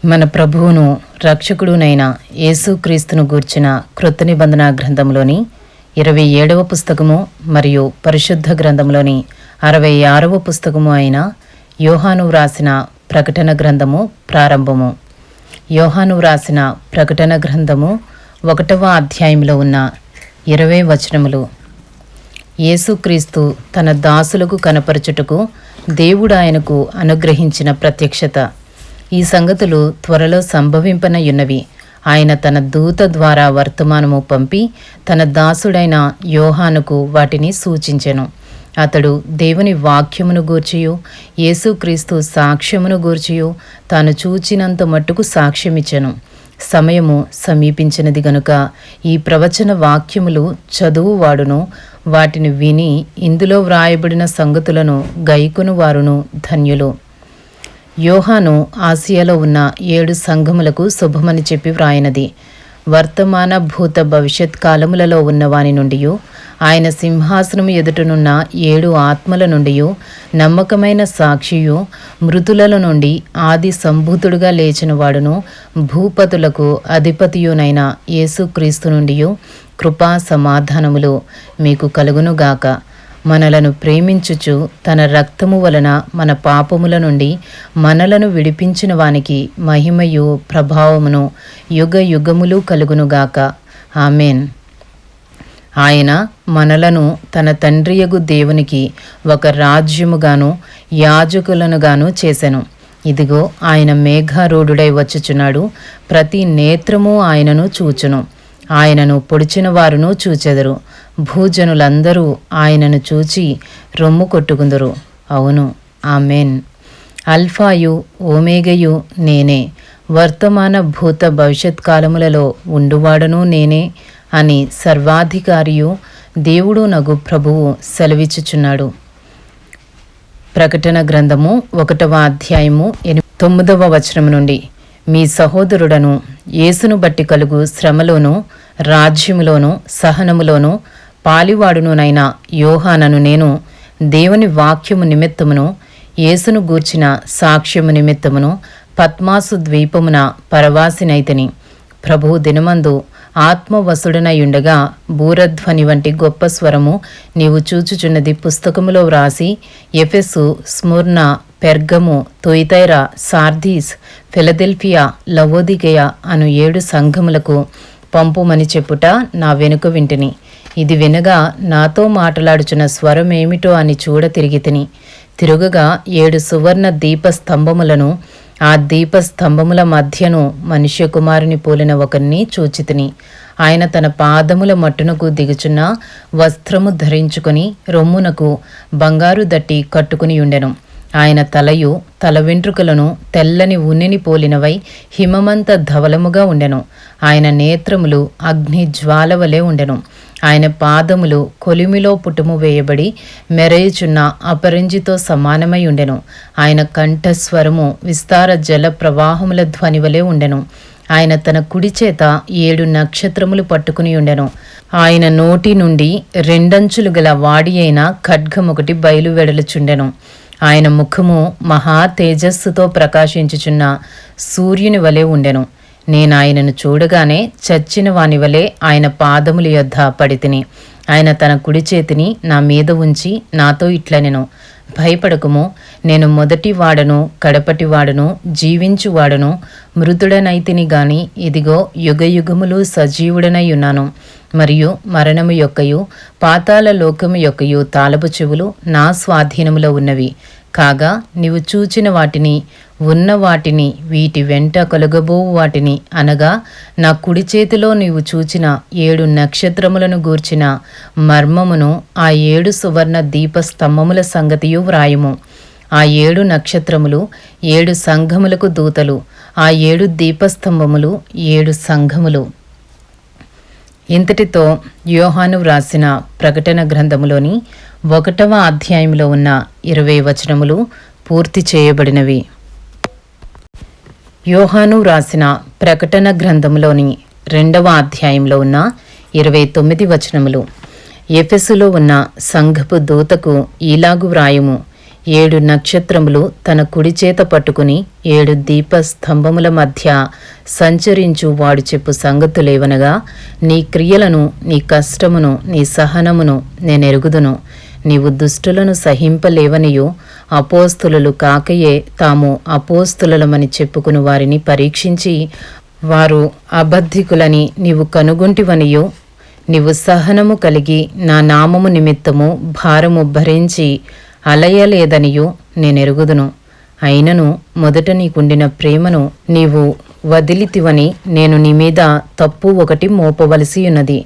మన ప్రభువును రక్షకుడునైన యేసుక్రీస్తును గూర్చిన క్రొత్త నిబంధన గ్రంథంలోని 27వ పుస్తకము మరియు పరిశుద్ధ గ్రంథంలోని 66వ పుస్తకము అయిన యోహాను వ్రాసిన ప్రకటన గ్రంథము ప్రారంభము. యోహాను వ్రాసిన ప్రకటన గ్రంథము 1వ అధ్యాయంలో ఉన్న 20 వచనములు. యేసుక్రీస్తు తన దాసులకు కనపరచుటకు దేవుడు ఆయనకు అనుగ్రహించిన ప్రత్యక్షత. ఈ సంగతులు త్వరలో సంభవింపనయున్నవి. ఆయన తన దూత ద్వారా వర్తమానము పంపి తన దాసుడైన యోహానుకు వాటిని సూచించెను. అతడు దేవుని వాక్యమును గూర్చియు యేసుక్రీస్తు సాక్ష్యమును గూర్చియు తాను చూచినంత మట్టుకు సాక్ష్యమిచ్చెను. సమయము సమీపించినది గనుక ఈ ప్రవచన వాక్యములు చదువువాడును వాటిని విని ఇందులో వ్రాయబడిన సంగతులను గైకొను వారును ధన్యులు. యోహాను ఆసియాలో ఉన్న 7 సంఘములకు శుభమని చెప్పి వ్రాయినది. వర్తమాన భూత భవిష్యత్ కాలములలో ఉన్నవాని నుండి ఆయన సింహాసనము ఎదుటనున్న 7 ఆత్మల నుండి నమ్మకమైన సాక్షియు మృతులలో నుండి ఆది సంభూతుడుగా లేచిన వాడును భూపతులకు అధిపతియునైన యేసుక్రీస్తు నుండి కృపా సమాధానములు మీకు కలుగునుగాక. మనలను ప్రేమించుచు తన రక్తము వలన మన పాపముల నుండి మనలను విడిపించిన వానికి మహిమయు ప్రభావమును యుగ యుగములు కలుగునుగాక. ఆమెన్. ఆయన మనలను తన తండ్రియగు దేవునికి ఒక రాజ్యముగాను యాజకులనుగాను చేసెను. ఇదిగో ఆయన మేఘారూఢుడై వచ్చుచున్నాడు. ప్రతి నేత్రము ఆయనను చూచును. ఆయనను పొడిచిన వారును చూచెదరు. భూజనులందరూ ఆయనను చూచి రొమ్ము కొట్టుకుందరు. అవును, ఆమెన్. అల్ఫాయు ఓమేగయు నేనే, వర్తమాన భూత భవిష్యత్ కాలములలో ఉండువాడను నేనే అని సర్వాధికారియు దేవుడు నగు ప్రభువు సెలవిచ్చుచున్నాడు. ప్రకటన గ్రంథము 1వ అధ్యాయము 9వ వచనము నుండి. మీ సహోదరుడను యేసును బట్టి కలుగు శ్రమలోను రాజ్యములోను సహనములోను పాలివాడునునైన యోహానను నేను దేవుని వాక్యము నిమిత్తమును యేసును గూర్చిన సాక్ష్యము నిమిత్తమును పద్మాసు ద్వీపమున పరవాసినైతిని. ప్రభువు దినమందు ఆత్మవసుడనయుండగా బూరధ్వని వంటి గొప్ప స్వరము నీవు చూచుచున్నది పుస్తకములో వ్రాసి ఎఫెసు, స్ముర్న, పెర్గము, తొయితైరా, సార్దీస్, ఫిలదెల్ఫియా, లవోదిగయ అను 7 సంఘములకు పంపుమని చెప్పుట నా వెనుక వింటిని. ఇది వినగా నాతో మాట్లాడుచున్న స్వరం ఏమిటో అని చూడ తిరిగితిని. తిరుగగా 7 సువర్ణ దీపస్తంభములను, ఆ దీపస్తంభముల మధ్యను మనుష్య కుమారుని పోలిన ఒకరిని చూచితిని. ఆయన తన పాదముల మట్టునకు దిగుచున్న వస్త్రము ధరించుకొని రొమ్మునకు బంగారు దట్టి కట్టుకుని ఉండెను. ఆయన తలయు తల వెంట్రుకలను తెల్లని ఉన్నిని పోలినవై హిమమంత ధవలముగా ఉండెను. ఆయన నేత్రములు అగ్ని జ్వాల వలె ఉండెను. ఆయన పాదములు కొలిమిలో పుటుము వేయబడి మెరయుచున్న అపరంజితో సమానమై ఉండెను. ఆయన కంఠస్వరము విస్తార జల ప్రవాహముల ధ్వని వలె ఉండెను. ఆయన తన కుడి చేత 7 నక్షత్రములు పట్టుకుని ఉండెను. ఆయన నోటి నుండి 2 అంచులు గల వాడి అయిన ఖడ్గమొకటి బయలు వెడలుచుండెను. ఆయన ముఖము మహా తేజస్సుతో ప్రకాశించుచున్న సూర్యుని వలె ఉండెను. నేను ఆయనను చూడగానే చచ్చిన వాని వలె ఆయన పాదముల యొద్ద పడితిని. ఆయన తన కుడి చేతిని నా మీద ఉంచి నాతో ఇట్లనెను, భయపడకుము, నేను మొదటి వాడను కడపటి వాడను జీవించువాడను. మృతుడనైతిని గాని ఇదిగో యుగయుగములు సజీవుడనై ఉన్నాను. మరియు మరణము యొక్కయు పాతాళ లోకము యొక్కయు తాళపు చెవులు నా స్వాధీనములో ఉన్నవి. కాగా నీవు చూచిన వాటిని, ఉన్న వాటిని, వీటి వెంట కలుగబోవు వాటిని, అనగా నా కుడి చేతిలో నీవు చూచిన 7 నక్షత్రములను గూర్చిన మర్మమును, ఆ 7 సువర్ణ దీపస్తంభముల సంగతియు వ్రాయము. ఆ 7 నక్షత్రములు 7 సంఘములకు దూతలు, ఆ 7 దీపస్తంభములు 7 సంఘములు. ఇంతటితో యోహాను వ్రాసిన ప్రకటన గ్రంథములోని 1వ అధ్యాయంలో ఉన్న 20 వచనములు పూర్తి చేయబడినవి. యోహాను వ్రాసిన ప్రకటన గ్రంథములోని 2వ అధ్యాయంలో ఉన్న 29 వచనములు. ఎఫెసులో ఉన్న సంఘపు దూతకు ఈలాగు వ్రాయుము. 7 నక్షత్రములు తన కుడి చేత పట్టుకుని 7 దీపస్తంభముల మధ్య సంచరించు వాడు చెప్పు సంగతులేవనగా, నీ క్రియలను, నీ కష్టమును, నీ సహనమును నేనెరుగుదును. నీవు దుష్టులను సహింపలేవనియు, అపోస్తులు కాకయే తాము అపోస్తులమని చెప్పుకుని వారిని పరీక్షించి వారు అబద్ధికులని నీవు కనుగొంటివనియు, నీవు సహనము కలిగి నా నామము నిమిత్తము భారము భరించి అలయలేదనియు నేనెరుగుదును. అయినను మొదట నీకుండిన ప్రేమను నీవు వదిలితివని నేను నీ మీద తప్పు ఒకటి మోపవలసి ఉన్నది.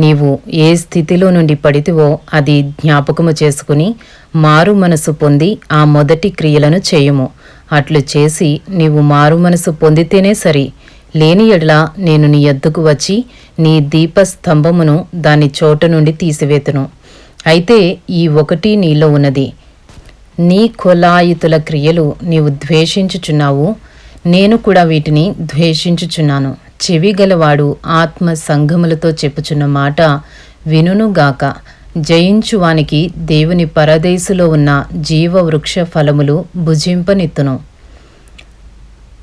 నీవు ఏ స్థితిలో నుండి పడితివో అది జ్ఞాపకము చేసుకుని మారు మనసు పొంది ఆ మొదటి క్రియలను చేయుము. అట్లు చేసి నీవు మారు మనసు పొందితేనే సరి. లేని ఎడల నేను నీ యొద్దకు వచ్చి నీ దీపస్తంభమును దాని చోట నుండి తీసివేతును. అయితే ఈ ఒకటి నీలో ఉన్నది, నీ కొలాయితుల క్రియలు నీవు ద్వేషించుచున్నావు, నేను కూడా వీటిని ద్వేషించుచున్నాను. చెవి గలవాడు ఆత్మ సంఘములతో చెప్పుచున్న మాట వినుగాక. జయించువానికి దేవుని పరదేశులో ఉన్న జీవవృక్ష ఫలములు భుజింపనిత్తును.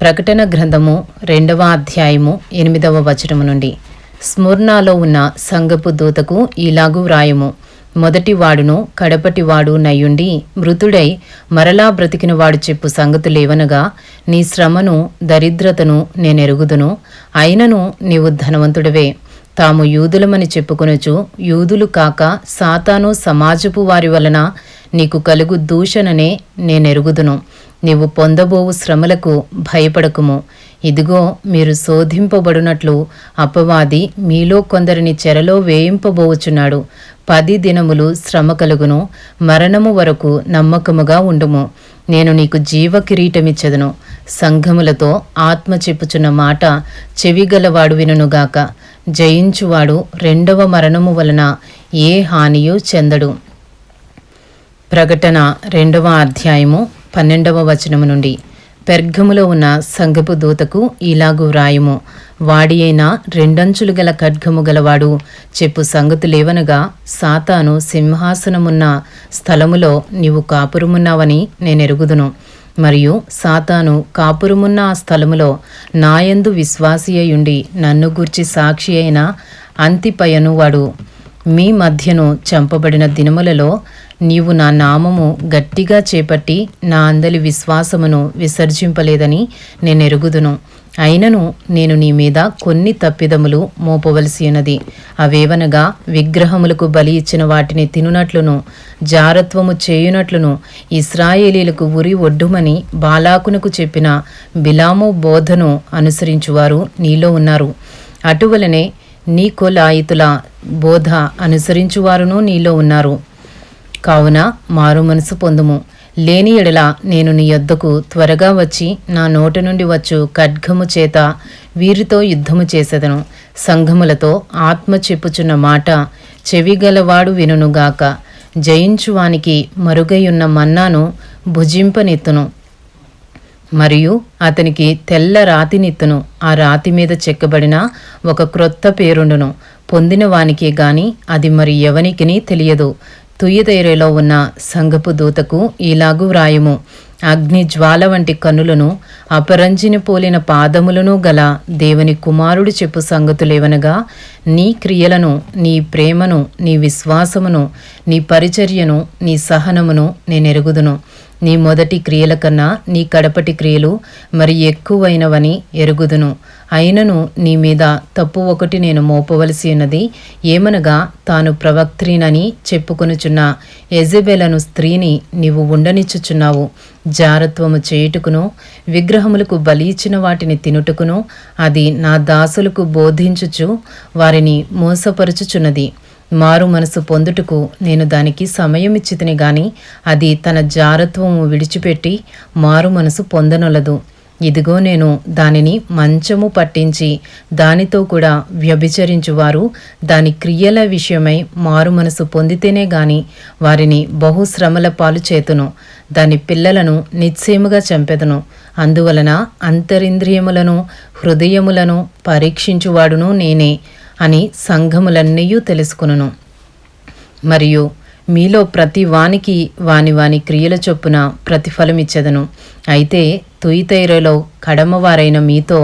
ప్రకటన గ్రంథము 2వ అధ్యాయము 8వ వచనము నుండి. స్ముర్నాలో ఉన్న సంఘపు దూతకు ఇలాగు వ్రాయము. మొదటివాడును కడపటివాడు నయ్యుండి మృతుడై మరలా బ్రతికిన వాడు చెప్పు సంగతులేవనగా, నీ శ్రమను దరిద్రతను నేనెరుగుదును. అయినను నీవు ధనవంతుడవే. తాము యూదులమని చెప్పుకొనుచు యూదులు కాక సాతాను సమాజపు వారి వలన నీకు కలుగు దూషణనే నేనెరుగుదును. నీవు పొందబోవు శ్రమలకు భయపడకుము. ఇదిగో, మీరు శోధింపబడునట్లు అపవాది మీలో కొందరిని చెరలో వేయింపబోచున్నాడు. 10 దినములు శ్రమ కలుగును. మరణము వరకు నమ్మకముగా ఉండుము. నేను నీకు జీవ కిరీటమిచ్చెదను. సంఘములతో ఆత్మ చెప్పుచున్న మాట చెవిగలవాడు వినుగాక. జయించువాడు 2వ మరణము వలన ఏ హానియు చెందడు. ప్రకటన 2వ అధ్యాయము 12వ వచనము నుండి. పెర్గములో ఉన్న సంఘపు దూతకు ఇలాగు వ్రాయుము. వాడి అయిన 2 అంచులు గల ఖడ్గము గలవాడు చెప్పు సంగతులేవనగా, సాతాను సింహాసనమున్న స్థలములో నీవు కాపురమున్నావని నేనెరుగుదును. మరియు సాతాను కాపురమున్న ఆ స్థలములో నాయందు విశ్వాసి అయ్యుండి నన్ను గూర్చి సాక్షి అయిన అంతిపయను వాడు. మీ మధ్యను చంపబడిన దినములలో నీవు నా నామము గట్టిగా చేపట్టి నా అందలి విశ్వాసమును విసర్జింపలేదని నేనెరుగుదును. అయినను నేను నీ మీద కొన్ని తప్పిదములు మోపవలసి ఉన్నది. అవేవనగా, విగ్రహములకు బలి ఇచ్చిన వాటిని తినునట్లును, జారత్వము చేయునట్లును ఇశ్రాయేలీలకు ఉరి ఒడ్డుమని బాలాకునకు చెప్పిన బిలాము బోధను అనుసరించువారు నీలో ఉన్నారు. అటువలనే నీ కొలాయితుల బోధ అనుసరించువారును నీలో ఉన్నారు. కావున మారు మనసు పొందుము. లేని ఎడల నేను నీ యొద్దకు త్వరగా వచ్చి నా నోట నుండి వచ్చు ఖడ్గము చేత వీరితో యుద్ధము చేసేదను. సంఘములతో ఆత్మ చెప్పుచున్న మాట చెవిగలవాడు వినుగాక. జయించువానికి మరుగైయున్న మన్నాను భుజింపనెత్తును. మరియు అతనికి తెల్ల రాతినిత్తును. ఆ రాతి మీద చెక్కబడిన ఒక క్రొత్త పేరుండును. పొందిన వానికే గాని అది మరి ఎవనికిని తెలియదు. తుయతైరేలో ఉన్న సంఘపు దూతకు ఇలాగు వ్రాయము. అగ్ని జ్వాల వంటి కన్నులను, అపరంజిని పోలిన పాదములను గల దేవుని కుమారుడు చెప్పు సంగతులేవనగా, నీ క్రియలను, నీ ప్రేమను, నీ విశ్వాసమును, నీ పరిచర్యను, నీ సహనమును నేనెరుగుదును. నీ మొదటి క్రియల కన్నా నీ కడపటి క్రియలు మరి ఎక్కువైనవని ఎరుగుదును. అయినను నీ మీద తప్పు ఒకటి నేను మోపవలసి ఉన్నది. ఏమనగా, తాను ప్రవక్త్రినని చెప్పుకొనుచున్న యెజబెలను స్త్రీని నీవు ఉండనిచ్చుచున్నావు. జారత్వము చేయుటకును, విగ్రహములకు బలి ఇచ్చిన వాటిని తినుటకును అది నా దాసులకు బోధించుచు వారిని మోసపరుచుచున్నది. మారు మనసు పొందుటకు నేను దానికి సమయం ఇచ్చితిని గాని అది తన జారత్వము విడిచిపెట్టి మారు మనసు పొందనొలదు. ఇదిగో, నేను దానిని మంచము పట్టించి దానితో కూడా వ్యభిచరించువారు దాని క్రియల విషయమై మారు మనసు పొందితేనే గాని వారిని బహుశ్రమల పాలు చేతును. దాని పిల్లలను నిశ్చయముగా చంపెదను. అందువలన అంతరింద్రియములను హృదయములను పరీక్షించువాడును నేనే అని సంఘములన్నీయూ తెలుసుకును. మరియు మీలో ప్రతి వానికి వాని వాని క్రియల చొప్పున ప్రతిఫలమిచ్చెదను. అయితే తుయితైరలో కడమవారైన మీతో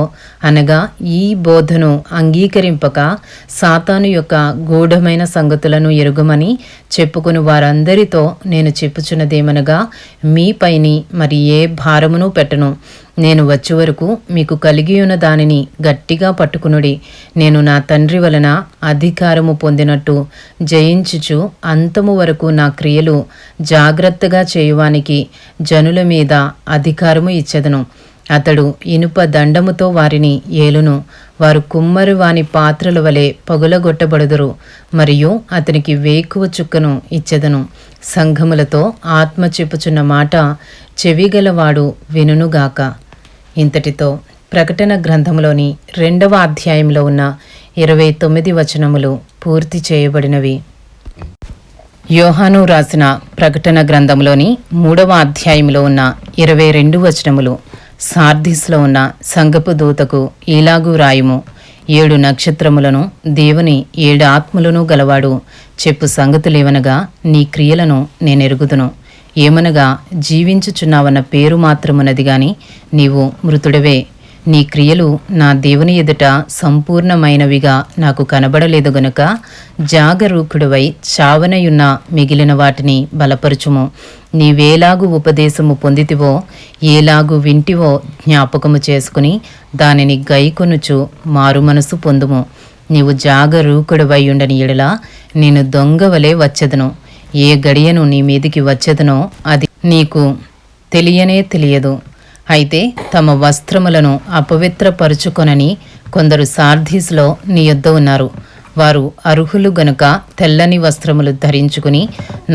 అనగా ఈ బోధను అంగీకరింపక సాతాను యొక్క గూఢమైన సంగతులను ఎరుగమని చెప్పుకుని వారందరితో నేను చెప్పుచున్నదేమనగా, మీపైని మరి ఏ భారమును పెట్టను. నేను వచ్చే వరకు మీకు కలిగియున్న దానిని గట్టిగా పట్టుకునుడి. నేను నా తండ్రి వలన అధికారము పొందినట్టు జయించుచు అంతము వరకు నా క్రియలు జాగ్రత్తగా చేయువానికి జనుల మీద అధికారము ఇచ్చెదను. అతడు ఇనుప దండముతో వారిని ఏలును. వారు కుమ్మరి వాని పాత్రల వలె పగులగొట్టబడుదురు. మరియు అతనికి వేకువ చుక్కను ఇచ్చెదను. సంఘములతో ఆత్మ చెప్పుచున్న మాట చెవిగలవాడు వినుగాక. ఇంతటితో ప్రకటన గ్రంథంలోని 2వ అధ్యాయంలో ఉన్న 29 వచనములు పూర్తి చేయబడినవి. యోహాను రాసిన ప్రకటన గ్రంథంలోని 3వ అధ్యాయంలో ఉన్న 22 వచనములు, సార్దిస్లో ఉన్న సంఘపు దూతకు ఇలాగు రాయుము, 7 నక్షత్రములను దేవుని 7 ఆత్మలను గలవాడు చెప్పు సంగతులేవనగా, నీ క్రియలను నేనెరుగుదును. ఏమనగా, జీవించుచున్నావన్న పేరు మాత్రమున్నది గాని నీవు మృతుడవే. నీ క్రియలు నా దేవుని ఎదుట సంపూర్ణమైనవిగా నాకు కనబడలేదు గనుక జాగరూకుడవై చావనయున్న మిగిలిన వాటిని బలపరుచుము. నీవేలాగు ఉపదేశము పొందితివో, ఏలాగు వింటివో జ్ఞాపకము చేసుకుని దానిని గైకొనుచు మారుమనసు పొందుము. నీవు జాగరూకుడవై ఉండని ఎడల నేను దొంగవలే వచ్చెదను. ఏ గడియను నీ మీదికి వచ్చెదనో అది నీకు తెలియనే తెలియదు. అయితే తమ వస్త్రములను అపవిత్రపరుచుకొనని కొందరు సార్ధీస్లో నీ యొద్ద ఉన్నారు. వారు అర్హులు గనుక తెల్లని వస్త్రములు ధరించుకుని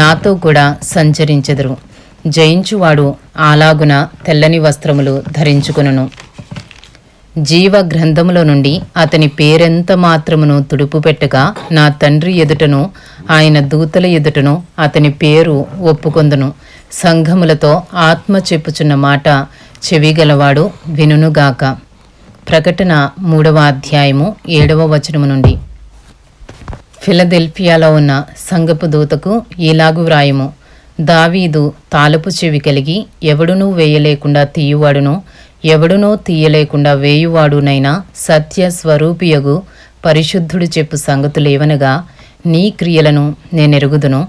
నాతో కూడా సంచరించెదరు. జయించువాడు అలాగున తెల్లని వస్త్రములు ధరించుకొనును. జీవ గ్రంథములో నుండి అతని పేరెంత మాత్రమును తుడుపు పెట్టగా నా తండ్రి ఎదుటను ఆయన దూతల ఎదుటను అతని పేరు ఒప్పుకొందును. సంఘములతో ఆత్మ చెప్పుచున్న మాట చెవిగలవాడు వినుగాక. ప్రకటన 3వ అధ్యాయము 7వ వచనము నుండి. ఫిలదెల్ఫియాలో ఉన్న సంఘపు దూతకు ఇలాగు వ్రాయము, దావీదు తాలపు చెవి కలిగి ఎవడునూ వేయలేకుండా తీయువాడును ఎవడునో తీయలేకుండా వేయువాడునైనా సత్య స్వరూపియగు పరిశుద్ధుడు చెప్పు సంగతులేవనగా, నీ క్రియలను నేనెరుగుదును.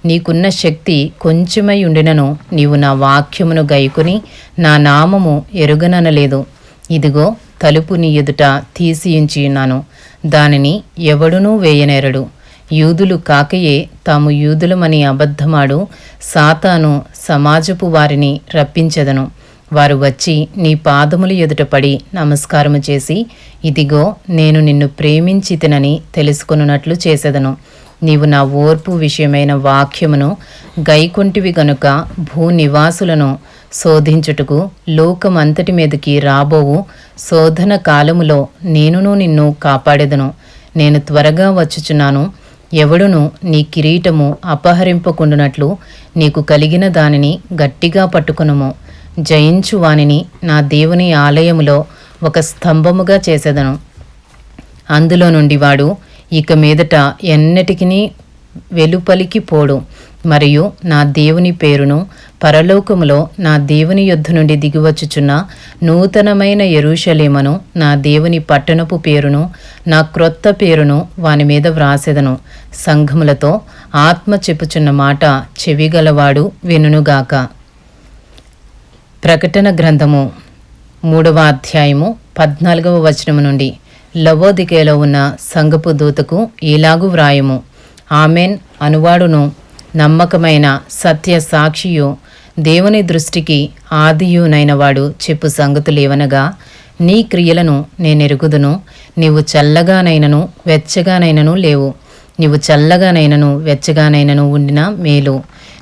నీకున్న శక్తి కొంచెమై ఉండినను నీవు నా వాక్యమును గైకొని నా నామము ఎరుగననలేదు. ఇదిగో తలుపు నీ ఎదుట తీసియుంచి ఉన్నాను, దానిని ఎవడునూ వేయనేరడు. యూదులు కాకయే తాము యూదులమని అబద్ధమాడు సాతాను సమాజపు వారిని రప్పించెదను. వారు వచ్చి నీ పాదముల ఎదుట పడి నమస్కారము చేసి, ఇదిగో నేను నిన్ను ప్రేమించితినని తెలుసుకొనున్నట్లు చేసెదను. నీవు నా ఓర్పు విషయమైన వాక్యమును గైకొంటివి గనుక భూనివాసులను శోధించుటకు లోకమంతటి మీదకి రాబోవు శోధన కాలములో నేనును నిన్ను కాపాడెదను. నేను త్వరగా వచ్చుచున్నాను. ఎవడును నీ కిరీటము అపహరింపకుండునట్లు నీకు కలిగిన దానిని గట్టిగా పట్టుకొనుము. జయించు వానిని నా దేవుని ఆలయములో ఒక స్తంభముగా చేసెదను. అందులో నుండి వాడు ఇక మీదట ఎన్నటికిని వెలుపలికి పోడు. మరియు నా దేవుని పేరును పరలోకములో నా దేవుని యొద్ద నుండి దిగివచ్చుచున్న నూతనమైన యెరూషలేమును నా దేవుని పట్టణపు పేరును నా క్రొత్త పేరును వాని మీద వ్రాసెదను. సంఘములతో ఆత్మ చెప్పుచున్న మాట చెవిగలవాడు వినుగాక. ప్రకటన గ్రంథము 3వ అధ్యాయము 14వ వచనము నుండి. లవోదికేలో ఉన్న సంఘపు దూతకు ఇలాగు వ్రాయము, ఆమెన్ అనువాడును నమ్మకమైన సత్య సాక్షియు దేవుని దృష్టికి ఆదియునైన వాడు చెప్పు సంగతులేవనగా, నీ క్రియలను నేనెరుగుదును. నీవు చల్లగానైనను వెచ్చగానైనను లేవు. నీవు చల్లగానైనను వెచ్చగానైనను ఉండినా మేలు.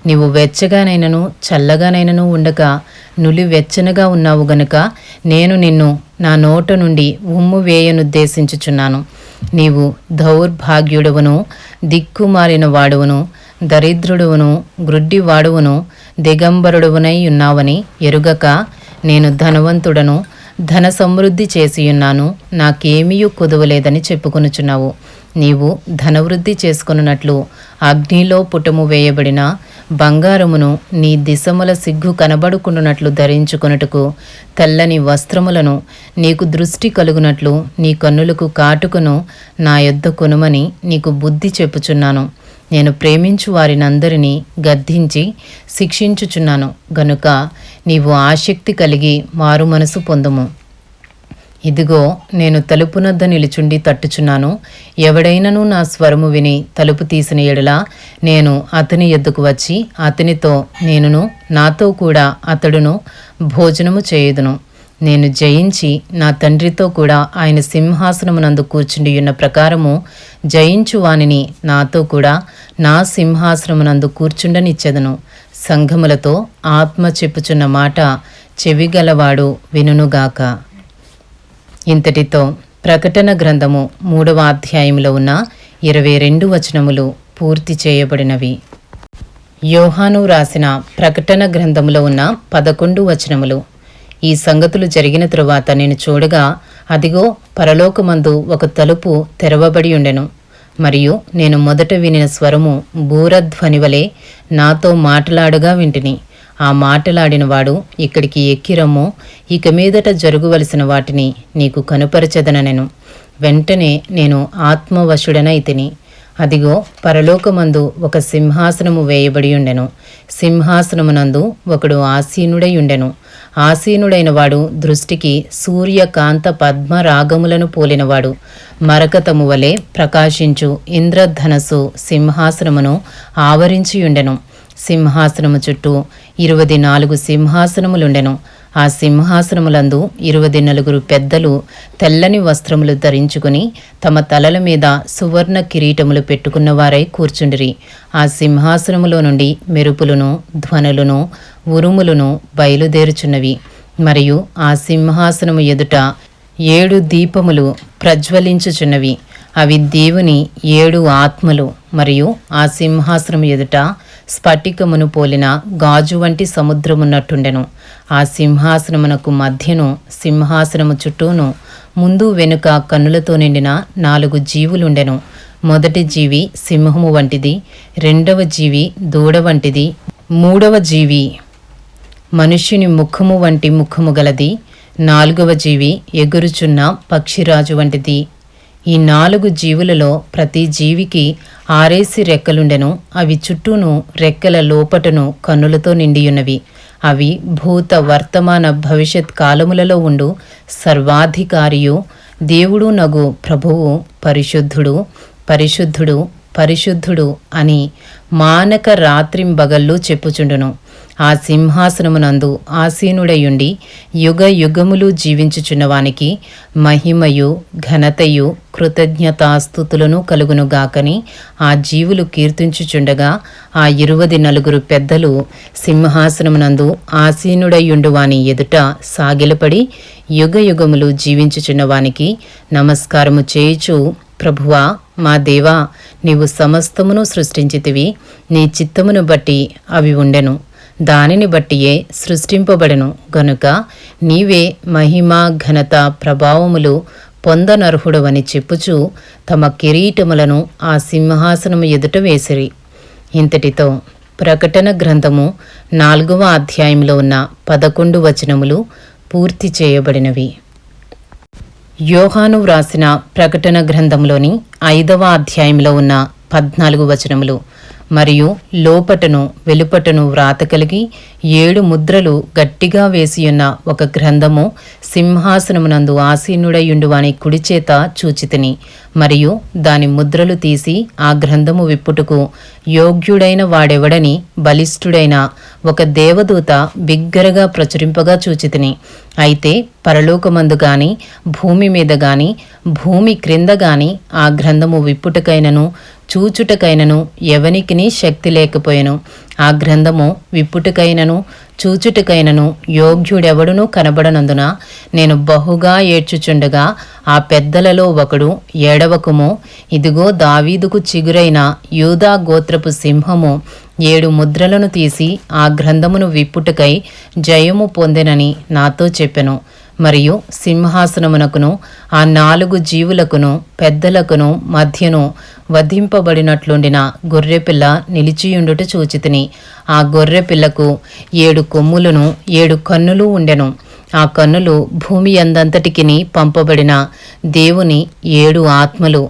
నీవు వెచ్చగానైనను చల్లగానైనను ఉండక నులివెచ్చనగా ఉన్నావు గనుక నేను నిన్ను నా నోట నుండి ఉమ్ము వేయనుద్దేశించుచున్నాను. నీవు దౌర్భాగ్యుడవును, దిక్కుమాలిన వాడువును, దరిద్రుడువును, గ్రుడ్డివాడువును, దిగంబరుడువునై ఉన్నావని ఎరుగక నేను ధనవంతుడను, ధన సమృద్ధి చేసియున్నాను, నాకేమీ కొదువలేదని చెప్పుకొనుచున్నావు. నీవు ధనవృద్ధి చేసుకొనున్నట్లు అగ్నిలో పుటము వేయబడిన బంగారమును నీ దిశముల సిగ్గు కనబడుకున్నట్లు ధరించుకొనుటకు తెల్లని వస్త్రములను నీకు దృష్టి కలుగునట్లు నీ కన్నులకు కాటుకను నా యొద్ద కొనుమని నీకు బుద్ధి చెప్పుచున్నాను. నేను ప్రేమించు వారినందరినీ గద్దించి శిక్షించుచున్నాను గనుక నీవు ఆసక్తి కలిగి మారు మనసు పొందుము. ఇదిగో నేను తలుపునొద్ద నిలుచుండి తట్టుచున్నాను. ఎవడైనను నా స్వరము విని తలుపు తీసిన ఎడల నేను అతని యొద్దకు వచ్చి అతనితో నేనును నాతో కూడా అతడును భోజనము చేయుదును. నేను జయించి నా తండ్రితో కూడా ఆయన సింహాసనమునందు కూర్చుండి ఉన్న ప్రకారము జయించు వానిని నాతో కూడా నా సింహాసనమునందు కూర్చుండనిచ్చెదను. సంఘములతో ఆత్మ చెప్పుచున్న మాట చెవిగలవాడు వినుగాక. ఇంతటితో ప్రకటన గ్రంథము 3వ అధ్యాయంలో ఉన్న 22 వచనములు పూర్తి చేయబడినవి. యోహాను రాసిన ప్రకటన గ్రంథములో ఉన్న 11 వచనములు. ఈ సంగతులు జరిగిన తరువాత నేను చూడగా అదిగో పరలోకమందు ఒక తలుపు తెరవబడి ఉండెను. మరియు నేను మొదట వినిన స్వరము బూరధ్వని వలె నాతో మాట్లాడగా వింటిని. ఆ మాటలాడినవాడు, ఇక్కడికి ఎక్కిరమ్ము, ఇక మీదట జరుగువలసిన వాటిని నీకు కనుపరచెదనెను. వెంటనే నేను ఆత్మవశుడనైతిని. అదిగో పరలోకమందు ఒక సింహాసనము వేయబడి ఉండెను. సింహాసనమునందు ఒకడు ఆసీనుడై ఉండెను. ఆసీనుడైన వాడు దృష్టికి సూర్యకాంత పద్మరాగములను పోలినవాడు. మరకతము వలె ప్రకాశించు ఇంద్రధనస్సు సింహాసనమును ఆవరించియుండెను. సింహాసనము చుట్టూ 24 సింహాసనములుండెను. ఆ సింహాసనములందు 24 పెద్దలు తెల్లని వస్త్రములు ధరించుకుని తమ తలల మీద సువర్ణ కిరీటములు పెట్టుకున్నవారై కూర్చుండిరి. ఆ సింహాసనములో నుండి మెరుపులను ధ్వనులను ఉరుములను బయలుదేరుచున్నవి. మరియు ఆ సింహాసనము ఎదుట 7 దీపములు ప్రజ్వలించుచున్నవి. అవి దేవుని 7 ఆత్మలు. మరియు ఆ సింహాసనము ఎదుట స్ఫటికమును పోలిన గాజు వంటి సముద్రమున్నట్టుండెను. ఆ సింహాసనమునకు మధ్యను సింహాసనము చుట్టూను ముందు వెనుక కన్నులతో నిండిన 4 జీవులుండెను. మొదటి జీవి సింహము వంటిది, రెండవ జీవి దూడ వంటిది, మూడవ జీవి మనుష్యుని ముఖము వంటి ముఖము గలది, 4గవ జీవి ఎగురుచున్న పక్షిరాజు వంటిది. ఈ 4 జీవులలో ప్రతి జీవికి 6 రెక్కలుండెను. అవి చుట్టూను రెక్కల లోపటను కన్నులతో నిండియున్నవి. అవి భూత వర్తమాన భవిష్యత్ కాలములలో ఉండు సర్వాధికారియు దేవుడు నగు ప్రభువు పరిశుద్ధుడు పరిశుద్ధుడు పరిశుద్ధుడు అని మానక రాత్రింబగళ్ళు చెప్పుచుండును. ఆ సింహాసనమునందు ఆసీనుడయుండి యుగ యుగములు జీవించుచున్నవానికి మహిమయు ఘనతయు కృతజ్ఞతాస్తుతులను కలుగునుగాకని ఆ జీవులు కీర్తించుచుండగా ఆ 24 పెద్దలు సింహాసనమునందు ఆసీనుడయుండువాని ఎదుట సాగిలపడి యుగ యుగములు జీవించుచున్నవానికి నమస్కారము చేయుచు, ప్రభువా మా దేవా, నీవు సమస్తమును సృష్టించితివి. నీ చిత్తమును బట్టి అవి ఉండెను, దానిని బట్టియే సృష్టింపబడెను గనుక నీవే మహిమ ఘనత ప్రభావములు పొందనర్హుడవని చెప్పుచు తమ కిరీటములను ఆ సింహాసనము ఎదుట వేసిరి. ఇంతటితో ప్రకటన గ్రంథము 4వ అధ్యాయంలో ఉన్న 11 వచనములు పూర్తి చేయబడినవి. యోహాను వ్రాసిన ప్రకటన గ్రంథంలోని 5వ అధ్యాయంలో ఉన్న 14 వచనములు. మరియు లోపటను వెలుపటను వ్రాత కలిగి 7 ముద్రలు గట్టిగా వేసియున్న ఒక గ్రంథము సింహాసనమునందు ఆసీనుడయుండువాని కుడిచేత చూచితిని. మరియు దాని ముద్రలు తీసి ఆ గ్రంథము విప్పుటకు యోగ్యుడైన వాడెవడని బలిష్ఠుడైన ఒక దేవదూత బిగ్గరగా ప్రచురింపగా చూచితిని. అయితే పరలోకమందు గాని భూమి మీద గాని భూమి క్రింద గాని ఆ గ్రంథము విప్పుటకైనను చూచుటకైనను ఎవనికిని శక్తి లేకపోయెను. ఆ గ్రంథము విప్పుటకైనను చూచుటకైనను యోగ్యుడెవడునూ కనబడనందున నేను బహుగా ఏడ్చుచుండగా ఆ పెద్దలలో ఒకడు, ఏడవకుము, ఇదిగో దావీదుకు చిగురైన యూదా గోత్రపు సింహము 7 ముద్రలను తీసి ఆ గ్రంథమును విప్పుటకై జయము పొందెనని నాతో చెప్పెను. మరియు సింహాసనమునకును ఆ 4 జీవులకును పెద్దలకును మధ్యను వధింపబడినట్లుండిన గొర్రెపిల్ల నిలిచియుండుట చూచితిని. ఆ గొర్రెపిల్లకు 7 కొమ్ములను 7 కన్నులు ఉండెను. ఆ కన్నులు భూమి అందంతటికిని పంపబడిన దేవుని 7 ఆత్మలు.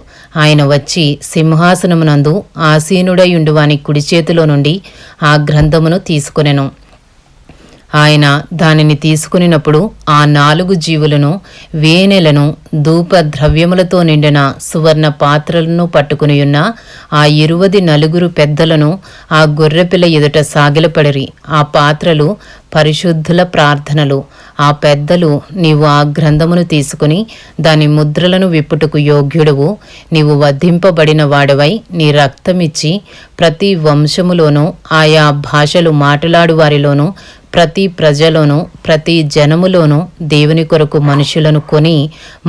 ఆయన వచ్చి సింహాసనమునందు ఆసీనుడయుండు వాని కుడి చేతిలో నుండి ఆ గ్రంథమును తీసుకొనెను. ఆయన దానిని తీసుకునినప్పుడు ఆ 4 జీవులను వేనెలను ధూప ద్రవ్యములతో నిండిన సువర్ణ పాత్రలను పట్టుకునియున్న ఆ 24 పెద్దలను ఆ గొర్రెపిల్ల ఎదుట సాగిలపడిరి. ఆ పాత్రలు పరిశుద్ధుల ప్రార్థనలు. ఆ పెద్దలు, నీవు ఆ గ్రంథమును తీసుకుని దాని ముద్రలను విప్పుటకు యోగ్యుడవు, నీవు వధింపబడిన వాడవై నీ రక్తమిచ్చి ప్రతి వంశములోనూ ఆయా భాషలు మాట్లాడు వారిలోనూ ప్రతి ప్రజలోనూ ప్రతి జనములోనూ దేవుని కొరకు మనుషులను కొని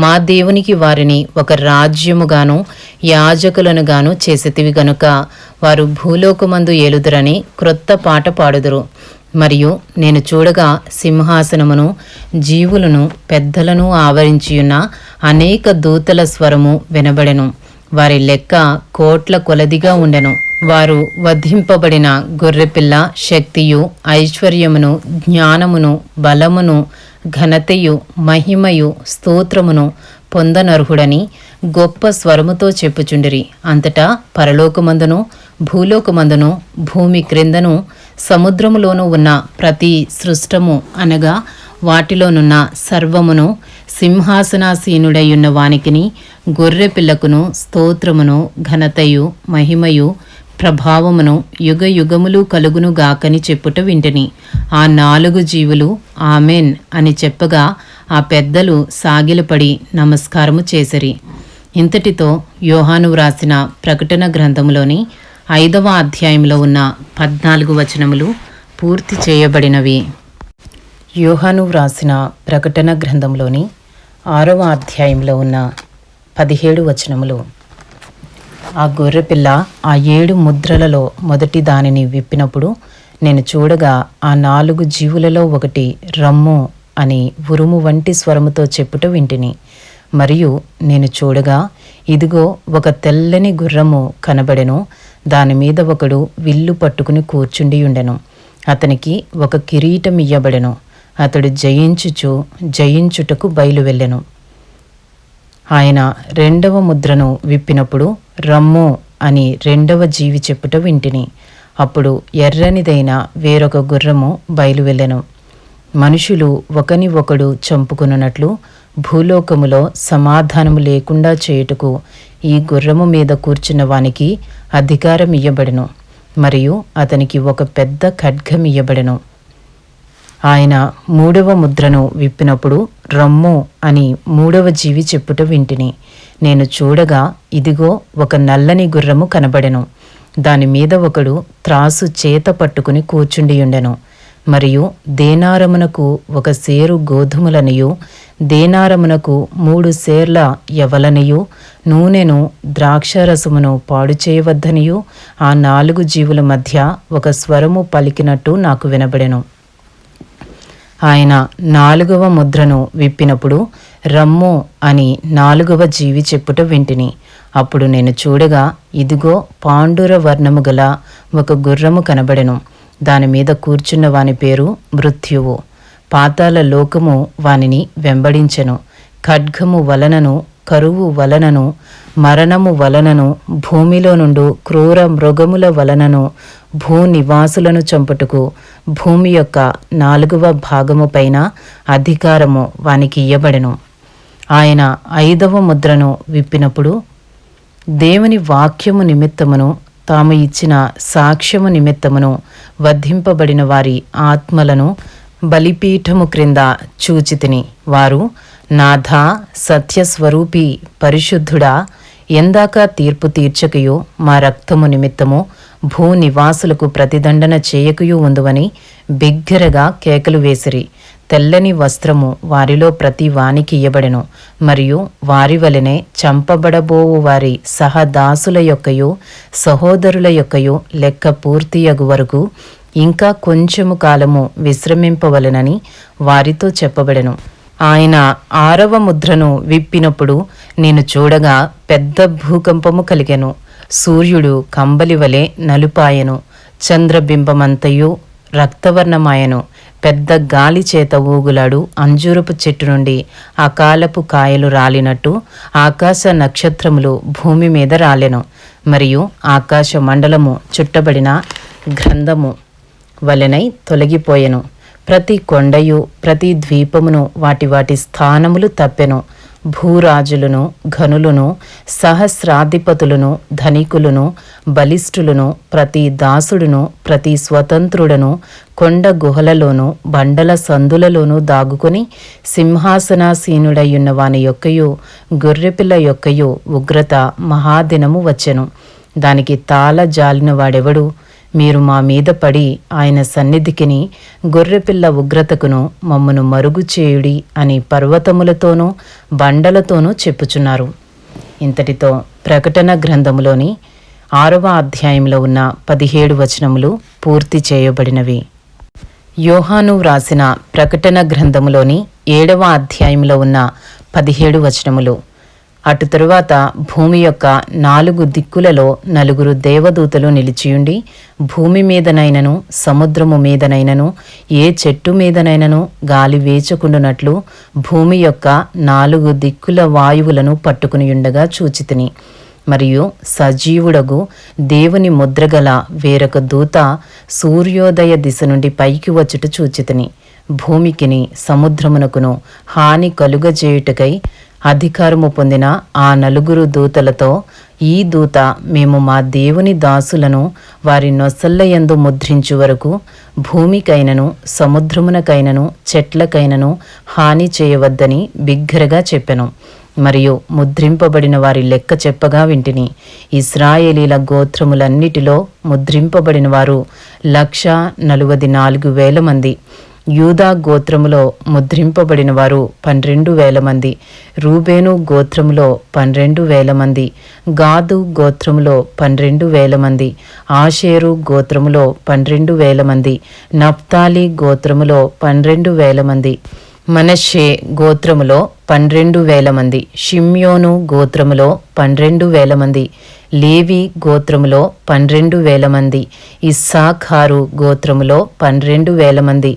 మా దేవునికి వారిని ఒక రాజ్యముగాను యాజకులనుగాను చేసితివి గనుక వారు భూలోకమందు ఏలుదురని క్రొత్త పాట పాడుదురు. మరియు నేను చూడగా సింహాసనమును జీవులను పెద్దలను ఆవరించియున్న అనేక దూతల స్వరము వినబడెను. వారి లెక్క కోట్ల కొలదిగా ఉండెను. వారు వధింపబడిన గొర్రెపిల్ల శక్తియు ఐశ్వర్యమును జ్ఞానమును బలమును ఘనతయు మహిమయు స్తోత్రమును పొందనర్హుడని గొప్ప స్వరముతో చెప్పుచుండిరి. అంతటా పరలోకమందును భూలోకమందును భూమి క్రిందను సముద్రములోనూ ఉన్న ప్రతి సృష్టము అనగా వాటిలోనున్న సర్వమును సింహాసనాసీనుడయున్న వానికిని గొర్రెపిల్లకును స్తోత్రమును ఘనతయు మహిమయు ప్రభావమును యుగ యుగములు కలుగును గాకని చెప్పుట వింటిని. ఆ 4 జీవులు ఆమెన్ అని చెప్పగా ఆ పెద్దలు సాగిలపడి నమస్కారము చేసిరి. ఇంతటితో యోహాను వ్రాసిన ప్రకటన గ్రంథములోని 5వ అధ్యాయంలో ఉన్న 14 వచనములు పూర్తి చేయబడినవి. యోహాను వ్రాసిన ప్రకటన గ్రంథంలోని 6వ అధ్యాయంలో ఉన్న 17 వచనములు. ఆ గొర్రెపిల్ల ఆ 7 ముద్రలలో మొదటి దానిని విప్పినప్పుడు నేను చూడగా ఆ 4 జీవులలో ఒకటి రమ్ము అని ఉరుము వంటి స్వరముతో చెప్పుట వింటిని. మరియు నేను చూడగా ఇదిగో ఒక తెల్లని గుర్రము కనబడెను. దానిమీద ఒకడు విల్లు పట్టుకుని కూర్చుండియుండెను. అతనికి ఒక కిరీటం ఇయ్యబడెను. అతడు జయించుటకు బయలువెళ్ళెను. ఆయన 2వ ముద్రను విప్పినప్పుడు రమ్ము అని 2వ జీవి చెప్పుట వింటిని. అప్పుడు ఎర్రనిదైన వేరొక గుర్రము బయలువెళ్ళెను. మనుషులు ఒకని ఒకడు చంపుకొనున్నట్లు భూలోకములో సమాధానము లేకుండా చేయుటకు ఈ గుర్రము మీద కూర్చున్న వానికి అధికారం ఇయ్యబడెను. మరియు అతనికి ఒక పెద్ద ఖడ్గం ఇయ్యబడెను. ఆయన 3వ ముద్రను విప్పినప్పుడు రమ్ము అని 3వ జీవి చెప్పుట వింటిని. నేను చూడగా ఇదిగో ఒక నల్లని గుర్రము కనబడెను. దాని మీద ఒకడు త్రాసు చేత పట్టుకుని కూర్చుండియుండెను. మరియు దేనారమునకు 1 సేరు గోధుమలనియు దేనారమునకు 3 సేర్ల యవలనియు నూనెను ద్రాక్షరసమును పాడు చేయవద్దనియు ఆ 4 జీవుల మధ్య ఒక స్వరము పలికినట్టు నాకు వినబడెను. ఆయన 4వ ముద్రను విప్పినప్పుడు రమ్ము అని 4వ జీవి చెప్పుట వింటిని. అప్పుడు నేను చూడగా ఇదిగో పాండుర వర్ణము గల ఒక గుర్రము కనబడెను. దాని మీద కూర్చున్న వాని పేరు మృత్యువు. పాతాళ లోకము వానిని వెంబడించెను. ఖడ్గము వలనను కరువు వలనను మరణము వలనను భూమిలో నుండు క్రూర మృగముల వలనను భూనివాసులను చంపుటకు భూమి యొక్క 4వ భాగము పైన అధికారము వానికి ఇయ్యబడెను. ఆయన 5వ ముద్రను విప్పినప్పుడు దేవుని వాక్యము నిమిత్తమును తాము ఇచ్చిన సాక్ష్యము నిమిత్తమును వధింపబడిన వారి ఆత్మలను బలిపీఠము క్రింద చూచితిని. వారు నాథా సత్యస్వరూపి పరిశుద్ధుడా, ఎందాక తీర్పు తీర్చకయు మా రక్తము నిమిత్తము భూనివాసులకు ప్రతిదండన చేయకయు ఉందువని బిగ్గరగా కేకలు వేసిరి. తెల్లని వస్త్రము వారిలో ప్రతి వానికి ఇయ్యబడెను. మరియు వారి వలెనే చంపబడబోవు వారి సహదాసుల యొక్కయు సహోదరుల యొక్కయు లెక్క పూర్తియగు వరకు ఇంకా కొంచెము కాలము విశ్రమింపవలెనని వారితో చెప్పబడెను. ఆయన 6వ ముద్రను విప్పినప్పుడు నేను చూడగా పెద్ద భూకంపము కలిగెను. సూర్యుడు కంబలి వలె నలుపాయెను, చంద్రబింబమంతయు రక్తవర్ణమాయెను. పెద్ద గాలి చేత ఊగులాడు అంజూరపు చెట్టు నుండి అకాలపు కాయలు రాలినట్టు ఆకాశ నక్షత్రములు భూమి మీద రాలెను. మరియు ఆకాశ మండలము చుట్టబడిన గ్రంథము వలెనై తొలగిపోయెను. ప్రతి కొండయు ప్రతి ద్వీపమును వాటి వాటి స్థానములు తప్పెను. భూరాజులను, ఘనులను, సహస్రాధిపతులను, ధనికులను, బలిష్ఠులను, ప్రతి దాసుడును, ప్రతి స్వతంత్రుడను కొండ గుహలలోనూ బండల సందులలోనూ దాగుకొని సింహాసనాసీనుడయ్యున్న వాని యొక్కయు గొర్రెపిల్ల యొక్కయు ఉగ్రత మహాదినము వచ్చెను. దానికి తాళ జాలిన వాడెవడు? మీరు మా మీద పడి ఆయన సన్నిధికిని గొర్రెపిల్ల ఉగ్రతకును మమ్మను మరుగు చేయుడి అని పర్వతములతోనూ బండలతోనూ చెప్పుచున్నారు. ఇంతటితో ప్రకటన గ్రంథములోని 6వ అధ్యాయంలో ఉన్న 17 వచనములు పూర్తి చేయబడినవి. యోహాను వ్రాసిన ప్రకటన గ్రంథములోని 7వ అధ్యాయంలో ఉన్న 17 వచనములు. అటు తరువాత భూమి యొక్క 4 దిక్కులలో 4 దేవదూతలు నిలిచియుండి భూమి మీదనైనను సముద్రము మీదనైనను ఏ చెట్టు మీదనైనను గాలి వేచకుండునట్లు భూమి యొక్క 4 దిక్కుల వాయువులను పట్టుకునియుండగా చూచితిని. మరియు సజీవుడగు దేవుని ముద్రగల వేరొక దూత సూర్యోదయ దిశ నుండి పైకి వచ్చుట చూచితిని. భూమికిని సముద్రమునకును హాని కలుగజేయుటకై అధికారము పొందిన ఆ 4 దూతలతో, ఈ దూత మేము మా దేవుని దాసులను వారి నొసళ్ళయందు ముద్రించు వరకు భూమికైనను సముద్రమునకైనను చెట్లకైనను హాని చేయవద్దని బిగ్గరగా చెప్పెను. మరియు ముద్రింపబడిన వారి లెక్క చెప్పగా వింటిని. ఇశ్రాయేలీల గోత్రములన్నిటిలో ముద్రింపబడిన వారు 144,000 మంది. యూదా గోత్రములో ముద్రింపబడిన వారు 12,000 మంది. రూబేను గోత్రములో 12,000 మంది. గాదు గోత్రములో 12,000 మంది. ఆషేరు గోత్రములో 12,000 మంది. నఫ్తాలి గోత్రములో 12,000 మంది. మనష్షే గోత్రములో 12,000 మంది. షిమ్యోను గోత్రములో 12,000 మంది. లేవి గోత్రములో 12,000 మంది. ఇస్సాఖారు గోత్రములో 12,000 మంది.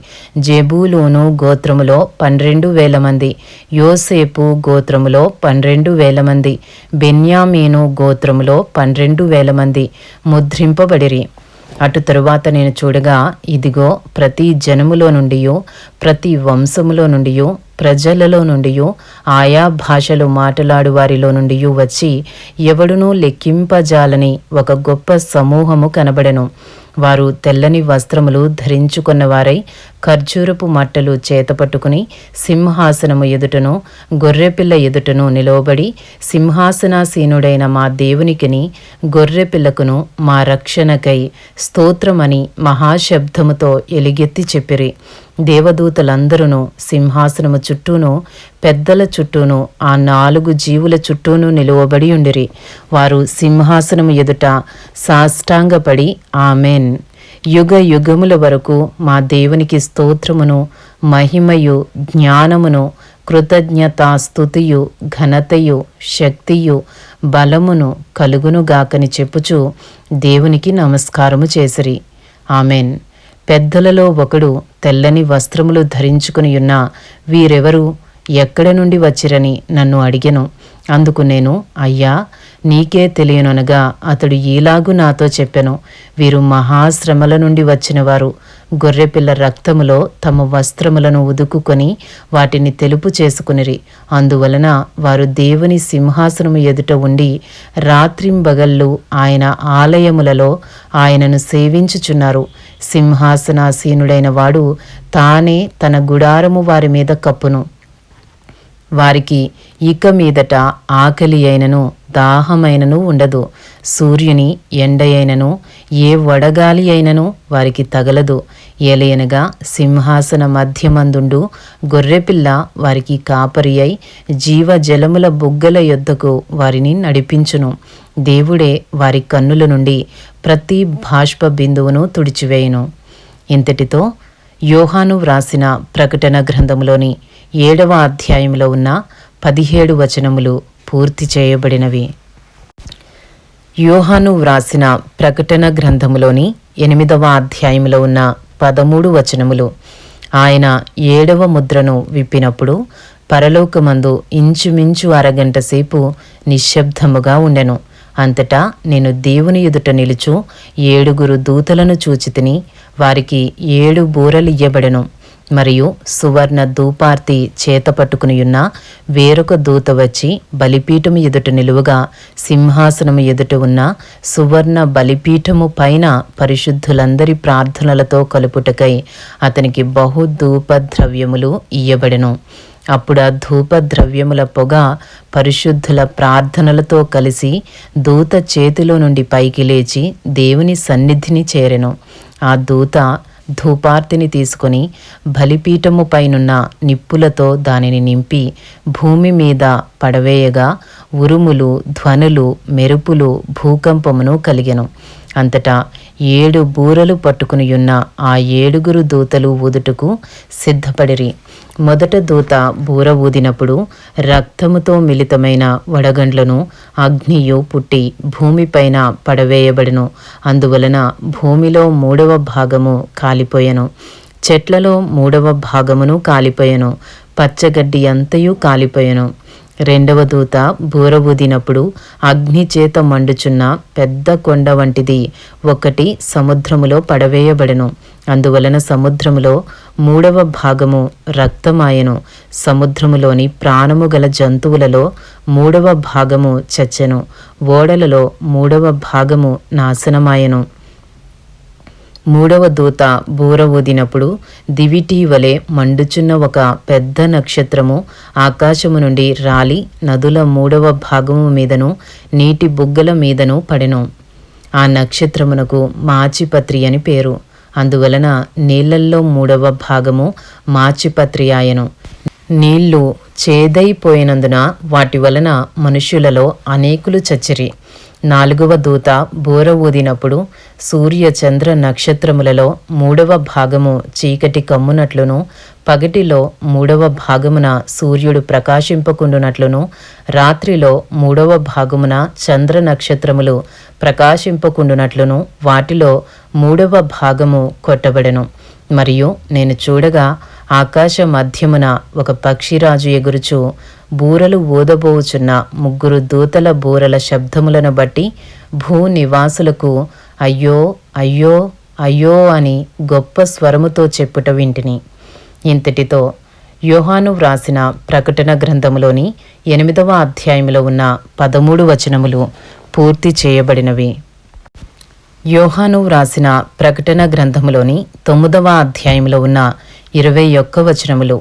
జెబూలూను గోత్రములో 12,000 మంది. యోసేపు గోత్రములో 12,000 మంది. బెన్యామీను గోత్రములో 12,000 మంది ముద్రింపబడిరి. అటు తరువాత నేను చూడగా, ఇదిగో, ప్రతి జనములో నుండియో ప్రతి వంశములో నుండియో ప్రజలలో నుండియో ఆయా భాషలు మాట్లాడు వారిలో నుండి వచ్చి ఎవడునూ లెక్కింపజాలని ఒక గొప్ప సమూహము కనబడెను. వారు తెల్లని వస్త్రములు ధరించుకున్నవారై ఖర్జూరపు మట్టలు చేతపట్టుకుని సింహాసనము ఎదుటను గొర్రెపిల్ల ఎదుటను నిలవబడి సింహాసనాసీనుడైన మా దేవునికిని గొర్రెపిల్లకును మా రక్షణకై స్తోత్రమని మహాశబ్దముతో ఎలుగెత్తి చెప్పిరి. దేవదూతలందరూ సింహాసనము చుట్టూను పెద్దల చుట్టూను ఆ 4 జీవుల చుట్టూను నిలువబడి ఉండిరి. వారు సింహాసనము ఎదుట సాష్టాంగపడి ఆమెన్, యుగ యుగముల వరకు మా దేవునికి స్తోత్రమును మహిమయు జ్ఞానమును కృతజ్ఞతాస్తుతియు ఘనతయు శక్తియు బలమును కలుగునుగాకని చెప్పుచు దేవునికి నమస్కారము చేసిరి. ఆమెన్. పెద్దలలో ఒకడు తెల్లని వస్త్రములు ధరించుకుని ఉన్న వీరెవరు, ఎక్కడ నుండి వచ్చిరని నన్ను అడిగెను. అందుకు నేను, అయ్యా, నీకే తెలియననగా అతడు ఈలాగు నాతో చెప్పెను, వీరు మహాశ్రమల నుండి వచ్చినవారు. గొర్రెపిల్ల రక్తములో తమ వస్త్రములను ఉదుకుకొని వాటిని తెలుపు చేసుకునిరి. అందువలన వారు దేవుని సింహాసనము ఎదుట ఉండి రాత్రింబగళ్ళు ఆయన ఆలయములలో ఆయనను సేవించుచున్నారు. సింహాసనాసీనుడైన వాడు తానే తన గుడారము వారి మీద కప్పును. వారికి ఇక మీదట ఆకలి అయినను దాహమైనను ఉండదు. సూర్యుని ఎండ అయినను ఏ వడగాలి అయినను వారికి తగలదు. ఏలయనగా సింహాసన మధ్యమందుండు గొర్రెపిల్ల వారికి కాపరి అయి జీవజలముల బుగ్గల యొద్దకు వారిని నడిపించును. దేవుడే వారి కన్నుల నుండి ప్రతి బాష్ప బిందువును తుడిచివేయును. ఇంతటితో యోహాను వ్రాసిన ప్రకటన గ్రంథములోని 7వ అధ్యాయంలో ఉన్న 17 వచనములు పూర్తి చేయబడినవి. యోహాను వ్రాసిన ప్రకటన గ్రంథములోని 8వ అధ్యాయంలో ఉన్న 13 వచనములు. ఆయన 7వ ముద్రను విప్పినప్పుడు పరలోకమందు ఇంచుమించు అరగంట సేపు నిశ్శబ్దముగా ఉండెను. అంతటా నేను దేవుని ఎదుట నిలుచు 7 దూతలను చూచితిని. వారికి 7 బూరలియ్యబడెను. మరియు సువర్ణ ధూపార్తి చేత పట్టుకునియున్న వేరొక దూత వచ్చి బలిపీఠము ఎదుట నిలువగా సింహాసనము ఎదుట ఉన్న సువర్ణ బలిపీఠము పైన పరిశుద్ధులందరి ప్రార్థనలతో కలుపుటకై అతనికి బహు ధూపద్రవ్యములు ఇయ్యబడెను. అప్పుడు ఆ ధూపద్రవ్యముల పొగ పరిశుద్ధుల ప్రార్థనలతో కలిసి దూత చేతిలో నుండి పైకి లేచి దేవుని సన్నిధిని చేరెను. ఆ దూత ధూపార్తిని తీసుకొని బలిపీఠము పైనున్న నిప్పులతో దానిని నింపి భూమి మీద పడవేయగా ఉరుములు, ధ్వనులు, మెరుపులు, భూకంపమును కలిగెను. అంతటా 7 బూరలు పట్టుకునియున్న ఆ 7 దూతలు ఊదుటకు సిద్ధపడిరి. మొదట దూత బూర ఊదినప్పుడు రక్తముతో మిళితమైన వడగండ్లను అగ్నియు పుట్టి భూమిపైన పడవేయబడెను. అందువలన భూమిలో 3వ భాగము కాలిపోయెను. చెట్లలో 3వ భాగమును కాలిపోయెను. పచ్చగడ్డి అంతయు కాలిపోయెను. 2వ దూత బూర ఊదినప్పుడు అగ్ని చేత మండుచున్న పెద్ద కొండ వంటిది ఒకటి సముద్రములో పడవేయబడెను. అందువలన సముద్రములో 3వ భాగము రక్తమాయెను. సముద్రములోని ప్రాణము గల జంతువులలో 3వ భాగము చచ్చెను. ఓడలలో 3వ భాగము నాశనమాయెను. 3వ దూత బూర ఊదినప్పుడు దివిటీ వలె మండుచున్న ఒక పెద్ద నక్షత్రము ఆకాశము నుండి రాలి నదుల 3వ భాగము మీదను నీటి బుగ్గల మీదను పడెను. ఆ నక్షత్రమునకు మాచిపత్రి అని పేరు. అందువలన నీళ్లల్లో 3వ భాగము మాచిపత్రి ఆయను. నీళ్లు చేదైపోయినందున వాటి వలన మనుష్యులలో అనేకులు చచ్చిరి. 4వ దూత బూర ఊదినప్పుడు సూర్య చంద్ర నక్షత్రములలో 3వ భాగము చీకటి కమ్మునట్లును పగటిలో 3వ భాగమున సూర్యుడు ప్రకాశింపకుండునట్లును రాత్రిలో 3వ భాగమున చంద్ర నక్షత్రములు ప్రకాశింపకుండునట్లును వాటిలో 3వ భాగము కొట్టబడెను. మరియు నేను చూడగా ఆకాశ మధ్యమున ఒక పక్షిరాజు ఎగురుచు బూరలు ఊదబోచున్న 3 దూతల బూరల శబ్దములను బట్టి భూనివాసులకు అయ్యో అయ్యో అయ్యో అని గొప్ప స్వరముతో చెప్పుట వింటిని. ఇంతటితో యోహాను వ్రాసిన ప్రకటన గ్రంథములోని 8వ అధ్యాయంలో ఉన్న 13 వచనములు పూర్తి చేయబడినవి. యోహాను వ్రాసిన ప్రకటన గ్రంథములోని 9వ అధ్యాయంలో ఉన్న 21 వచనములు.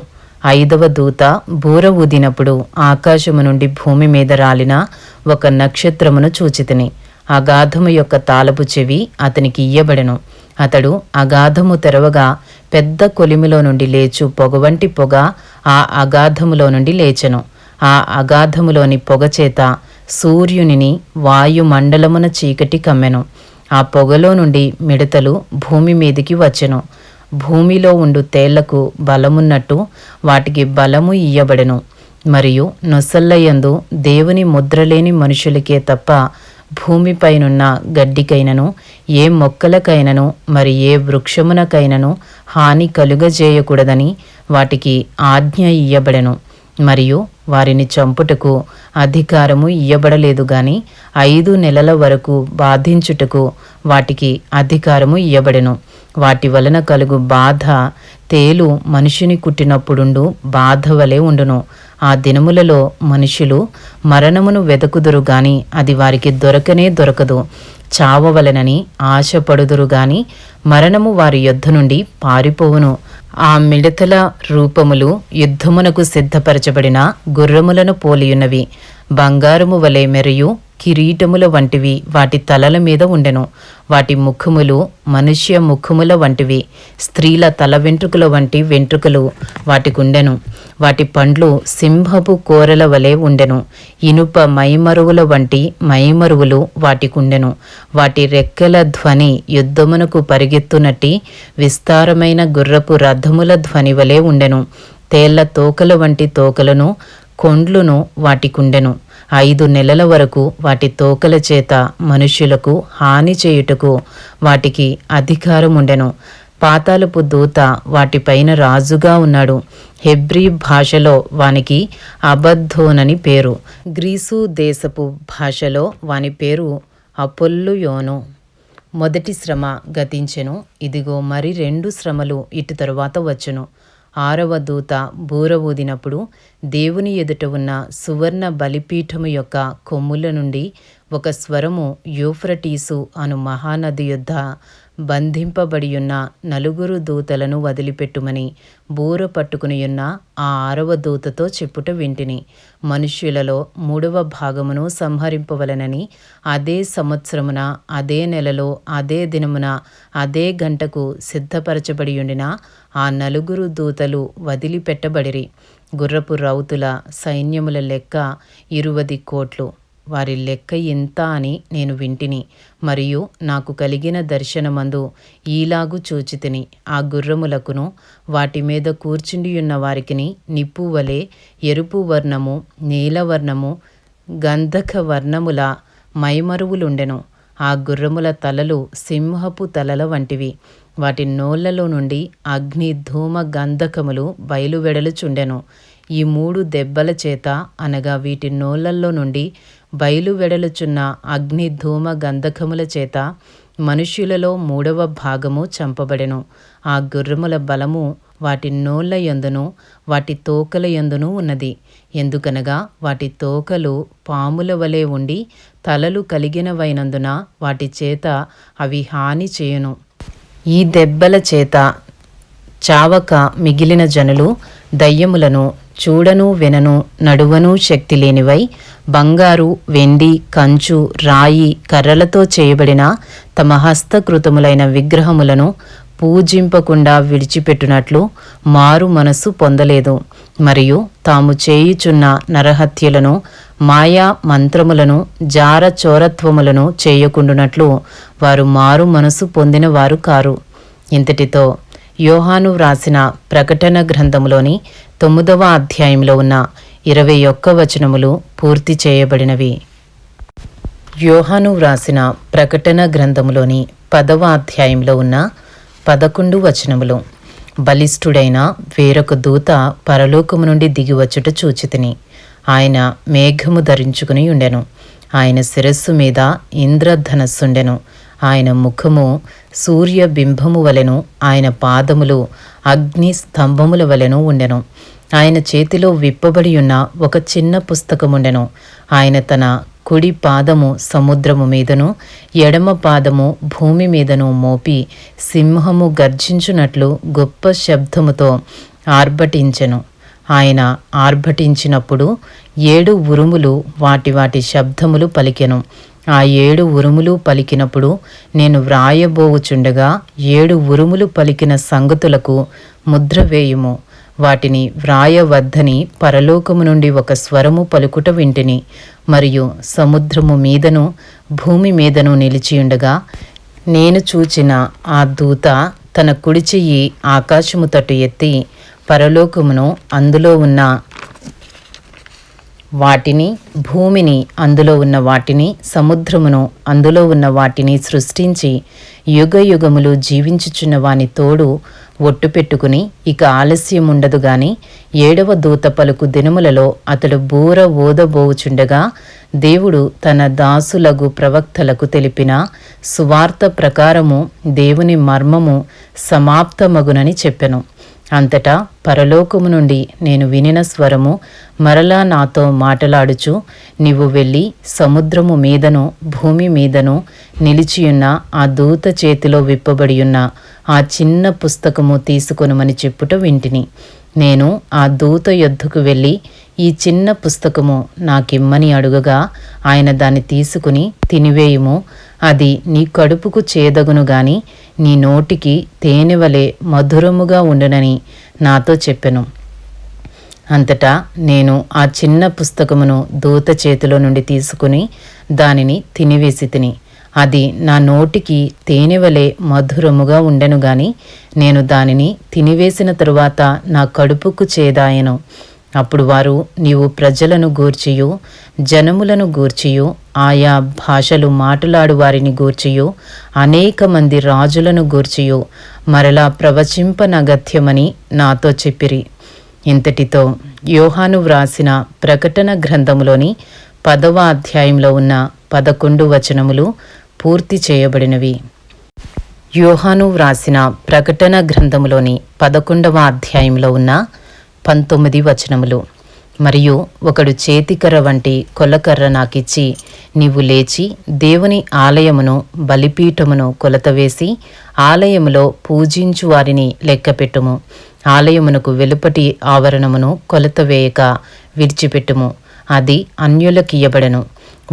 5వ దూత బూర ఊదినప్పుడు ఆకాశము నుండి భూమి మీద రాలిన ఒక నక్షత్రమును చూచితిని. అగాధము యొక్క తాళపు చెవి అతనికి ఇయ్యబడెను. అతడు అగాధము తెరవగా పెద్ద కొలిమిలో నుండి లేచు పొగవంటి పొగ ఆ అగాధములో నుండి లేచెను. ఆ అగాధములోని పొగచేత సూర్యునిని వాయుమండలమున చీకటి కమ్మెను. ఆ పొగలో నుండి మిడతలు భూమి మీదికి వచ్చెను. భూమిలో ఉండు తేళ్లకు బలమున్నట్టు వాటికి బలము ఇయ్యబడెను. మరియు నొసల్లయందు దేవుని ముద్రలేని మనుషులకే తప్ప భూమిపైనున్న గడ్డికైనను ఏ మొక్కలకైనను మరి ఏ వృక్షమునకైనను హాని కలుగజేయకూడదని వాటికి ఆజ్ఞ ఇయ్యబడెను. మరియు వారిని చంపుటకు అధికారము ఇయ్యబడలేదు గాని 5 నెలల వరకు బాధించుటకు వాటికి అధికారము ఇయ్యబడెను. వాటి వలన కలుగు బాధ తేలు మనిషిని కుట్టినప్పుడుండు బాధ వలె ఉండును. ఆ దినములలో మనుషులు మరణమును వెదకుదురు గాని అది వారికి దొరకనే దొరకదు. చావవలెనని ఆశపడుదురు గాని మరణము వారి యొద్ద నుండి పారిపోవును. ఆ మిడతల రూపములు యుద్ధమునకు సిద్ధపరచబడిన గుర్రములను పోలియున్నవి. బంగారము వలె మెరియు కిరీటముల వంటివి వాటి తలల మీద ఉండెను. వాటి ముఖములు మనుష్య ముఖముల వంటివి. స్త్రీల తల వెంట్రుకల వంటి వెంట్రుకలు వాటికుండెను. వాటి పండ్లు సింహపు కోరల వలె ఉండెను. ఇనుప మైమరువుల వంటి మైమరువులు వాటికుండెను. వాటి రెక్కల ధ్వని యుద్ధమునకు పరిగెత్తునట్టి విస్తారమైన గుర్రపు రథముల ధ్వని వలె ఉండెను. తేళ్ల తోకల వంటి తోకలను కొండ్లును వాటికుండెను. 5 నెలల వరకు వాటి తోకల చేత మనుష్యులకు హాని చేయుటకు వాటికి అధికారముండెను. పాతాళపు దూత వాటిపైన రాజుగా ఉన్నాడు. హెబ్రీ భాషలో వానికి అబద్దోనని పేరు. గ్రీసు దేశపు భాషలో వాని పేరు అపొల్లుయోను. మొదటి శ్రమ గతించెను, ఇదిగో మరి 2 శ్రమలు ఇటు తరువాత వచ్చును. 6వ దూత బూర ఊదినప్పుడు దేవుని ఎదుట ఉన్న సువర్ణ బలిపీఠము యొక్క కొమ్ముల నుండి ఒక స్వరము యూఫ్రటీసు అను మహానది యొద్ద బంధింపబడియున్న 4 దూతలను వదిలిపెట్టుమని బూర పట్టుకునియున్న ఆ 6వ దూతతో చెప్పుట వింటిని. మనుష్యులలో 3వ భాగమును సంహరింపవలనని అదే సంవత్సరమున, అదే నెలలో, అదే దినమున, అదే గంటకు సిద్ధపరచబడియుండిన ఆ 4 దూతలు వదిలిపెట్టబడిరి. గుర్రపు రౌతుల సైన్యముల లెక్క 20 కోట్లు. వారి లెక్క ఇంత అని నేను వింటిని. మరియు నాకు కలిగిన దర్శనమందు ఈలాగు చూచితిని. ఆ గుర్రములకును వాటి మీద కూర్చుండియున్న వారికిని నిప్పు వలె ఎరుపు వర్ణము, నీలవర్ణము, గంధక వర్ణముల మైమరువులుండెను. ఆ గుర్రముల తలలు సింహపు తలల వంటివి. వాటి నోళ్లలో నుండి అగ్ని, ధూమ, గంధకములు బయలువెడలుచుండెను. ఈ 3 దెబ్బల చేత, అనగా వీటి నోళ్లలో నుండి బయలువెడలుచున్న అగ్ని, ధూమ, గంధకముల చేత మనుష్యులలో 3వ భాగము చంపబడెను. ఆ గుర్రముల బలము వాటి నోళ్ల యందును వాటి తోకల యందును ఉన్నది. ఎందుకనగా వాటి తోకలు పాముల వలె ఉండి తలలు కలిగినవైనందున వాటి చేత అవి హాని చేయును. ఈ దెబ్బల చేత చావక మిగిలిన జనులు దయ్యములను చూడను, వినను, నడువను శక్తి లేనివై బంగారు, వెండి, కంచు, రాయి, కర్రలతో చేయబడిన తమ హస్తకృతములైన విగ్రహములను పూజింపకుండా విడిచిపెట్టునట్లు మారు మనస్సు పొందలేదు. మరియు తాము చేయుచున్న నరహత్యలను, మాయా మంత్రములను, జార చోరత్వములను చేయకుండునట్లు వారు మారు మనసు పొందిన వారు కారు. ఇంతటితో యోహాను వ్రాసిన ప్రకటన గ్రంథములోని 9వ అధ్యాయంలో ఉన్న 21 వచనములు పూర్తి చేయబడినవి. యోహాను వ్రాసిన ప్రకటన గ్రంథములోని 10వ అధ్యాయంలో ఉన్న 11 వచనములు. బలిష్ఠుడైన వేరొక దూత పరలోకము నుండి దిగివచ్చుట చూచితిని. ఆయన మేఘము ధరించుకుని ఉండెను. ఆయన శిరస్సు మీద ఇంద్రధనస్సుండెను. ఆయన ముఖము సూర్యబింబము వలెను, ఆయన పాదములు అగ్ని స్తంభముల వలెను ఉండెను. ఆయన చేతిలో విప్పబడి ఉన్న ఒక చిన్న పుస్తకముండెను. ఆయన తన కుడి పాదము సముద్రము మీదను, ఎడమ పాదము భూమి మీదను మోపి సింహము గర్జించునట్లు గొప్ప శబ్దముతో ఆర్భటించెను. ఆయన ఆర్భటించినప్పుడు 7 ఉరుములు వాటి వాటి శబ్దములు పలికెను. ఆ 7 ఉరుములు పలికినప్పుడు నేను వ్రాయబోవుచుండగా 7 ఉరుములు పలికిన సంగతులకు ముద్ర వేయుము. వాటిని వ్రాయవద్దని పరలోకము నుండి ఒక స్వరము పలుకుట వింటిని. మరియు సముద్రము మీదను భూమి మీదను నిలిచియుండగా నేను చూచిన ఆ దూత తన కుడి చెయ్యి ఆకాశము తట్టు ఎత్తి పరలోకమును, అందులో ఉన్న వాటిని, భూమిని, అందులో ఉన్న వాటిని, సముద్రమును, అందులో ఉన్న వాటిని సృష్టించి యుగ యుగములు జీవించుచున్న వాని తోడు ఒట్టు పెట్టుకుని ఇక ఆలస్యముండదు గాని 7వ దూత పలుకు దినములలో అతడు బూర ఊదబోవుచుండగా దేవుడు తన దాసులగు ప్రవక్తలకు తెలిపిన సువార్త ప్రకారము దేవుని మర్మము సమాప్తమగునని చెప్పెను. అంతటా పరలోకము నుండి నేను వినిన స్వరము మరలా నాతో మాటలాడుచు, నీవు వెళ్ళి సముద్రము మీదను భూమి మీదను నిలిచియున్న ఆ దూత చేతిలో విప్పబడియున్న ఆ చిన్న పుస్తకము తీసుకొనుమని చెప్పుట వింటిని. నేను ఆ దూత యొద్దకు వెళ్ళి ఈ చిన్న పుస్తకము నాకిమ్మని అడుగగా ఆయన దాన్ని తీసుకుని తినివేయుము, అది నీ కడుపుకు చేదగును గాని నీ నోటికి తేనెవలే మధురముగా ఉండునని నాతో చెప్పెను. అంతటా నేను ఆ చిన్న పుస్తకమును దూత చేతిలో నుండి తీసుకుని దానిని తినివేసి తిని అది నా నోటికి తేనెవలే మధురముగా ఉండెను గాని నేను దానిని తినివేసిన తరువాత నా కడుపుకు చేదాయెను. అప్పుడు వారు, నీవు ప్రజలను గూర్చియు జనములను గూర్చియు ఆయా భాషలు మాట్లాడు వారిని గూర్చియు అనేక మంది రాజులను గూర్చియు మరలా ప్రవచింపనగత్యమని నాతో చెప్పిరి. ఇంతటితో యోహాను వ్రాసిన ప్రకటన గ్రంథములోని 10వ అధ్యాయంలో ఉన్న 11 వచనములు పూర్తి చేయబడినవి. యోహాను వ్రాసిన ప్రకటన గ్రంథములోని 11వ అధ్యాయంలో ఉన్న 19 వచనములు. మరియు ఒకడు చేతికర్ర వంటి కొలకర్ర నాకిచ్చి, నీవు లేచి దేవుని ఆలయమును బలిపీఠమును కొలతవేసి ఆలయములో పూజించు వారిని లెక్కపెట్టుము. ఆలయమునకు వెలుపటి ఆవరణమును కొలతవేయక విడిచిపెట్టుము. అది అన్యులకియ్యబడెను.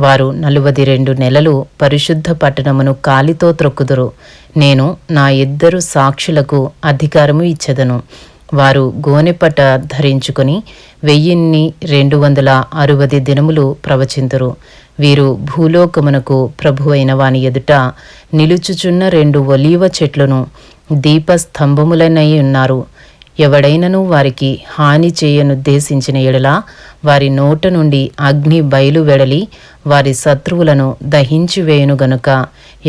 వారు 42 నెలలు పరిశుద్ధ పట్టణమును కాలితో త్రొక్కుదురు. నేను నా 2 సాక్షులకు అధికారము ఇచ్చెదను. వారు గోనెపట్ట ధరించుకొని 1260 దినములు ప్రవచింతురు. వీరు భూలోకమునకు ప్రభువైన వాని ఎదుట నిలుచుచున్న 2 ఒలీవ చెట్లను దీపస్తంభములనై ఉన్నారు. ఎవడైనను వారికి హాని చేయనుద్దేశించిన ఎడల వారి నోట నుండి అగ్ని బయలువెడలి వారి శత్రువులను దహించివేయును గనుక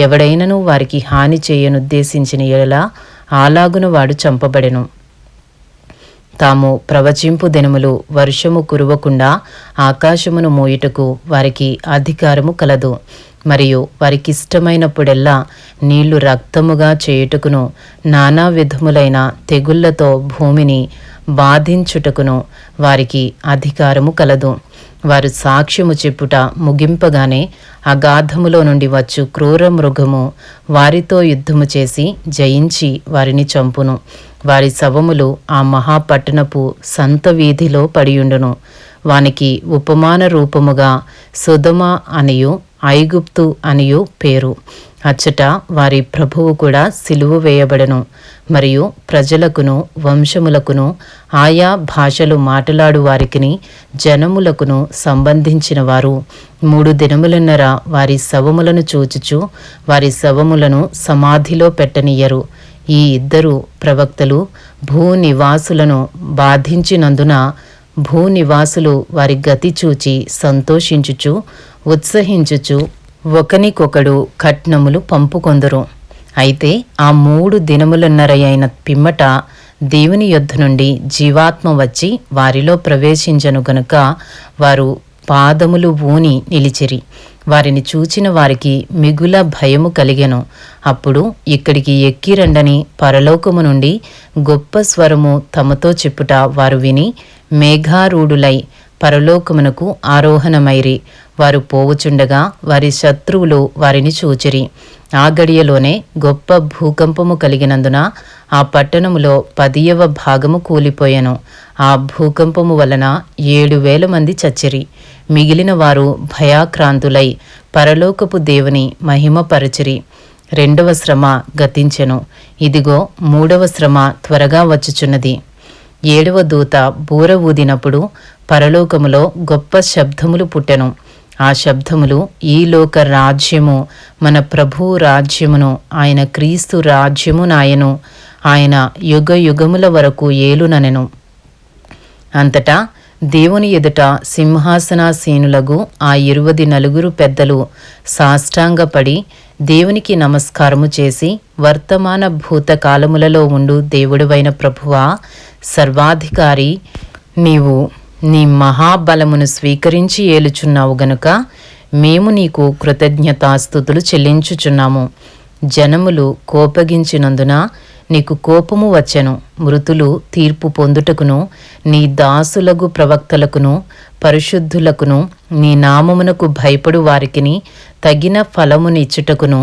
ఎవడైనను వారికి హాని చేయనుద్దేశించిన ఎడల అలాగున వాడు చంపబడెను. తాము ప్రవచింపు దినములు వర్షము కురవకుండా ఆకాశమును మోయుటకు వారికి అధికారము కలదు. మరియు వారికిష్టమైనప్పుడెల్లా నీళ్లు రక్తముగా చేయుటకును నానా విధములైన తెగుళ్లతో భూమిని బాధించుటకును వారికి అధికారము కలదు. వారు సాక్ష్యము చెప్పుట ముగింపగానే అగాధములో నుండి వచ్చు క్రూర మృగము వారితో యుద్ధము చేసి జయించి వారిని చంపును. వారి శవములు ఆ మహాపట్టణపు సంత వీధిలో పడియుండును. వానికి ఉపమాన రూపముగా సొదొమ అనియు ఐగుప్తు అనియు పేరు. అచ్చట వారి ప్రభువు కూడా సిలువ వేయబడెను. మరియు ప్రజలకును వంశములకును ఆయా భాషలు మాట్లాడు వారికిని జనములకును సంబంధించిన వారు 3 దినములన్నర వారి శవములను చూచుచు వారి శవములను సమాధిలో పెట్టనియ్యరు. ఈ 2 ప్రవక్తలు భూనివాసులను బాధించినందున భూనివాసులు వారి గతి చూచి సంతోషించుచు ఉత్సహించుచు ఒకనికొకడు కట్నములు పంపుకొందురు. అయితే ఆ 3 దినములన్నర అయిన పిమ్మట దేవుని యొద్ద నుండి జీవాత్మ వచ్చి వారిలో ప్రవేశించను గనుక వారు పాదములు ఊని నిలిచిరి. వారిని చూచిన వారికి మిగుల భయము కలిగెను. అప్పుడు ఇక్కడికి ఎక్కిరండని పరలోకము నుండి గొప్ప స్వరము తమతో చెప్పుట వారు విని మేఘారూఢులై పరలోకమునకు ఆరోహణమైరి. వారు పోవుచుండగా వారి శత్రువులు వారిని చూచిరి. ఆ గడియలోనే గొప్ప భూకంపము కలిగినందున ఆ పట్టణములో 10వ భాగము కూలిపోయెను. ఆ భూకంపము వలన 7,000 మంది చచ్చిరి. మిగిలిన వారు భయాక్రాంతులై పరలోకపు దేవుని మహిమపరచిరి. 2వ శ్రమ గతించెను. ఇదిగో 3వ శ్రమ త్వరగా వచ్చుచున్నది. 7వ దూత బూర ఊదినప్పుడు పరలోకములో గొప్ప శబ్దములు పుట్టెను. ఆ శబ్దములు, ఈ లోక రాజ్యము మన ప్రభువు రాజ్యమును, ఆయన క్రీస్తు రాజ్యము నాయను, ఆయన యుగ యుగముల వరకు ఏలుననెను. అంతటా దేవుని ఎదుట సింహాసనాసీనులగు ఆ 24 పెద్దలు సాష్టాంగపడి దేవునికి నమస్కారము చేసి, వర్తమాన భూతకాలములలో ఉండు దేవుడువైన ప్రభువా, సర్వాధికారి, నీవు నీ మహాబలమును స్వీకరించి ఏలుచున్నావు గనుక మేము నీకు కృతజ్ఞతాస్తుతులు చెల్లించుచున్నాము. జనములు కోపగించినందున నీకు కోపము వచ్చెను. మృతులు తీర్పు పొందుటకును నీ దాసులగు ప్రవక్తలకును పరిశుద్ధులకును నీ నామమునకు భయపడు వారికిని తగిన ఫలమునిచ్చుటకును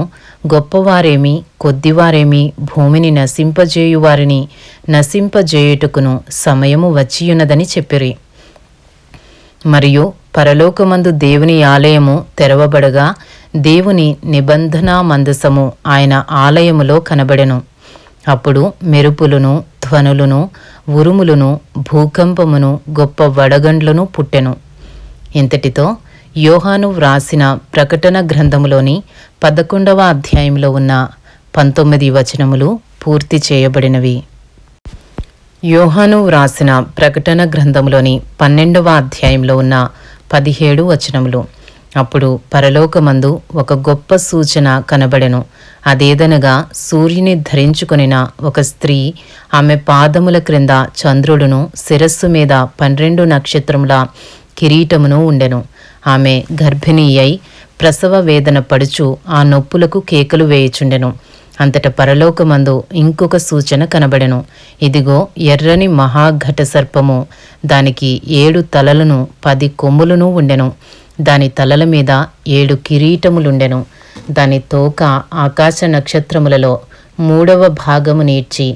గొప్పవారేమి కొద్దివారేమి భూమిని నశింపజేయువారిని నశింపజేయుటకును సమయము వచ్చియున్నదని చెప్పిరి. మరియు పరలోకమందు దేవుని ఆలయము తెరవబడగా దేవుని నిబంధనా మందసము ఆయన ఆలయములో కనబడెను. అప్పుడు మెరుపులను ధ్వనులను ఉరుములను భూకంపమును గొప్ప వడగండ్లను పుట్టెను. ఇంతటితో యోహాను వ్రాసిన ప్రకటన గ్రంథములోని 11వ అధ్యాయంలో ఉన్న 19 వచనములు పూర్తి చేయబడినవి. యోహాను వ్రాసిన ప్రకటన గ్రంథములోని 12వ అధ్యాయంలో ఉన్న 17 వచనములు. అప్పుడు పరలోకమందు ఒక గొప్ప సూచన కనబడెను. అదేదనగా సూర్యుని ధరించుకొనిన ఒక స్త్రీ, ఆమె పాదముల క్రింద చంద్రుడును, శిరస్సు మీద 12 నక్షత్రముల కిరీటమును ఉండెను. ఆమె గర్భిణీ అయి ప్రసవ వేదన పడుచు ఆ నొప్పులకు కేకలు వేయుచుండెను. అంతట పరలోకమందు ఇంకొక సూచన కనబడెను. ఇదిగో, ఎర్రని మహాఘట సర్పము, దానికి 7 తలలను 10 కొమ్ములను ఉండెను. దాని తలల మీద 7 కిరీటములుండెను. దాని తోక ఆకాశ నక్షత్రములలో 3వ భాగము నీడ్చి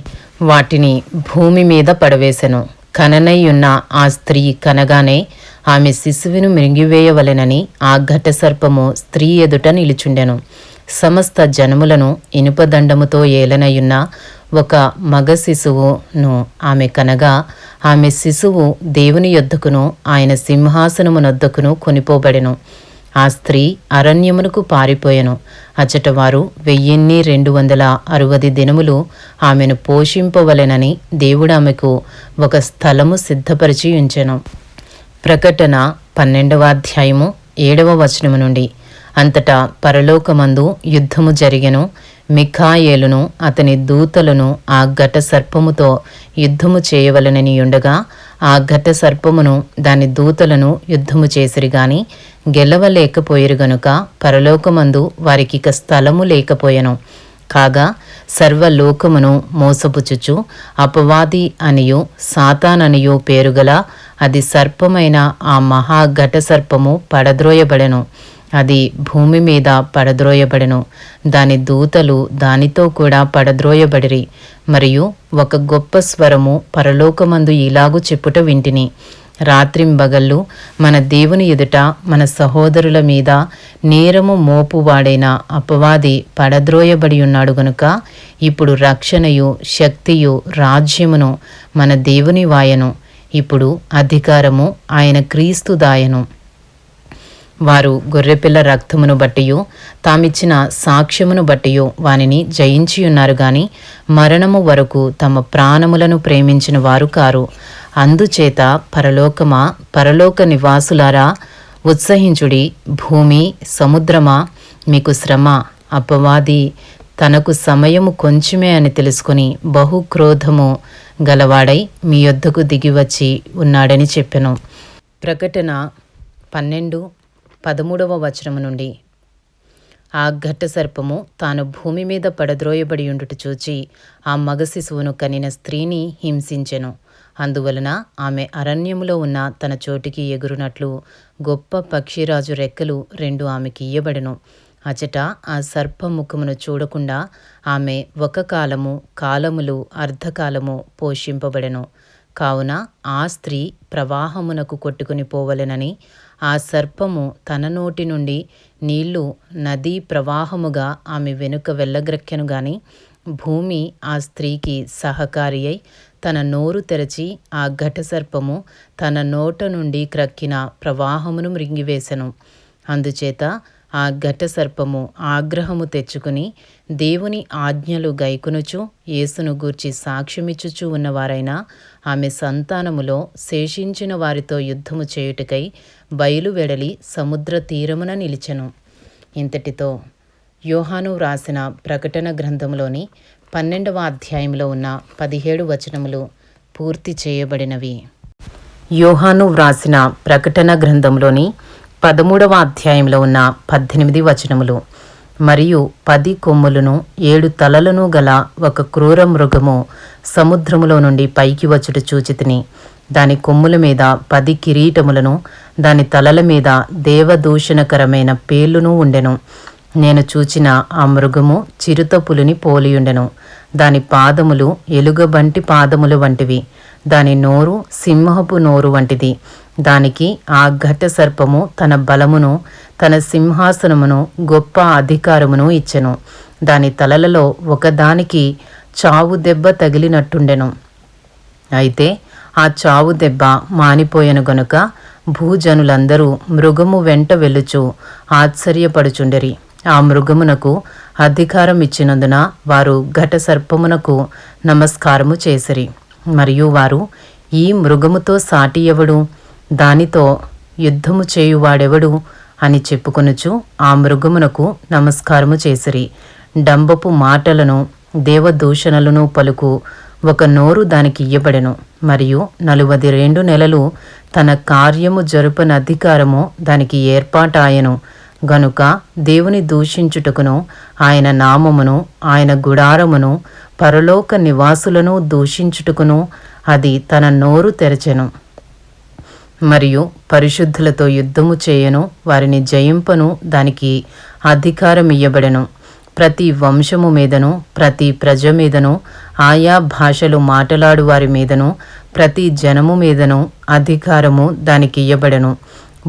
వాటిని భూమి మీద పడవేశెను. కననయ్యున్న ఆ స్త్రీ కనగానే ఆమె శిశువును మృంగివేయవలెనని ఆ ఘటసర్పము స్త్రీ ఎదుట నిలుచుండెను. సమస్త జనములను ఇనుపదండముతో ఏలనయున్న ఒక మగ శిశువును ఆమె కనగా, ఆమె శిశువు దేవుని యొద్దకును ఆయన సింహాసనమునొద్దకును కొనిపోబడెను. ఆ స్త్రీ అరణ్యమునకు పారిపోయెను. అచట వారు 1260 దినములు ఆమెను పోషింపవలెనని దేవుడు ఆమెకు ఒక స్థలము సిద్ధపరిచి ఉంచెను. ప్రకటన 12వ అధ్యాయము 7వ వచనము నుండి. అంతటా పరలోకమందు యుద్ధము జరిగెను. మిఖాయేలును అతని దూతలను ఆ ఘట సర్పముతో యుద్ధము చేయవలనని ఉండగా, ఆ ఘట సర్పమును దాని దూతలను యుద్ధము చేసిరి గాని గెలవలేకపోయిరు గనుక పరలోకమందు వారికిక స్థలము లేకపోయెను. కాగా సర్వలోకమును మోసపుచుచు అపవాది అనియు సాతాననియు పేరుగల అది సర్పమైన ఆ మహాఘట సర్పము పడద్రోయబడెను. అది భూమి మీద పడద్రోయబడెను. దాని దూతలు దానితో కూడా పడద్రోయబడిరి. మరియు ఒక గొప్ప స్వరము పరలోకమందు ఇలాగు చెప్పుట వింటిని, రాత్రింబగళ్ళు మన దేవుని ఎదుట మన సహోదరుల మీద నేరము మోపువాడైన అపవాది పడద్రోయబడి ఉన్నాడు గనుక ఇప్పుడు రక్షణయు శక్తియు రాజ్యమును మన దేవుని వాయను. ఇప్పుడు అధికారము ఆయన క్రీస్తు దాయను. వారు గొర్రెపిల్ల రక్తమును బట్టియు తామిచ్చిన సాక్ష్యమును బట్టియు వానిని జయించియున్నారు గాని మరణము వరకు తమ ప్రాణములను ప్రేమించిన వారు కారు. అందుచేత పరలోకమా, పరలోక నివాసులారా, ఉత్సహించుడి. భూమి సముద్రమా, మీకు శ్రమ. అపవాది తనకు సమయము కొంచెమే అని తెలుసుకొని బహుక్రోధము గలవాడై మీ యొద్దకు దిగివచ్చి ఉన్నాడని చెప్పెను. ప్రకటన 12:13వ వచనము నుండి. ఆ ఘట సర్పము తాను భూమి మీద పడద్రోయబడి ఉండుట చూచి ఆ మగ శిశువును కనిన స్త్రీని హింసించెను. అందువలన ఆమె అరణ్యములో ఉన్న తన చోటికి ఎగురునట్లు గొప్ప పక్షిరాజు రెక్కలు 2 ఆమెకి ఇయ్యబడెను. అచట ఆ సర్పముఖమును చూడకుండా ఆమె ఒక కాలము, కాలములు, అర్ధకాలము పోషింపబడెను. కావున ఆ స్త్రీ ప్రవాహమునకు కొట్టుకుని పోవలెనని ఆ సర్పము తన నోటి నుండి నీళ్లు నదీ ప్రవాహముగా ఆమె వెనుక వెళ్ళగ్రక్కెను గాని భూమి ఆ స్త్రీకి సహకారి అయి తన నోరు తెరచి ఆ ఘట సర్పము తన నోట నుండి క్రక్కిన ప్రవాహమును మృంగివేశెను. అందుచేత ఆ ఘట సర్పము ఆగ్రహము తెచ్చుకుని దేవుని ఆజ్ఞలు గైకొనుచు యేసును గూర్చి సాక్ష్యమిచ్చుచూ ఉన్నవారైనా ఆమె సంతానములో శేషించిన వారితో యుద్ధము చేయుటకై బయలువెడలి సముద్ర తీరమున నిలిచెను. ఇంతటితో యోహాను వ్రాసిన ప్రకటన గ్రంథంలోని 12వ అధ్యాయంలో ఉన్న 17 వచనములు పూర్తి చేయబడినవి. యోహాను వ్రాసిన ప్రకటన గ్రంథంలోని 13వ అధ్యాయంలో ఉన్న 18 వచనములు. మరియు 10 కొమ్ములను 7 తలలను గల ఒక క్రూర మృగము సముద్రములో నుండి పైకి వచ్చుట చూచితిని. దాని కొమ్ముల మీద 10 కిరీటములను, దాని తలల మీద దేవదూషణకరమైన పేర్లును ఉండెను. నేను చూచిన ఆ మృగము చిరుత పులిని పోలియుండెను. దాని పాదములు ఎలుగబంటి పాదములు వంటివి. దాని నోరు సింహపు నోరు వంటిది. దానికి ఆ ఘట సర్పము తన బలమును, తన సింహాసనమును, గొప్ప అధికారమును ఇచ్చెను. దాని తలలలో ఒకదానికి చావు దెబ్బ తగిలినట్టుండెను. అయితే ఆ చావు దెబ్బ మానిపోయెను గనుక భూజనులందరూ మృగము వెంట వెళ్ళుచు ఆశ్చర్యపడుచుండిరి. ఆ మృగమునకు అధికారం ఇచ్చినందున వారు ఘట సర్పమునకు నమస్కారము చేసిరి. మరియు వారు, ఈ మృగముతో సాటి ఎవడు, దానితో యుద్ధము చేయువాడెవడు అని చెప్పుకొనుచు ఆ మృగమునకు నమస్కారము చేసిరి. డంబపు మాటలను దేవదూషణలను పలుకు ఒక నోరు దానికి ఇయ్యబడెను. మరియు 42 నెలలు తన కార్యము జరుపని అధికారము దానికి ఏర్పాటాయెను. గనుక దేవుని దూషించుటకును, ఆయన నామమును, ఆయన గుడారమును, పరలోక నివాసులను దూషించుటకును అది తన నోరు తెరచెను. మరియు పరిశుద్ధులతో యుద్ధము చేయను, వారిని జయింపను దానికి అధికారం ఇయ్యబడెను. ప్రతి వంశము మీదను, ప్రతి ప్రజ మీదను, ఆయా భాషలు మాట్లాడు వారి మీదను, ప్రతి జనము మీదను అధికారము దానికి ఇయ్యబడెను.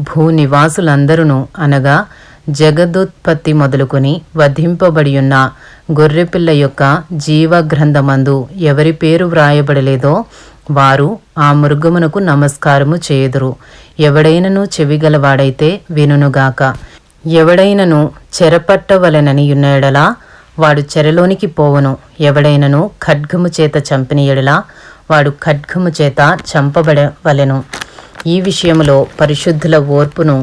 భూనివాసులందరూ అనగా జగదుత్పత్తి మొదలుకొని వధింపబడి ఉన్న గొర్రెపిల్ల యొక్క జీవగ్రంథమందు ఎవరి పేరు వ్రాయబడలేదో వారు ఆ మృగమునకు నమస్కారము చేయుదురు. ఎవడైనను చెవిగలవాడైతే వినుగాక. ఎవడైనను చెరపట్టవలెనని ఉన్న ఎడల వాడు చెరలోనికి పోవను. ఎవడైనను ఖడ్గము చేత చంపిన ఎడల వాడు ఖడ్గము చేత చంపబడవలెను. ఈ విషయములో పరిశుద్ధుల ఓర్పును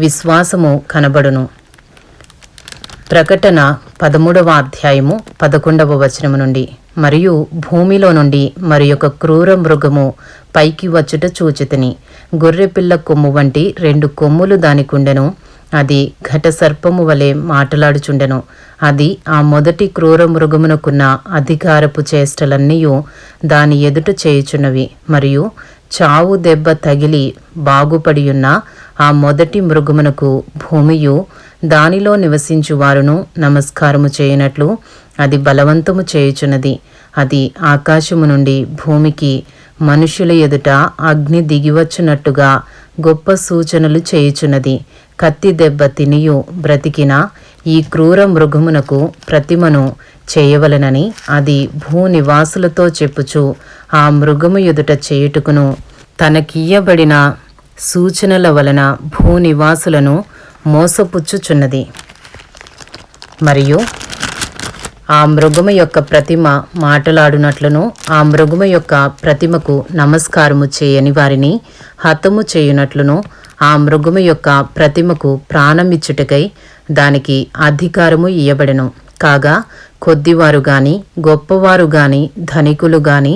విశ్వాసము కనబడును. ప్రకటన 13వ అధ్యాయము 11వ వచనము నుండి. మరియు భూమిలో నుండి మరి ఒక క్రూర మృగము పైకి వచ్చుట చూచితిని. గొర్రెపిల్ల కొమ్ము వంటి 2 కొమ్ములు దానికుండెను. అది ఘట సర్పము వలె మాటలాడుచుండెను. అది ఆ మొదటి క్రూర మృగమునకున్న అధికారపు చేష్టలన్నీయు దాని ఎదుట చేయుచున్నవి. మరియు చావు దెబ్బ తగిలి బాగుపడియున్న ఆ మొదటి మృగమునకు భూమియు దానిలో నివసించువారును నమస్కారము చేయనట్లు అది బలవంతము చేయుచున్నది. అది ఆకాశము నుండి భూమికి మనుషుల ఎదుట అగ్ని దిగివచ్చునట్టుగా గొప్ప సూచనలు చేయుచున్నది. కత్తి దెబ్బ తినియు బ్రతికిన ఈ క్రూర మృగమునకు ప్రతిమను చేయవలనని అది భూనివాసులతో చెప్పుచు ఆ మృగము ఎదుట చేయుటకును తనకియ్యబడిన సూచనల వలన భూనివాసులను మోసపుచ్చుచున్నది. మరియు ఆ మృగము యొక్క ప్రతిమ మాటలాడునట్లును ఆ మృగము యొక్క ప్రతిమకు నమస్కారము చేయని వారిని హతము చేయునట్లును ఆ మృగము యొక్క ప్రతిమకు ప్రాణమిచ్చుటకై దానికి అధికారము ఇయ్యబడెను. కాగా కొద్దివారు గాని, గొప్పవారు గాని, ధనికులు గాని,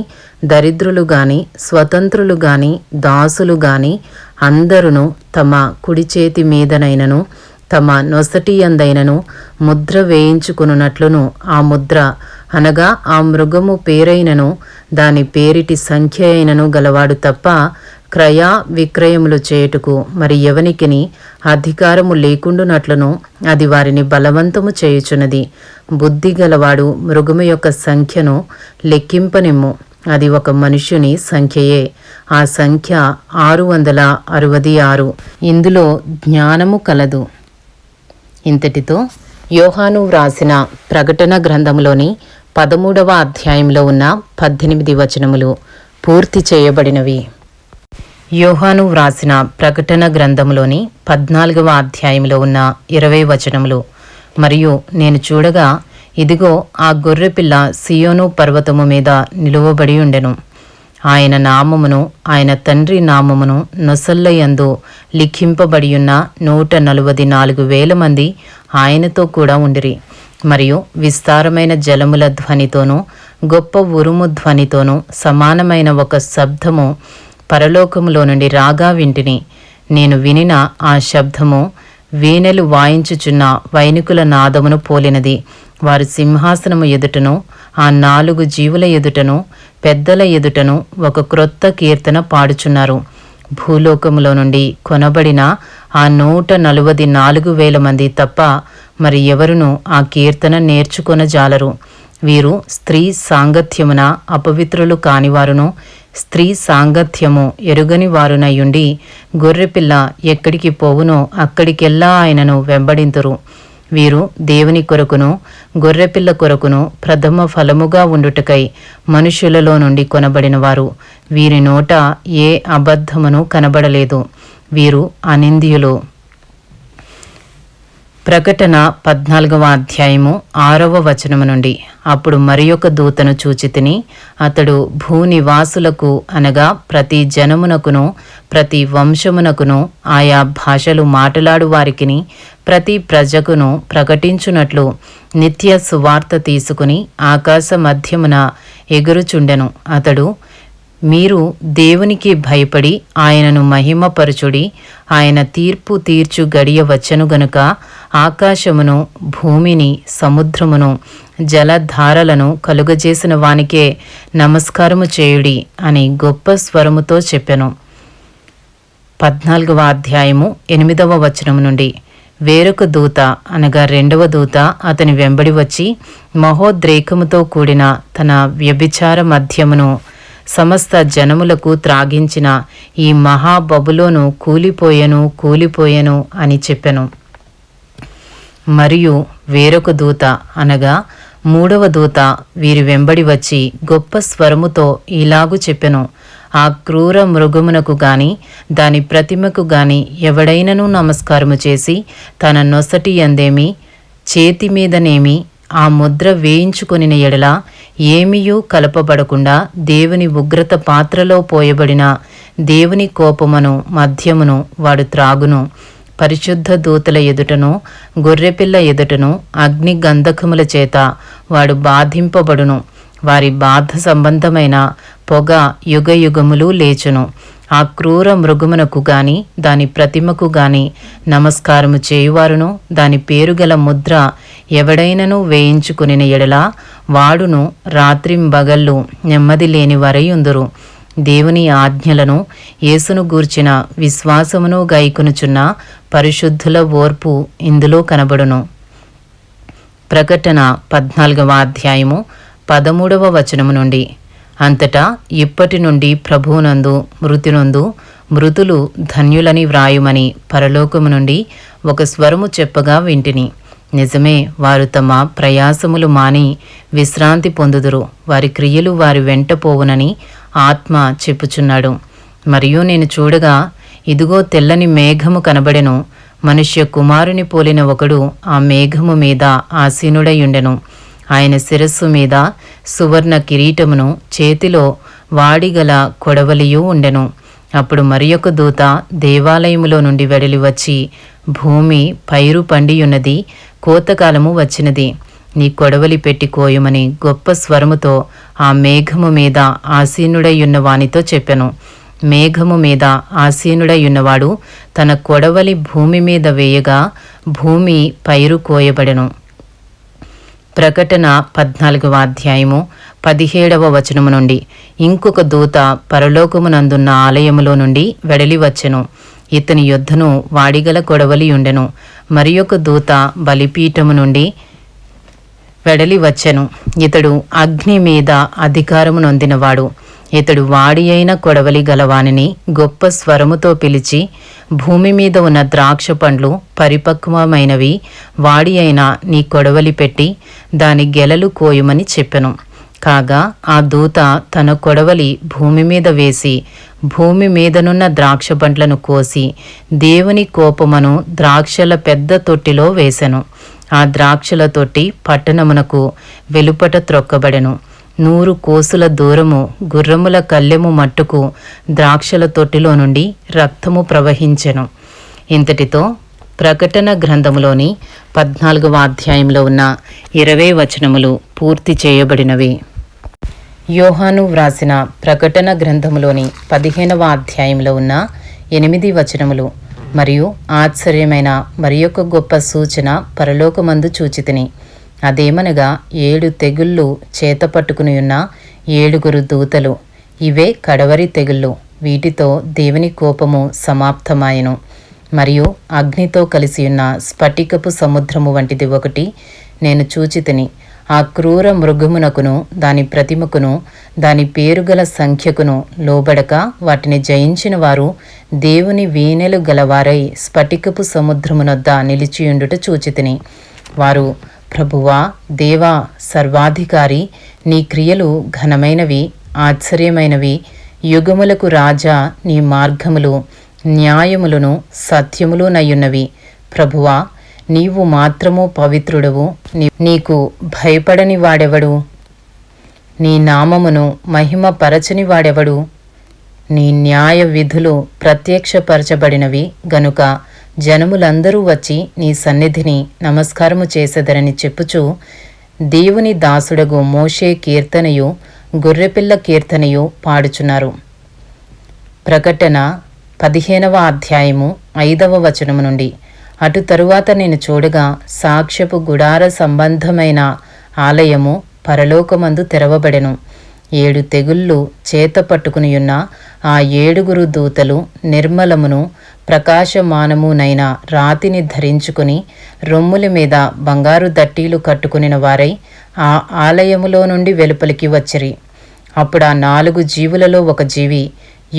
దరిద్రులు గాని, స్వతంత్రులు గాని, దాసులు గాని అందరును తమ కుడి చేతి మీదనైనను తమ నొసటి యందైనను ముద్ర వేయించుకున్నట్లును ఆ ముద్ర అనగా ఆ మృగము పేరైనను దాని పేరిటి సంఖ్య అయినను గలవాడు తప్ప క్రయ విక్రయములు చేయుటకు మరి ఎవనికిని అధికారము లేకుండునట్లును అది వారిని బలవంతము చేయుచున్నది. బుద్ధి గలవాడు మృగము యొక్క సంఖ్యను లెక్కింపనిమ్ము. అది ఒక మనుష్యుని సంఖ్యయే. ఆ సంఖ్య 666. ఇందులో జ్ఞానము కలదు. ఇంతటితో యోహాను వ్రాసిన ప్రకటన గ్రంథములోని 13వ అధ్యాయంలో ఉన్న 18 వచనములు పూర్తి చేయబడినవి. యోహాను వ్రాసిన ప్రకటన గ్రంథములోని 14వ అధ్యాయంలో ఉన్న 20 వచనములు. మరియు నేను చూడగా ఇదిగో ఆ గొర్రెపిల్ల సియోను పర్వతము మీద నిలువబడి ఉండెను. ఆయన నామమును ఆయన తండ్రి నామమును నొసళ్ళయందు లిఖింపబడియున్న 144,000 మంది ఆయనతో కూడా ఉండిరి. మరియు విస్తారమైన జలముల ధ్వనితోనూ గొప్ప ఉరుము ధ్వనితోనూ సమానమైన ఒక శబ్దము పరలోకములో నుండి రాగా వింటిని. నేను వినిన ఆ శబ్దము వీణెలు వాయించుచున్న వైనికుల నాదమును పోలినది. వారు సింహాసనము ఎదుటను ఆ 4 జీవుల ఎదుటను పెద్దల ఎదుటను ఒక క్రొత్త కీర్తన పాడుచున్నారు. భూలోకములో నుండి కొనబడిన ఆ 144,000 మంది తప్ప మరి ఎవరునూ ఆ కీర్తన నేర్చుకొనజాలరు. వీరు స్త్రీ సాంగత్యమున అపవిత్రులు కానివారును స్త్రీ సాంగత్యము ఎరుగని వారునయుండి గొర్రెపిల్ల ఎక్కడికి పోవునో అక్కడికెల్లా ఆయనను వెంబడింతురు. వీరు దేవుని కొరకును గొర్రెపిల్ల కొరకును ప్రథమ ఫలముగా ఉండుటకై మనుషులలో నుండి కొనబడిన వారు. వీరి నోట ఏ అబద్ధమును కనబడలేదు. వీరు అనింద్యులు. ప్రకటన 14వ అధ్యాయము 6వ వచనము నుండి. అప్పుడు మరి ఒక దూతను చూచితిని. అతడు భూనివాసులకు అనగా ప్రతి జనమునకును ప్రతి వంశమునకును ఆయా భాషలు మాట్లాడు వారికిని ప్రతి ప్రజకును ప్రకటించునట్లు నిత్య సువార్త తీసుకుని ఆకాశ మధ్యమున ఎగురుచుండెను. అతడు, మీరు దేవునికి భయపడి ఆయనను మహిమపరచుడి. ఆయన తీర్పు తీర్చు గడియ వచ్చెను గనుక ఆకాశమును భూమిని సముద్రమును జలధారలను కలుగజేసిన వానికే నమస్కారము చేయుడి అని గొప్ప స్వరముతో చెప్పెను. 14వ అధ్యాయము 8వ వచనము నుండి. వేరొక దూత అనగా రెండవ దూత అతని వెంబడి వచ్చి మహోద్రేకముతో కూడిన తన వ్యభిచార మద్యమును సమస్త జనములకు త్రాగించిన ఈ మహాబబులోను కూలిపోయెను అని చెప్పెను. మరియు వేరొక దూత అనగా మూడవ దూత వీరి వెంబడి వచ్చి గొప్ప స్వరముతో ఇలాగు చెప్పెను, ఆ క్రూర మృగమునకు గాని దాని ప్రతిమకు గాని ఎవడైనను నమస్కారము చేసి తన నొసటి యందేమి చేతి మీదనేమి ఆ ముద్ర వేయించుకొనిన ఎడల ఏమీయూ కలపబడకుండా దేవుని ఉగ్రత పాత్రలో పోయబడిన దేవుని కోపమును మద్యమును వాడు త్రాగును. పరిశుద్ధ దూతల ఎదుటను గొర్రెపిల్ల ఎదుటను అగ్ని గంధకముల చేత వాడు బాధింపబడును. వారి బాధ సంబంధమైన పొగ యుగయుగములు లేచును. ఆ క్రూర మృగమునకు గాని దాని ప్రతిమకు గాని నమస్కారము చేయువారును దాని పేరుగల ముద్ర ఎవడైనను వేయించుకుని ఎడల వాడును రాత్రింబగళ్ళు నెమ్మది లేని వరయుందురు. దేవుని ఆజ్ఞలను యేసును గూర్చిన విశ్వాసమును గైకొనుచున్న పరిశుద్ధుల ఓర్పు ఇందులో కనబడును. ప్రకటన 14వ అధ్యాయము 13వ వచనము నుండి. అంతటా ఇప్పటి నుండి ప్రభువునందు మృతులు ధన్యులని వ్రాయుమని పరలోకము నుండి ఒక స్వరము చెప్పగా వింటిని. నిజమే, వారు తమ ప్రయాసములు మాని విశ్రాంతి పొందుదురు. వారి క్రియలు వారి వెంట పోవునని ఆత్మ చెప్పుచున్నాడు. మరియు నేను చూడగా ఇదిగో తెల్లని మేఘము కనబడెను. మనుష్య కుమారుని పోలిన ఒకడు ఆ మేఘము మీద ఆసీనుడయుండెను. ఆయన శిరస్సు మీద సువర్ణ కిరీటమును చేతిలో వాడిగల కొడవలియు ఉండెను. అప్పుడు మరి ఒక దూత దేవాలయములో నుండి వెడలి వచ్చి, భూమి పైరు పండియున్నది, కోతకాలము వచ్చినది, నీ కొడవలి పెట్టి కోయమని గొప్ప స్వరముతో ఆ మేఘము మీద ఆసీనుడయ్యున్న వానితో చెప్పెను. మేఘము మీద ఆసీనుడయ్యున్నవాడు తన కొడవలి భూమి మీద వేయగా భూమి పైరు కోయబడెను. ప్రకటన 14వ అధ్యాయము 17వ వచనము నుండి. ఇంకొక దూత పరలోకమునందున్న ఆలయములో నుండి వెడలి వచ్చెను. ఇతని యొద్దను వాడిగల కొడవలి ఉండెను. మరి ఒక దూత బలిపీఠము నుండి వెడలి వచ్చెను. ఇతడు అగ్ని మీద అధికారము నొందినవాడు. ఇతడు వాడి అయిన కొడవలి గలవానిని గొప్ప స్వరముతో పిలిచి, భూమి మీద ఉన్న ద్రాక్ష పండ్లు పరిపక్వమైనవి, వాడి అయిన నీ కొడవలి పెట్టి దాని గెలలు కోయుమని చెప్పెను. కాగా ఆ దూత తన కొడవలి భూమి మీద వేసి భూమి మీదనున్న ద్రాక్ష పండ్లను కోసి దేవుని కోపమును ద్రాక్షల పెద్ద తొట్టిలో వేసెను. ఆ ద్రాక్షల తొట్టి పట్టణమునకు వెలుపట త్రొక్కబడెను. 100 కోసుల దూరము గుర్రముల కళ్ళెము మట్టుకు ద్రాక్షల తొట్టిలో నుండి రక్తము ప్రవహించెను. ఇంతటితో ప్రకటన గ్రంథములోని 14వ అధ్యాయంలో ఉన్న 20 వచనములు పూర్తి చేయబడినవి. యోహాను వ్రాసిన ప్రకటన గ్రంథములోని 15వ అధ్యాయంలో ఉన్న 8 వచనములు. మరియు ఆశ్చర్యమైన మరి ఒక గొప్ప సూచన పరలోకమందు చూచితిని. అదేమనగా 7 తెగుళ్ళు చేత పట్టుకుని ఉన్న 7 దూతలు. ఇవే కడవరి తెగుళ్ళు. వీటితో దేవుని కోపము సమాప్తమాయెను. మరియు అగ్నితో కలిసి ఉన్న స్ఫటికపు సముద్రము వంటిది ఒకటి నేను చూచితిని. ఆ క్రూర మృగమునకును దాని ప్రతిమకును దాని పేరుగల సంఖ్యకును లోబడక వాటిని జయించిన వారు దేవుని వీణెలు గలవారై స్ఫటికపు సముద్రమునొద్ద నిలిచియుండుట చూచితిని. వారు, ప్రభువా, దేవా, సర్వాధికారి, నీ క్రియలు ఘనమైనవి, ఆశ్చర్యమైనవి. యుగములకు రాజా, నీ మార్గములు న్యాయములను సత్యములునయ్యున్నవి. ప్రభువా, నీవు మాత్రము పవిత్రుడవు. నీకు భయపడని వాడెవడు? నీ నామమును మహిమపరచని వాడెవడు? నీ న్యాయ విధులు ప్రత్యక్షపరచబడినవి గనుక జనములందరూ వచ్చి నీ సన్నిధిని నమస్కారము చేసెదరని చెప్పుచు దేవుని దాసుడగు మోషే కీర్తనయు గొర్రెపిల్ల కీర్తనయు పాడుచున్నారు. ప్రకటన 15వ అధ్యాయము 5వ వచనము నుండి. అటు తరువాత నేను చూడగా సాక్ష్యపు గుడార సంబంధమైన ఆలయము పరలోకమందు తెరవబడెను. 7 తెగుళ్ళు చేత పట్టుకునియున్న ఆ 7 దూతలు నిర్మలమును ప్రకాశమానమునైన రాతిని ధరించుకుని రొమ్ముల మీద బంగారు దట్టీలు కట్టుకునిన వారై ఆ ఆలయములో నుండి వెలుపలికి వచ్చిరి. అప్పుడు ఆ 4 జీవులలో ఒక జీవి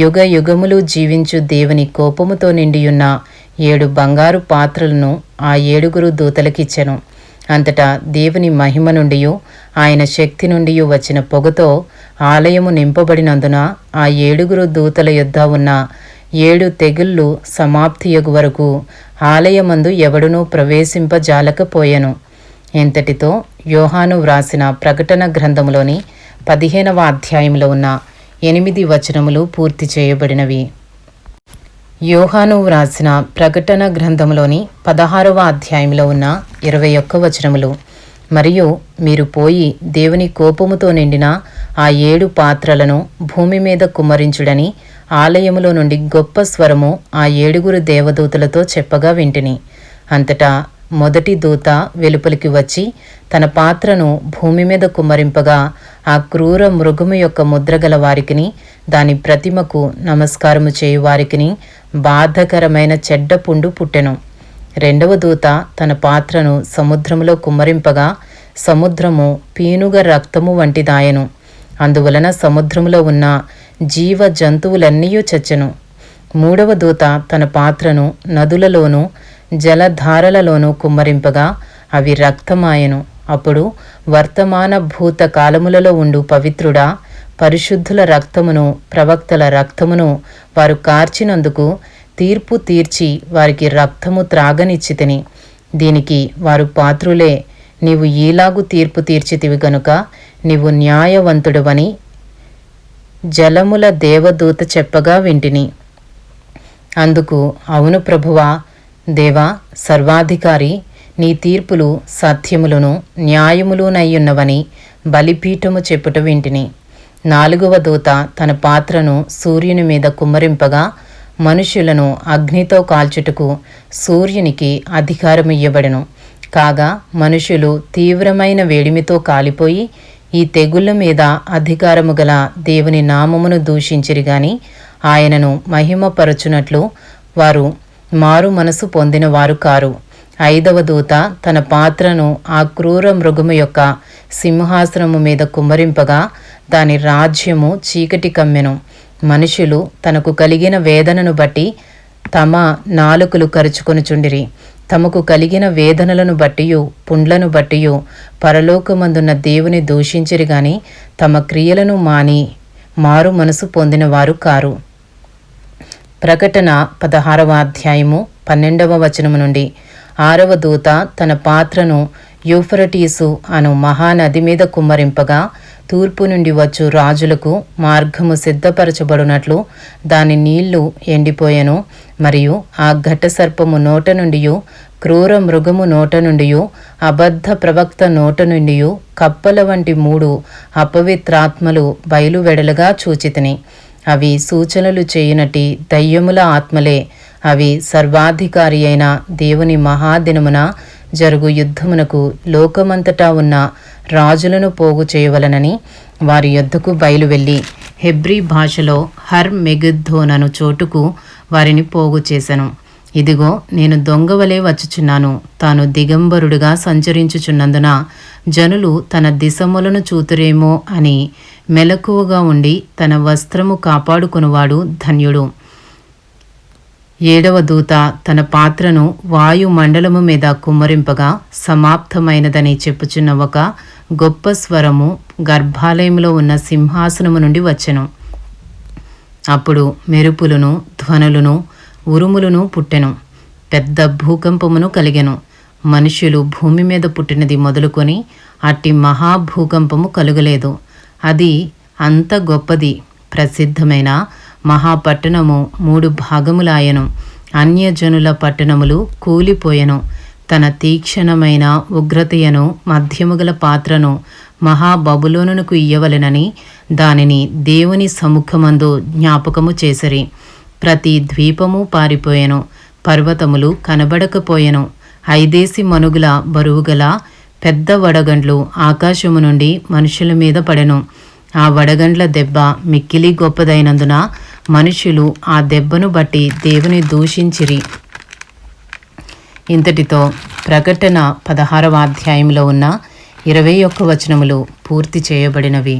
యుగ యుగములు జీవించు దేవుని కోపముతో నిండియున్న 7 బంగారు పాత్రలను ఆ 7 దూతలకిచ్చెను. అంతటా దేవుని మహిమ నుండియు ఆయన శక్తి నుండి వచ్చిన పొగతో ఆలయము నింపబడినందున ఆ 7 దూతల యొద్ద ఉన్న 7 తెగుళ్ళు సమాప్తియగు వరకు ఆలయమందు ఎవడునూ ప్రవేశింపజాలకపోయెను. ఇంతటితో యోహాను వ్రాసిన ప్రకటన గ్రంథములోని 15వ అధ్యాయంలో ఉన్న 8 వచనములు పూర్తి చేయబడినవి. యోహాను వ్రాసిన ప్రకటన గ్రంథంలోని 16వ అధ్యాయంలో ఉన్న 21 వచనములు. మరియు మీరు పోయి దేవుని కోపముతో నిండిన ఆ 7 పాత్రలను భూమి మీద కుమ్మరించుడని ఆలయములో నుండి గొప్ప స్వరము ఆ 7 దేవదూతలతో చెప్పగా వింటిని. అంతటా మొదటి దూత వెలుపలికి వచ్చి తన పాత్రను భూమి మీద కుమ్మరింపగా ఆ క్రూర మృగము యొక్క ముద్రగల వారికిని దాని ప్రతిమకు నమస్కారము చేయువారికిని బాధకరమైన చెడ్డ పుండు పుట్టెను. రెండవ దూత తన పాత్రను సముద్రములో కుమ్మరింపగా సముద్రము పీనుగ రక్తము వంటిదాయెను. అందువలన సముద్రములో ఉన్న జీవ జంతువులన్నీ చచ్చెను. మూడవ దూత తన పాత్రను నదులలోనూ జలధారలలోనూ కుమ్మరింపగా అవి రక్తమాయెను. అప్పుడు వర్తమాన భూత కాలములలో ఉండు పవిత్రుడా, పరిశుద్ధుల రక్తమును ప్రవక్తల రక్తమును వారు కార్చినందుకు తీర్పు తీర్చి వారికి రక్తము త్రాగనిచ్చితిని. దీనికి వారు పాత్రులే. నీవు ఈలాగు తీర్పు తీర్చితివి గనుక నీవు న్యాయవంతుడవని జలముల దేవదూత చెప్పగా వింటిని. అందుకు అవును ప్రభువా, దేవా, సర్వాధికారి, నీ తీర్పులు సత్యములను న్యాయములునయ్యున్నవని బలిపీఠము చెప్పుట వింటిని. 4వ దూత తన పాత్రను సూర్యుని మీద కుమ్మరింపగా మనుష్యులను అగ్నితో కాల్చుటకు సూర్యునికి అధికారమియ్యబడెను. కాగా మనుషులు తీవ్రమైన వేడిమితో కాలిపోయి ఈ తెగుళ్ళ మీద అధికారము గల దేవుని నామమును దూషించిరి గాని ఆయనను మహిమపరచునట్లు వారు మారు మనసు పొందిన వారు కారు. 5వ దూత తన పాత్రను ఆ క్రూర మృగము యొక్క సింహాసనము మీద కుమ్మరింపగా దాని రాజ్యము చీకటి కమ్మెను. మనుషులు తనకు కలిగిన వేదనను బట్టి తమ నాలుకలు కరుచుకొనుచుండిరి. తమకు కలిగిన వేదనలను బట్టియు పుండ్లను బట్టియు పరలోకమందున్న దేవుని దూషించిరి గాని తమ క్రియలను మాని మారు మనసు పొందిన వారు కారు. ప్రకటన 16వ అధ్యాయము 12వ వచనము నుండి. 6వ దూత తన పాత్రను యూఫ్రటీసు అను మహానది మీద కుమ్మరింపగా తూర్పు నుండి వచ్చు రాజులకు మార్గము సిద్ధపరచబడినట్లు దాని నీళ్లు ఎండిపోయెను. మరియు ఆ ఘట సర్పము నోట నుండియు క్రూర మృగము నోట నుండియు అబద్ధ ప్రవక్త నోట నుండియు కప్పల వంటి 3 అపవిత్రాత్మలు బయలువెడలగా చూచితిని. అవి సూచనలు చేయునటి దయ్యముల ఆత్మలే. అవి సర్వాధికారి అయిన దేవుని మహాదినమున జరుగు యుద్ధమునకు లోకమంతటా ఉన్న రాజులను పోగు చేయవలనని వారి యొద్దకు బయలువెళ్ళి హెబ్రీ భాషలో హర్ మెగిద్దోనను చోటుకు వారిని పోగు చేసెను. ఇదిగో, నేను దొంగవలే వచ్చుచున్నాను. తాను దిగంబరుడుగా సంచరించుచున్నందున జనులు తన దిశములను చూతురేమో అని మెలకువగా ఉండి తన వస్త్రము కాపాడుకునివాడు ధన్యుడు. 7వ దూత తన పాత్రను వాయుమండలము మీద కుమ్మరింపగా సమాప్తమైనదని చెప్పుచున్న ఒక గొప్ప స్వరము గర్భాలయంలో ఉన్న సింహాసనము నుండి వచ్చెను. అప్పుడు మెరుపులను ధ్వనులను ఉరుములను పుట్టెను, పెద్ద భూకంపమును కలిగెను. మనుష్యులు భూమి మీద పుట్టినది మొదలుకొని అట్టి మహాభూకంపము కలుగలేదు. అది అంత గొప్పది, ప్రసిద్ధమైన మహాపట్టణము 3 భాగములాయెను. అన్యజనుల పట్టణములు కూలిపోయెను. తన తీక్షణమైన ఉగ్రతయను మధ్యముగల పాత్రను మహాబబులోనునకు ఇయ్యవలెనని దానిని దేవుని సముఖమందు జ్ఞాపకము చేసిరి. ప్రతి ద్వీపము పారిపోయెను, పర్వతములు కనబడకపోయెను. 5 మనుగుల బరువుగల పెద్ద వడగండ్లు ఆకాశము నుండి మనుషుల మీద పడెను. ఆ వడగండ్ల దెబ్బ మిక్కిలి గొప్పదైనందున మనుషులు ఆ దెబ్బను బట్టి దేవుని దూషించిరి. ఇంతటితో ప్రకటన 16వ అధ్యాయంలో ఉన్న 21 వచనములు పూర్తి చేయబడినవి.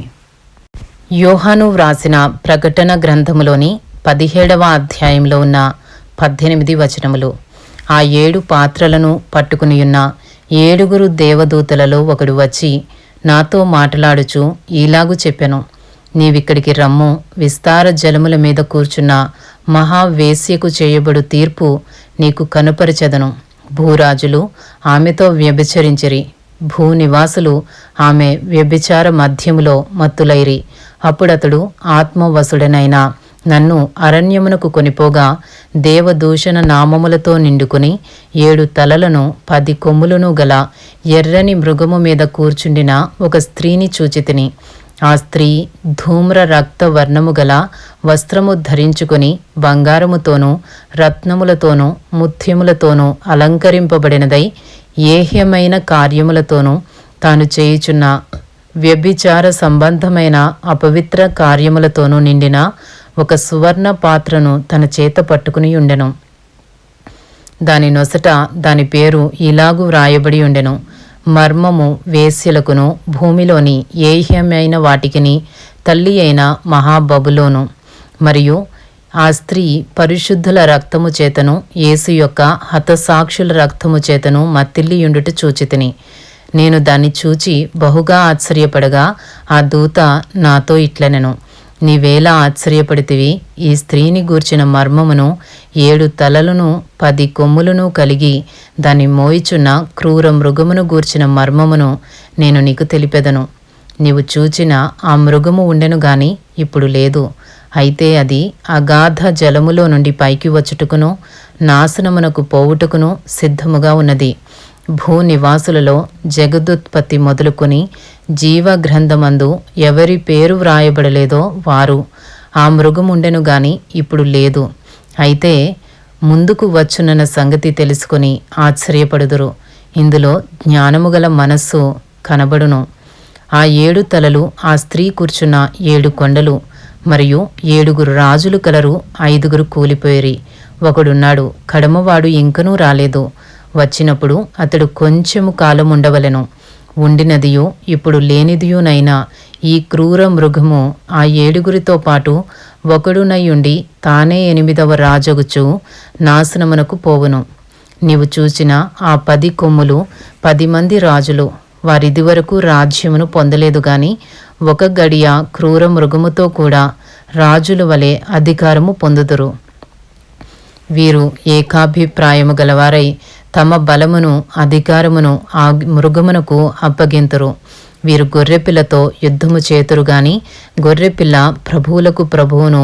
యోహాను వ్రాసిన ప్రకటన గ్రంథములోని 17వ అధ్యాయంలో ఉన్న 18 వచనములు. ఆ 7 పాత్రలను పట్టుకునియున్న 7 దేవదూతలలో ఒకడు వచ్చి నాతో మాట్లాడుచు ఈలాగు చెప్పెను, నీవిక్కడికి రమ్ము, విస్తార జలముల మీద కూర్చున్న మహావేశ్యకు చేయబడు తీర్పు నీకు కనుపరచెదను. భూరాజులు ఆమెతో వ్యభిచరించిరి, భూనివాసులు ఆమె వ్యభిచార మధ్యములో మత్తులైరి. అప్పుడతడు ఆత్మవసుడనైన నన్ను అరణ్యమునకు కొనిపోగా దేవదూషణ నామములతో నిండుకుని 7 తలలను 10 కొమ్ములను గల ఎర్రని మృగము మీద కూర్చుండిన ఒక స్త్రీని చూచితిని. ఆ స్త్రీ ధూమ్ర రక్త వర్ణము గల వస్త్రము ధరించుకుని బంగారముతోనూ రత్నములతోనూ ముత్యములతోనూ అలంకరింపబడినదై ఏహ్యమైన కార్యములతోనూ తాను చేయుచున్న వ్యభిచార సంబంధమైన అపవిత్ర కార్యములతోనూ నిండిన ఒక సువర్ణ పాత్రను తన చేత పట్టుకుని ఉండెను. దాని నొసట దాని పేరు ఇలాగు వ్రాయబడి ఉండెను, మర్మము వేశ్యలకును భూమిలోని ఏహ్యమైన వాటికిని తల్లి అయిన మహాబబులోను. మరియు ఆ స్త్రీ పరిశుద్ధుల రక్తము చేతను యేసు యొక్క హతసాక్షుల రక్తము చేతను మత్తిల్లియుండుట చూచితిని. నేను దాన్ని చూచి బహుగా ఆశ్చర్యపడగా ఆ దూత నాతో ఇట్లనెను, నీవేలా ఆశ్చర్యపడితివి? ఈ స్త్రీని గూర్చిన మర్మమును 7 తలలను 10 కొమ్ములను కలిగి దాన్ని మోయిచున్న క్రూర మృగమును గూర్చిన మర్మమును నేను నీకు తెలిపెదను. నీవు చూచిన ఆ మృగము ఉండెను గాని ఇప్పుడు లేదు. అయితే అది అగాధ జలములో నుండి పైకి వచ్చుటకును నాశనమునకు పోవుటకును సిద్ధముగా ఉన్నది. భూనివాసులలో జగదుత్పత్తి మొదలుకొని జీవ గ్రంథమందు ఎవరి పేరు వ్రాయబడలేదో వారు ఆ మృగముండెను గాని ఇప్పుడు లేదు. అయితే ముందుకు వచ్చునన్న సంగతి తెలుసుకొని ఆశ్చర్యపడుదురు. ఇందులో జ్ఞానము గల మనస్సు కనబడును. ఆ 7 తలలు ఆ స్త్రీ కూర్చున్న 7 కొండలు, మరియు 7 రాజులు కలరు. 5 కూలిపోయిరి. ఒకడున్నాడు, కడమవాడు ఇంకనూ రాలేదు. వచ్చినప్పుడు అతడు కొంచెము కాలం ఉండవలెను. ఉండినదియు ఇప్పుడు లేనిదియునైనా ఈ క్రూర మృగము ఆ 7 పాటు ఒకడునయుండి తానే 8వ రాజగుచు నాశనమునకు పోవును. నీవు చూచిన ఆ 10 కొమ్ములు 10 మంది రాజులు. వారిదివరకు రాజ్యమును పొందలేదు గాని ఒక గడియ క్రూర మృగముతో కూడా రాజుల వలె అధికారము పొందుదురు. వీరు ఏకాభిప్రాయము గలవారై తమ బలమును అధికారమును ఆ మృగమునకు అప్పగింతురు. వీరు గొర్రెపిల్లతో యుద్ధము చేతురు గాని గొర్రెపిల్ల ప్రభువులకు ప్రభువును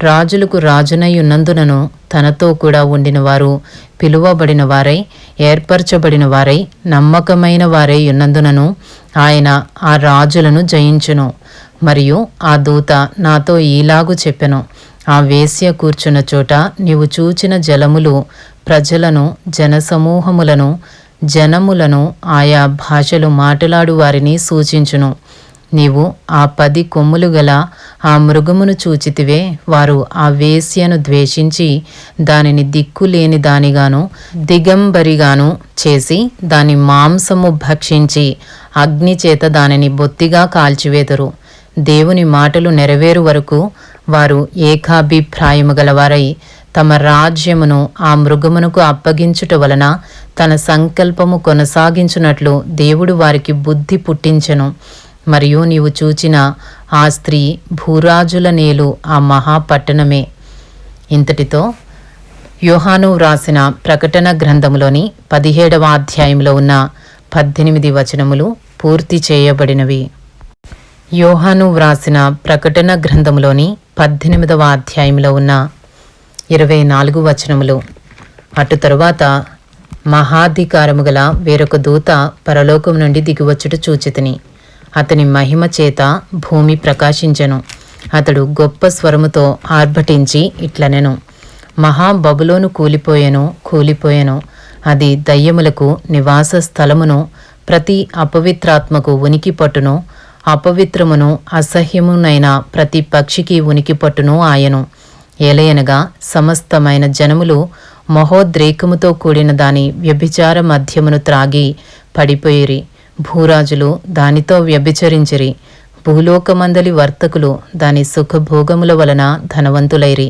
రాజులకు రాజునై ఉన్నందునను తనతో కూడా ఉండిన వారు పిలువబడిన వారై ఏర్పరచబడిన వారై నమ్మకమైన వారై ఉన్నందునను ఆయన ఆ రాజులను జయించును. మరియు ఆ దూత నాతో ఈలాగు చెప్పెను, ఆ వేశ్య కూర్చున్న చోట నీవు చూచిన జలములు ప్రజలను, జనసమూహములను, జనములను, ఆయా భాషలు మాట్లాడు వారిని సూచించును. నీవు ఆ 10 కొమ్ములు గల ఆ మృగమును చూచితివే. వారు ఆ వేశ్యను ద్వేషించి దానిని దిక్కులేని దానిగాను దిగంబరిగాను చేసి దాని మాంసము భక్షించి అగ్ని చేత దానిని బొత్తిగా కాల్చివేతురు. దేవుని మాటలు నెరవేరు వరకు వారు ఏకాభిప్రాయము గలవారై తమ రాజ్యమును ఆ మృగమునకు అప్పగించుట వలన తన సంకల్పము కొనసాగించునట్లు దేవుడు వారికి బుద్ధి పుట్టించెను. మరియు నీవు చూచిన ఆ స్త్రీ భూరాజుల నేలు ఆ మహాపట్టణమే. ఇంతటితో యోహాను వ్రాసిన ప్రకటన గ్రంథములోని 17వ అధ్యాయంలో ఉన్న 18 వచనములు పూర్తి చేయబడినవి. యోహాను వ్రాసిన ప్రకటన గ్రంథములోని 18వ అధ్యాయంలో ఉన్న 24 వచనములు. అటు తరువాత మహాధికారము గల వేరొక దూత పరలోకం నుండి దిగివచ్చుట చూచితిని. అతని మహిమ చేత భూమి ప్రకాశించెను. అతడు గొప్ప స్వరముతో ఆర్భటించి ఇట్లనెను, మహా బబులోను కూలిపోయెను, అది దయ్యములకు నివాస స్థలమును, ప్రతి అపవిత్రాత్మకు ఉనికి పట్టును, అపవిత్రమును అసహ్యమునైన ప్రతి పక్షికి ఉనికి పట్టును ఆయను. ఏలయనగా సమస్తమైన జనములు మహోద్రేకముతో కూడిన దాని వ్యభిచార మద్యమును త్రాగి పడిపోయిరి. భూరాజులు దానితో వ్యభిచరించిరి. భూలోకమందలి వర్తకులు దాని సుఖభోగముల వలన ధనవంతులైరి.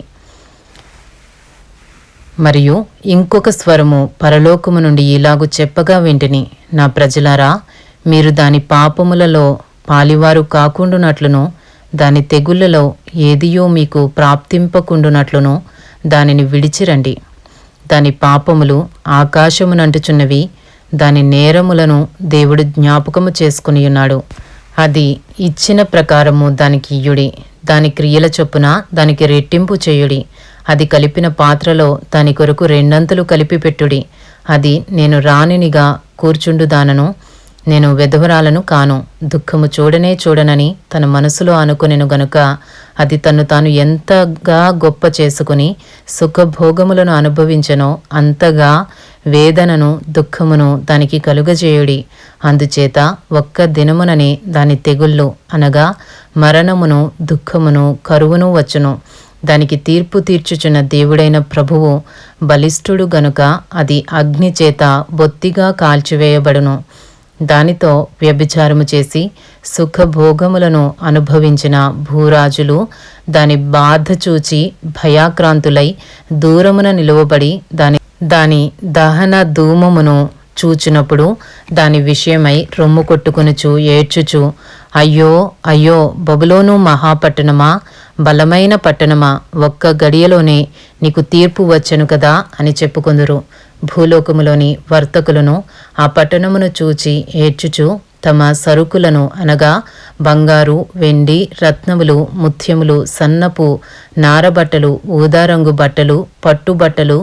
మరియు ఇంకొక స్వరము పరలోకము నుండి ఇలాగు చెప్పగా వింటిని, నా ప్రజలారా, మీరు దాని పాపములలో పాలివారు కాకుండునట్లును, దాని తెగుళ్లలో ఏదియో మీకు ప్రాప్తింపకుండునట్లును దానిని విడిచిరండి. దాని పాపములు ఆకాశమునంటుచున్నవి, దాని నేరములను దేవుడు జ్ఞాపకము చేసుకుని ఉన్నాడు. అది ఇచ్చిన ప్రకారము దానికి ఇయ్యుడి, దాని క్రియల చొప్పున దానికి రెట్టింపు చేయుడి. అది కలిపిన పాత్రలో దాని కొరకు రెండంతలు కలిపి పెట్టుడి. అది నేను రాణినిగా కూర్చుండుదానను, నేను వెధవరాలను కాను, దుఃఖము చూడనని తన మనసులో అనుకొనెను గనుక అది తన్ను తాను ఎంతగా గొప్ప చేసుకుని సుఖభోగములను అనుభవించెనో అంతగా వేదనను దుఃఖమును దానికి కలుగజేయుడి. అందుచేత ఒక్క దినముననే దాని తెగుళ్ళు అనగా మరణమును, దుఃఖమును, కరువును వచ్చును. దానికి తీర్పు తీర్చుచున్న దేవుడైన ప్రభువు బలిష్ఠుడు గనుక అది అగ్ని చేత బొత్తిగా కాల్చివేయబడును. దానితో వ్యభిచారము చేసి సుఖభోగములను అనుభవించిన భూరాజులు దాని బాధ చూచి భయాక్రాంతులై దూరమున నిలువబడి దాని దహన ధూమమును చూచినప్పుడు దాని విషయమై రొమ్ము కొట్టుకొనుచు ఏడ్చుచు, అయ్యో అయ్యో బబులోను మహాపట్టణమా, బలమైన పట్టణమా, ఒక్క గడియలోనే నీకు తీర్పు వచ్చెను కదా అని చెప్పుకొందురు. భూలోకములోని వర్తకులను ఆ పట్టణమును చూచి ఏడ్చుచు తమ సరుకులను అనగా బంగారు, వెండి, రత్నములు, ముత్యములు, సన్నపు నారబట్టలు, ఊదారంగు బట్టలు, పట్టుబట్టలు,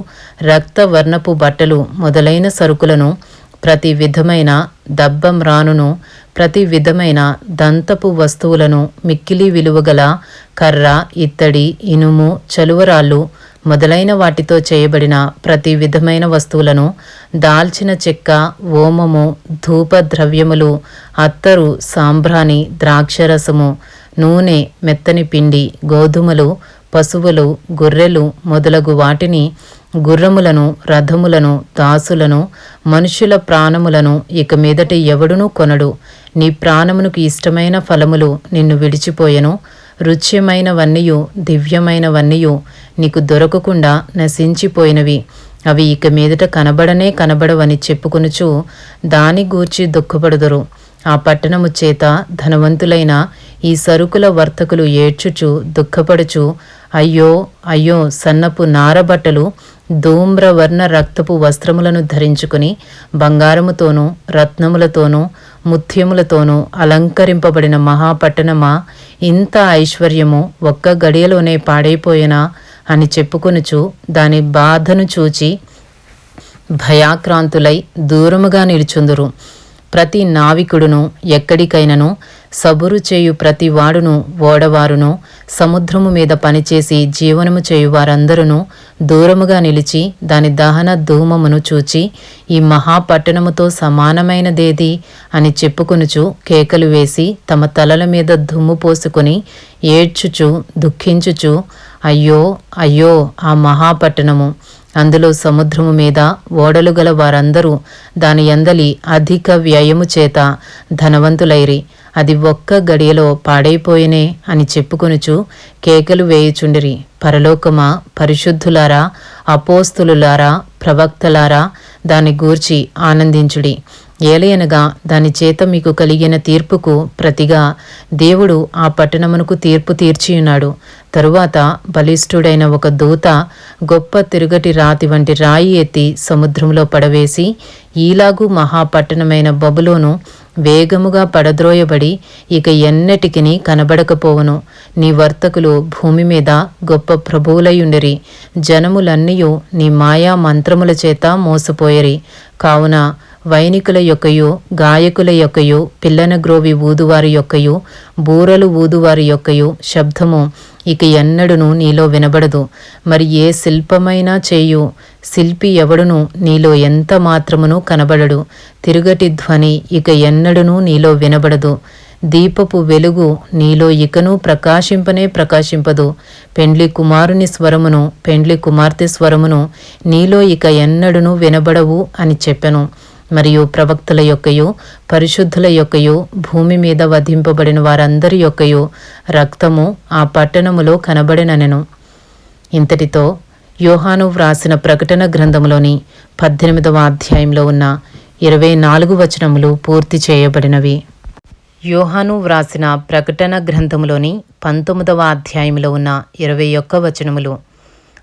రక్తవర్ణపు బట్టలు మొదలైన సరుకులను, ప్రతి విధమైన దబ్బమ్రానును, ప్రతి విధమైన దంతపు వస్తువులను, మిక్కిలి విలువగల కర్ర, ఇత్తడి, ఇనుము, చలువరాళ్ళు మొదలైన వాటితో చేయబడిన ప్రతి విధమైన వస్తువులను, దాల్చిన చెక్క, ఓమము, ధూప ద్రవ్యములు, అత్తరు, సాంబ్రాణి, ద్రాక్షరసము, నూనె, మెత్తని పిండి, గోధుమలు, పశువులు, గొర్రెలు మొదలగు వాటిని, గుర్రములను, రథములను, దాసులను, మనుష్యుల ప్రాణములను ఇక మీదట ఎవడునూ కొనడు. నీ ప్రాణమునకు ఇష్టమైన ఫలములు నిన్ను విడిచిపోయెను. రుచ్యమైనవన్నీయు దివ్యమైనవన్నీయు నీకు దొరకకుండా నశించిపోయినవి. అవి ఇక మీదట కనబడవని చెప్పుకొనుచు దాని గూర్చి దుఃఖపడుదురు. ఆ పట్టణము చేత ధనవంతులైన ఈ సరుకుల వర్తకులు ఏడ్చుచు దుఃఖపడుచు, అయ్యో అయ్యో, సన్నపు నారబట్టలు, ధూమ్రవర్ణ రక్తపు వస్త్రములను ధరించుకుని బంగారముతోనూ రత్నములతోనూ ముత్యములతోనూ అలంకరింపబడిన మహాపట్టణమా, ఇంత ఐశ్వర్యము ఒక్క గడియలోనే పాడైపోయేనా అని చెప్పుకొనుచు దాని బాధను చూచి భయాక్రాంతులై దూరముగా నిలుచుందురు. ప్రతి నావికుడును ఎక్కడికైనను సబురు చేయు ప్రతి వాడును ఓడవారును సముద్రము మీద పనిచేసి జీవనము చేయు వారందరూ దూరముగా నిలిచి దాని దహన ధూమమును చూచి ఈ మహాపట్టణముతో సమానమైనదేది అని చెప్పుకొనుచు కేకలు వేసి తమ తలల మీద దుమ్ము పోసుకొని ఏడ్చుచు దుఃఖించుచు, అయ్యో అయ్యో ఆ మహాపట్టణము, అందులో సముద్రము మీద ఓడలు గల వారందరూ దాని యందలి అధిక వ్యయము చేత ధనవంతులైరి. అది ఒక్క గడియలో పాడైపోయినే అని చెప్పుకొనుచు కేకలు వేయుచుండిరి. పరలోకమా, పరిశుద్ధులారా, అపోస్తులులారా, ప్రవక్తలారా దాని గూర్చి ఆనందించుడి. ఏలయనగా దాని చేత మీకు కలిగిన తీర్పుకు ప్రతిగా దేవుడు ఆ పట్టణమునకు తీర్పు తీర్చియున్నాడు. తరువాత బలిష్ఠుడైన ఒక దూత గొప్ప తిరుగటి రాతి వంటి రాయి ఎత్తి సముద్రంలో పడవేసి, ఈలాగు మహాపట్టణమైన బబులోను వేగముగా పడద్రోయబడి ఇక ఎన్నటికిని కనబడకపోవును. నీ వర్తకులు భూమి మీద గొప్ప ప్రభువులయుండిరి. జనములన్నీయు నీ మాయా మంత్రముల చేత మోసపోయిరి. కావున వైనికుల యొక్కయు గాయకుల యొక్కయు పిల్లన గ్రోవి ఊదువారి యొక్కయు బూరలు ఊదువారి యొక్కయు శబ్దము ఇక ఎన్నడును నీలో వినబడదు. మరి ఏ శిల్పమైనా చేయు శిల్పి ఎవడును నీలో ఎంత మాత్రమును కనబడడు. తిరుగటి ధ్వని ఇక ఎన్నడును నీలో వినబడదు. దీపపు వెలుగు నీలో ఇకను ప్రకాశింపదు. పెండ్లి కుమారుని స్వరమును పెండ్లి కుమార్తె స్వరమును నీలో ఇక ఎన్నడును వినబడవు అని చెప్పెను. మరియు ప్రవక్తల యొక్కయు పరిశుద్ధుల యొక్కయు భూమి మీద వధింపబడిన వారందరి యొక్కయు రక్తము ఆ పట్టణములో కనబడిననెను. ఇంతటితో యోహాను వ్రాసిన ప్రకటన గ్రంథములోని 18వ అధ్యాయంలో ఉన్న 24 వచనములు పూర్తి చేయబడినవి. యోహాను వ్రాసిన ప్రకటన గ్రంథములోని 19వ అధ్యాయంలో ఉన్న 21 వచనములు.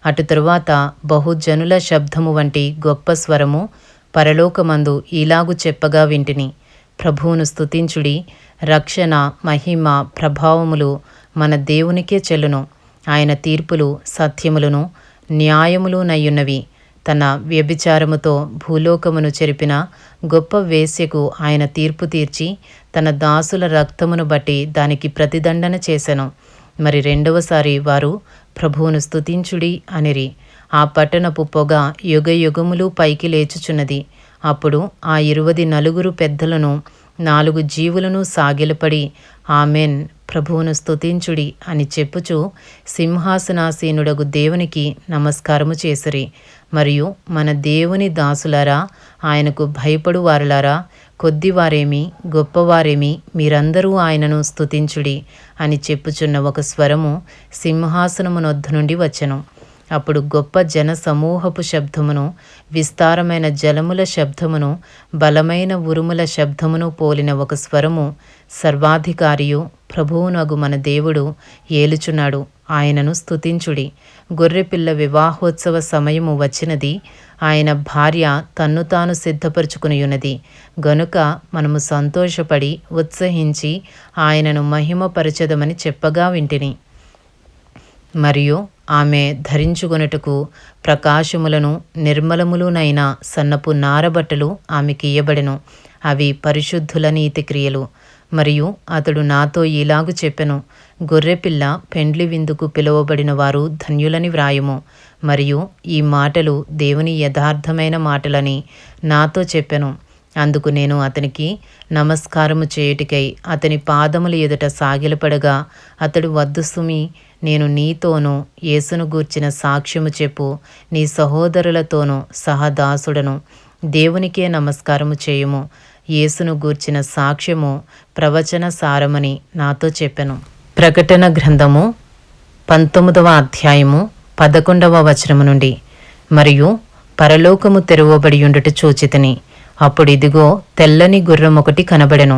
అటు తరువాత బహుజనుల శబ్దము వంటి గొప్ప స్వరము పరలోకమందు ఈలాగు చెప్పగా వింటిని, ప్రభువును స్తుతించుడి, రక్షణ మహిమ ప్రభావములు మన దేవునికే చెల్లును. ఆయన తీర్పులు సత్యములను న్యాయములు నయ్యున్నవి. తన వ్యభిచారముతో భూలోకమును చెరిపిన గొప్ప వేశ్యకు ఆయన తీర్పు తీర్చి తన దాసుల రక్తమును బట్టి దానికి ప్రతిదండన చేసెను. మరి రెండవసారి వారు ప్రభువును స్తుతించుడి అనిరి. ఆ పట్టణపు పొగ యుగయుగములు పైకి లేచుచున్నది. అప్పుడు ఆ 24 పెద్దలను 4 జీవులను సాగిలపడి ఆమెన్, ప్రభువును స్తుతించుడి అని చెప్పుచు సింహాసనాసీనుడగు దేవునికి నమస్కారము చేసిరి. మరియు మన దేవుని దాసులారా, ఆయనకు భయపడు వారులారా, కొద్దివారేమి గొప్పవారేమి మీరందరూ ఆయనను స్తుతించుడి అని చెప్పుచున్న ఒక స్వరము సింహాసనమునొద్ద నుండి వచ్చెను. అప్పుడు గొప్ప జన సమూహపు శబ్దమును విస్తారమైన జలముల శబ్దమును బలమైన ఉరుముల శబ్దమును పోలిన ఒక స్వరము, సర్వాధికారియు ప్రభువునగు మన దేవుడు ఏలుచున్నాడు, ఆయనను స్తుతించుడి. గొర్రెపిల్ల వివాహోత్సవ సమయము వచ్చినది, ఆయన భార్య తన్ను తాను సిద్ధపరచుకునియున్నది. గనుక మనము సంతోషపడి ఉత్సహించి ఆయనను మహిమపరచదమని చెప్పగా వింటిని. మరియు ఆమె ధరించుకొనుటకు ప్రకాశములను నిర్మలములునైన సన్నపు నారబట్టలు ఆమెకి ఇయ్యబడెను. అవి పరిశుద్ధుల నీతి క్రియలు. మరియు అతడు నాతో ఇలాగు చెప్పెను, గొర్రెపిల్ల పెండ్లి విందుకు పిలువబడిన వారు ధన్యులని వ్రాయుము. మరియు ఈ మాటలు దేవుని యథార్థమైన మాటలని నాతో చెప్పెను. అందుకు నేను అతనికి నమస్కారము చేయుటికై అతని పాదముల ఎదుట సాగిలపడగా, అతడు వద్దు సుమి, నేను నీతోనూ యేసును గూర్చిన సాక్ష్యము చెప్పు నీ సహోదరులతోనూ సహదాసుడను, దేవునికే నమస్కారము చేయుము. యేసును గూర్చిన సాక్ష్యము ప్రవచన సారమని నాతో చెప్పెను. ప్రకటన గ్రంథము 19వ అధ్యాయము 11వ వచనము నుండి. మరియు పరలోకము తెరవబడి ఉండుట చూచితిని. అప్పుడు ఇదిగో తెల్లని గుర్రం ఒకటి కనబడెను.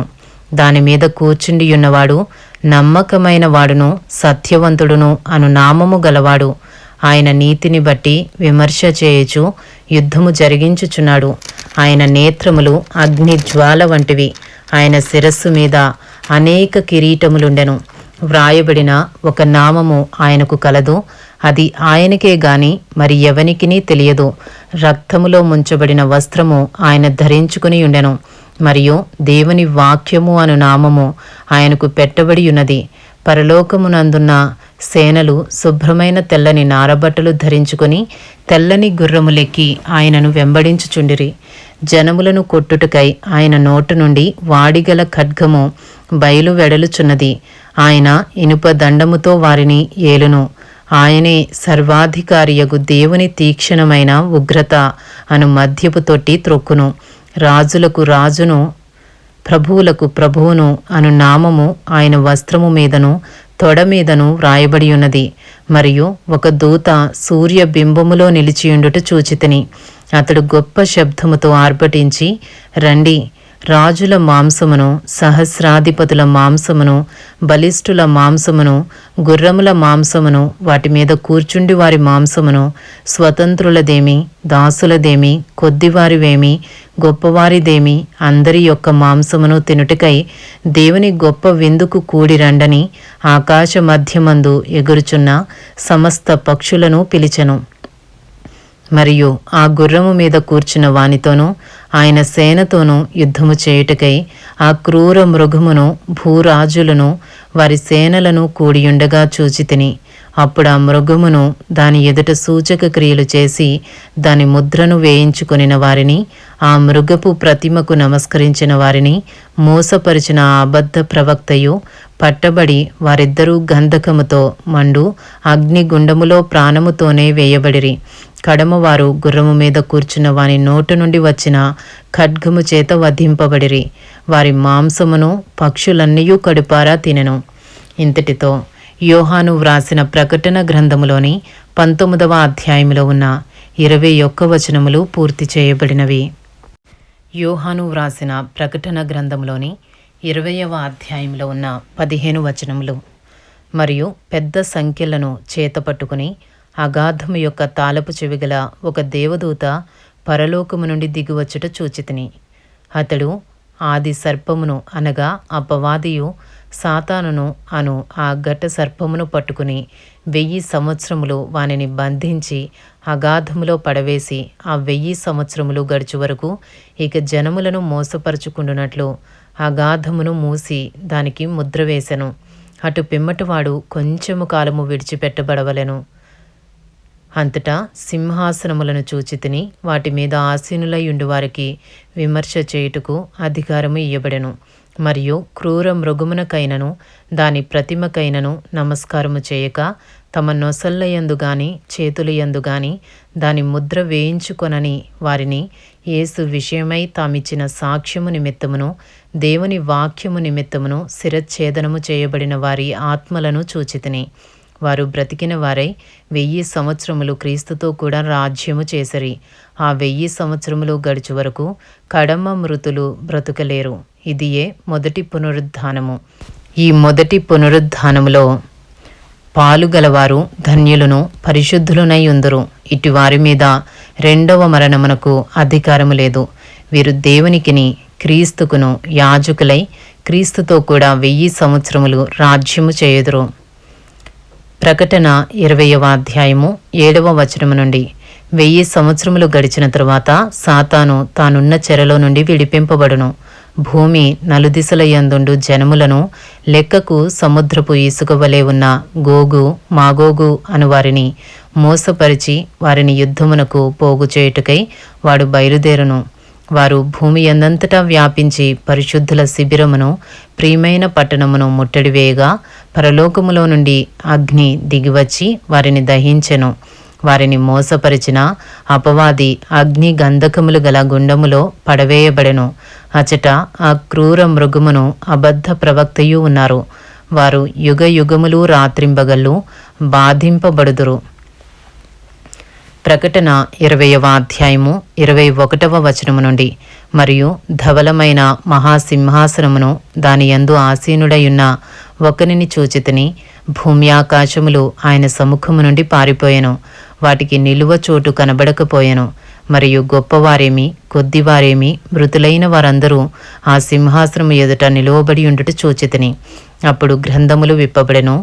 దానిమీద కూర్చుండియున్నవాడు నమ్మకమైన వాడును సత్యవంతుడును అను నామము గలవాడు. ఆయన నీతిని బట్టి విమర్శ చేయుచు యుద్ధము జరిగించుచున్నాడు. ఆయన నేత్రములు అగ్ని జ్వాల వంటివి. ఆయన శిరస్సు మీద అనేక కిరీటములుండెను. వ్రాయబడిన ఒక నామము ఆయనకు కలదు, అది ఆయనకే గాని మరి ఎవనికినీ తెలియదు. రక్తములో ముంచబడిన వస్త్రము ఆయన ధరించుకుని ఉండెను. మరియు దేవుని వాక్యము అను నామము ఆయనకు పెట్టబడి ఉన్నది. పరలోకమునందున్న సేనలు శుభ్రమైన తెల్లని నారబట్టలు ధరించుకొని తెల్లని గుర్రములెక్కి ఆయనను వెంబడించుచుండిరి. జనములను కొట్టుటకై ఆయన నోటు నుండి వాడిగల ఖడ్గము బయలు వెడలుచున్నది. ఆయన ఇనుప దండముతో వారిని ఏలును. ఆయనే సర్వాధికారియగు దేవుని తీక్షణమైన ఉగ్రత అను మద్యపు తొట్టి త్రొక్కును. రాజులకు రాజును ప్రభువులకు ప్రభువును అను నామము ఆయన వస్త్రము మీదను తొడ మీదను వ్రాయబడి ఉన్నది. మరియు ఒక దూత సూర్య బింబములో నిలిచియుండుట చూచితిని. అతడు గొప్ప శబ్దముతో ఆర్భటించి, రండి, రాజుల మాంసమును, సహస్రాధిపతుల మాంసమును, బలిష్ఠుల మాంసమును, గుర్రముల మాంసమును, వాటి మీద కూర్చుండి వారి మాంసమును, స్వతంత్రులదేమి, దాసులదేమి, కొద్దివారివేమి, గొప్పవారిదేమి, అందరి యొక్క మాంసమును తినుటకై దేవుని గొప్ప విందుకు కూడి రండని ఆకాశ మధ్యమందు ఎగురుచున్న సమస్త పక్షులను పిలిచెను. మరియు ఆ గుర్రము మీద కూర్చున్న వానితోనూ ఆయన సేనతోనూ యుద్ధము చేయుటకై ఆ క్రూర మృగమును, భూరాజులను, వారి సేనలను కూడియుండగా చూచితిని. అప్పుడు ఆ మృగమును దాని ఎదుట సూచక క్రియలు చేసి దాని ముద్రను వేయించుకొనిన వారిని, ఆ మృగపు ప్రతిమకు నమస్కరించిన వారిని మోసపరిచిన ఆ అబద్ధ ప్రవక్తయు పట్టబడి వారిద్దరూ గంధకముతో మండు అగ్నిగుండములో ప్రాణముతోనే వేయబడిరి. కడమవారు గుర్రము మీద కూర్చున్న వాని నోటు నుండి వచ్చిన ఖడ్గము చేత వధింపబడిరి. వారి మాంసమును పక్షులన్నీయూ కడుపారా తినెను. ఇంతటితో యోహాను వ్రాసిన ప్రకటన గ్రంథములోని 19వ అధ్యాయంలో ఉన్న 21 వచనములు పూర్తి చేయబడినవి. యోహాను వ్రాసిన ప్రకటన గ్రంథంలోని 20వ అధ్యాయంలో ఉన్న 15 వచనములు. మరియు పెద్ద సంఖ్యలను చేతపట్టుకుని అగాధము యొక్క తాళపు చెవిగల ఒక దేవదూత పరలోకము నుండి దిగువచ్చుట చూచితిని. అతడు ఆది సర్పమును అనగా అపవాదియు సాతానును అను ఆ ఘట సర్పమును పట్టుకుని 1000 సంవత్సరములు వానిని బంధించి అగాధములో పడవేసి ఆ 1000 సంవత్సరములు గడుచు వరకు ఇక జనములను మోసపరుచుకుండునట్లు అగాధమును మూసి దానికి ముద్ర వేసెను. అటు పిమ్మటివాడు కొంచెము కాలము విడిచిపెట్టబడవలెను. అంతటా సింహాసనములను చూచితిని. వాటి మీద ఆసీనులయుండు వారికి విమర్శ చేయుటకు అధికారము ఇయ్యబడెను. మరియు క్రూర మృగమునకైనను దాని ప్రతిమకైనను నమస్కారము చేయక తమ నొసళ్ళయందు గాని చేతులయందు గాని దాని ముద్ర వేయించుకొనని వారిని యేసు విషయమై తామిచ్చిన సాక్ష్యము నిమిత్తమును దేవుని వాక్యము నిమిత్తమును శిరచ్ఛేదనము చేయబడిన వారి ఆత్మలను చూచితిని. వారు బ్రతికిన వారై 1000 సంవత్సరములు క్రీస్తుతో కూడా రాజ్యము చేసరి. ఆ 1000 సంవత్సరములు గడుచు వరకు కడమ మృతులు బ్రతుకలేరు. ఇదియే మొదటి పునరుద్ధానము. ఈ మొదటి పునరుద్ధానములో పాలుగలవారు ధన్యులను పరిశుద్ధులునై ఉందురు. ఇటు వారి మీద రెండవ మరణమునకు అధికారము లేదు. వీరు దేవునికిని క్రీస్తుకును యాజకులై క్రీస్తుతో కూడా 1000 సంవత్సరములు రాజ్యము చేయుదురు. ప్రకటన 20వ అధ్యాయము 7వ వచనము నుండి. 1000 సంవత్సరములు గడిచిన తరువాత సాతాను తానున్న చెరలో నుండి విడిపింపబడును. భూమి నలుదిశల యందుండు జనములను లెక్కకు సముద్రపు ఇసుక వలె ఉన్న గోగు మాగోగు అను వారిని మోసపరిచి వారిని యుద్ధమునకు పోగు చేయుటకై వాడు బయలుదేరును. వారు భూమి యందంతటా వ్యాపించి పరిశుద్ధుల శిబిరమును ప్రియమైన పట్టణమును ముట్టడివేయగా పరలోకములో నుండి అగ్ని దిగివచ్చి వారిని దహించెను. వారిని మోసపరిచిన అపవాది అగ్ని గంధకములు గల గుండములో పడవేయబడెను. అచట ఆ క్రూర మృగమును అబద్ధ ప్రవక్తయు ఉన్నారు. వారు యుగ యుగములు రాత్రింబగళ్ళు బాధింపబడుదురు. ప్రకటన 20వ అధ్యాయము 21వ వచనము నుండి. మరియు ధవలమైన మహాసింహాసనమును దాని యందు ఆసీనుడయున్న ఒకనిని చూచితిని. భూమి ఆకాశములు ఆయన సముఖము నుండి పారిపోయెను. వాటికి నిలువ చోటు కనబడకపోయెను. మరియు గొప్పవారేమి కొద్దివారేమి మృతులైన వారందరూ ఆ సింహాసనము ఎదుట నిలువబడి ఉండుట చూచితిని. అప్పుడు గ్రంథములు విప్పబడెను.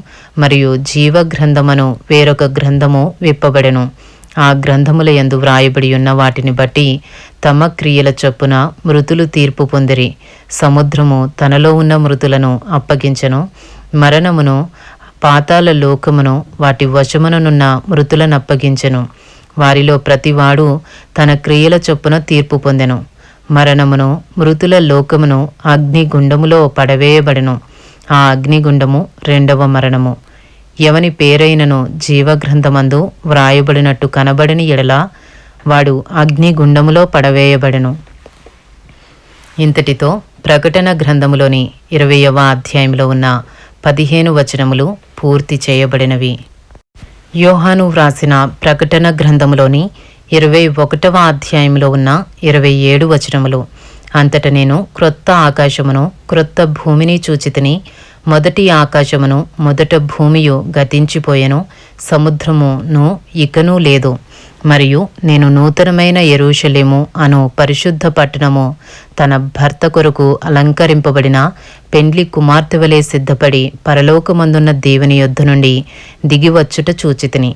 మరియు జీవ గ్రంథమను వేరొక గ్రంథము విప్పబడెను. ఆ గ్రంథముల యందు వ్రాయబడి ఉన్న వాటిని బట్టి తమ క్రియల చొప్పున మృతులు తీర్పు పొందిరి. సముద్రము తనలో ఉన్న మృతులను అప్పగించెను. మరణమును పాతాళ లోకమును వాటి వశముననున్న మృతులను అప్పగించెను. వారిలో ప్రతివాడు తన క్రియల చొప్పున తీర్పు పొందెను. మరణమును మృతుల లోకమును అగ్నిగుండములో పడవేయబడెను. ఆ అగ్నిగుండము రెండవ మరణము. ఎవని పేరైనను జీవగ్రంథమందు వ్రాయబడినట్టు కనబడని ఎడల వాడు అగ్నిగుండములో పడవేయబడెను. ఇంతటితో ప్రకటన గ్రంథములోని 20వ అధ్యాయంలో ఉన్న 15 వచనములు పూర్తి చేయబడినవి. యోహాను వ్రాసిన ప్రకటన గ్రంథములోని 21వ అధ్యాయంలో ఉన్న 27 వచనములు. అంతట నేను క్రొత్త ఆకాశమును క్రొత్త భూమిని చూచితిని. మొదటి ఆకాశమును మొదట భూమియు గతించిపోయెను, సముద్రమును ఇకనూ లేదు. మరియు నేను నూతనమైన యెరూషలేము అను పరిశుద్ధ పట్టణము తన భర్త కొరకు అలంకరింపబడిన పెండ్లి కుమార్తె వలె సిద్ధపడి పరలోకమందున్న దేవుని యొద్ద నుండి దిగివచ్చుట చూచితిని.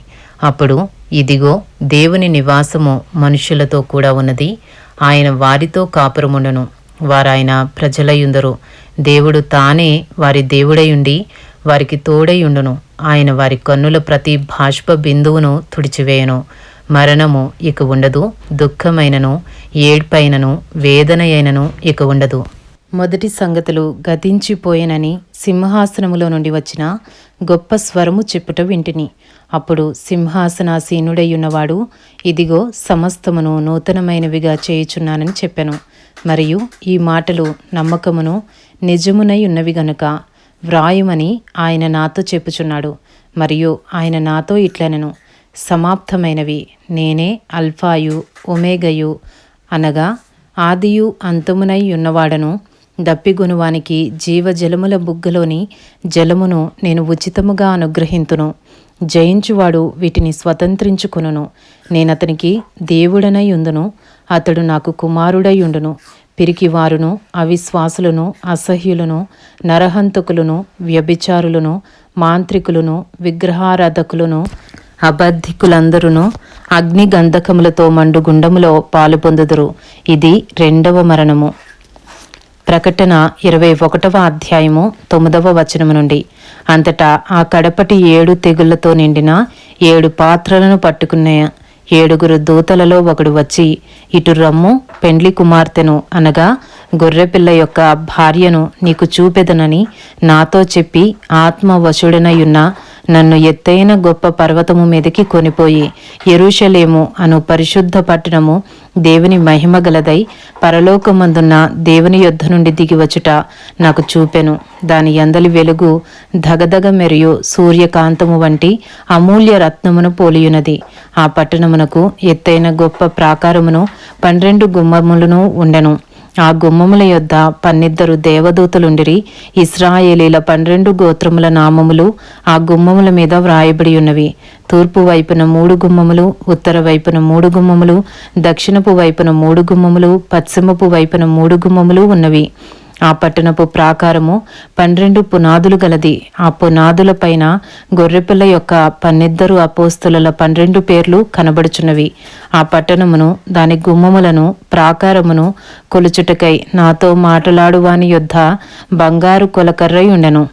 అప్పుడు ఇదిగో, దేవుని నివాసము మనుష్యులతో కూడా ఉన్నది. ఆయన వారితో కాపురముండును, వారాయన ప్రజలయుందరు. దేవుడు తానే వారి దేవుడయుండి వారికి తోడయుండును. ఆయన వారి కన్నుల ప్రతి బాష్ప బిందువును తుడిచివేయను. మరణము ఇక ఉండదు, దుఃఖమైనను ఏడ్పైనను వేదనయైనను ఇక ఉండదు. మొదటి సంగతులు గతించిపోయేనని సింహాసనములో నుండి వచ్చిన గొప్ప స్వరము చెప్పుట వింటిని. అప్పుడు సింహాసనాసీనుడయ్యున్నవాడు, ఇదిగో, సమస్తమును నూతనమైనవిగా చేయుచున్నానని చెప్పెను. మరియు ఈ మాటలు నమ్మకమును నిజమునై ఉన్నవి గనుక వ్రాయుమని ఆయన నాతో చెప్పుచున్నాడు. మరియు ఆయన నాతో ఇట్లనెను, సమాప్తమైనవి. నేనే అల్ఫాయు ఒమేగయు, అనగా ఆదియు అంతమునై ఉన్నవాడను. దప్పిగొనువానికి జీవజలముల బుగ్గలోని జలమును నేను ఉచితముగా అనుగ్రహింతును. జయించువాడు వీటిని స్వతంత్రించుకొనును. నేనతనికి దేవుడనై ఉందును, అతడు నాకు కుమారుడై ఉండును. పిరికివారును అవిశ్వాసులను అసహ్యులను నరహంతకులను వ్యభిచారులను మాంత్రికులను విగ్రహారాధకులను అబద్ధికులందరూ అగ్ని గంధకములతో మండు గుండములో పాలు పొందుదురు. ఇది 2వ మరణము. ప్రకటన 21వ అధ్యాయము 9వ వచనము నుండి. అంతటా ఆ కడపటి 7 తెగుళ్లతో నిండిన 7 పాత్రలను పట్టుకున్న 7 దూతలలో ఒకడు వచ్చి, ఇటు రమ్ము, పెండ్లి కుమార్తెను అనగా గొర్రెపిల్ల యొక్క భార్యను నీకు చూపెదనని నాతో చెప్పి ఆత్మవశుడనయున్న నన్ను ఎత్తైన గొప్ప పర్వతము మీదకి కొనిపోయి యెరూషలేము అను పరిశుద్ధ పట్టణము దేవుని మహిమ గలదై పరలోకమందున్న దేవుని యొద్ద నుండి దిగివచ్చుట నాకు చూపెను. దాని యందలి వెలుగు ధగధగ మెరియు సూర్యకాంతము వంటి అమూల్య రత్నమును పోలియున్నది. ఆ పట్టణమునకు ఎత్తైన గొప్ప ప్రాకారమును 12 గుమ్మములను ఉండెను. ఆ గుమ్మముల యొద్ద 12 దేవదూతలుండిరి. ఇశ్రాయేలీల 12 గోత్రముల నామములు ఆ గుమ్మముల మీద వ్రాయబడి ఉన్నవి. తూర్పు వైపున 3 గుమ్మములు, ఉత్తర వైపున 3 గుమ్మములు, దక్షిణపు వైపున 3 గుమ్మములు, పశ్చిమపు వైపున 3 గుమ్మములు ఉన్నవి. ఆ పట్టణపు ప్రాకారము 12 పునాదులు గలది. ఆ పునాదుల పైన గొర్రెపిల్ల యొక్క 12 అపోస్తుల 12 పేర్లు కనబడుచున్నవి. ఆ పట్టణమును దాని గుమ్మములను ప్రాకారమును కొలుచుటకై నాతో మాటలాడువాని యొద్ద బంగారు కొలకర్రై ఉండెను.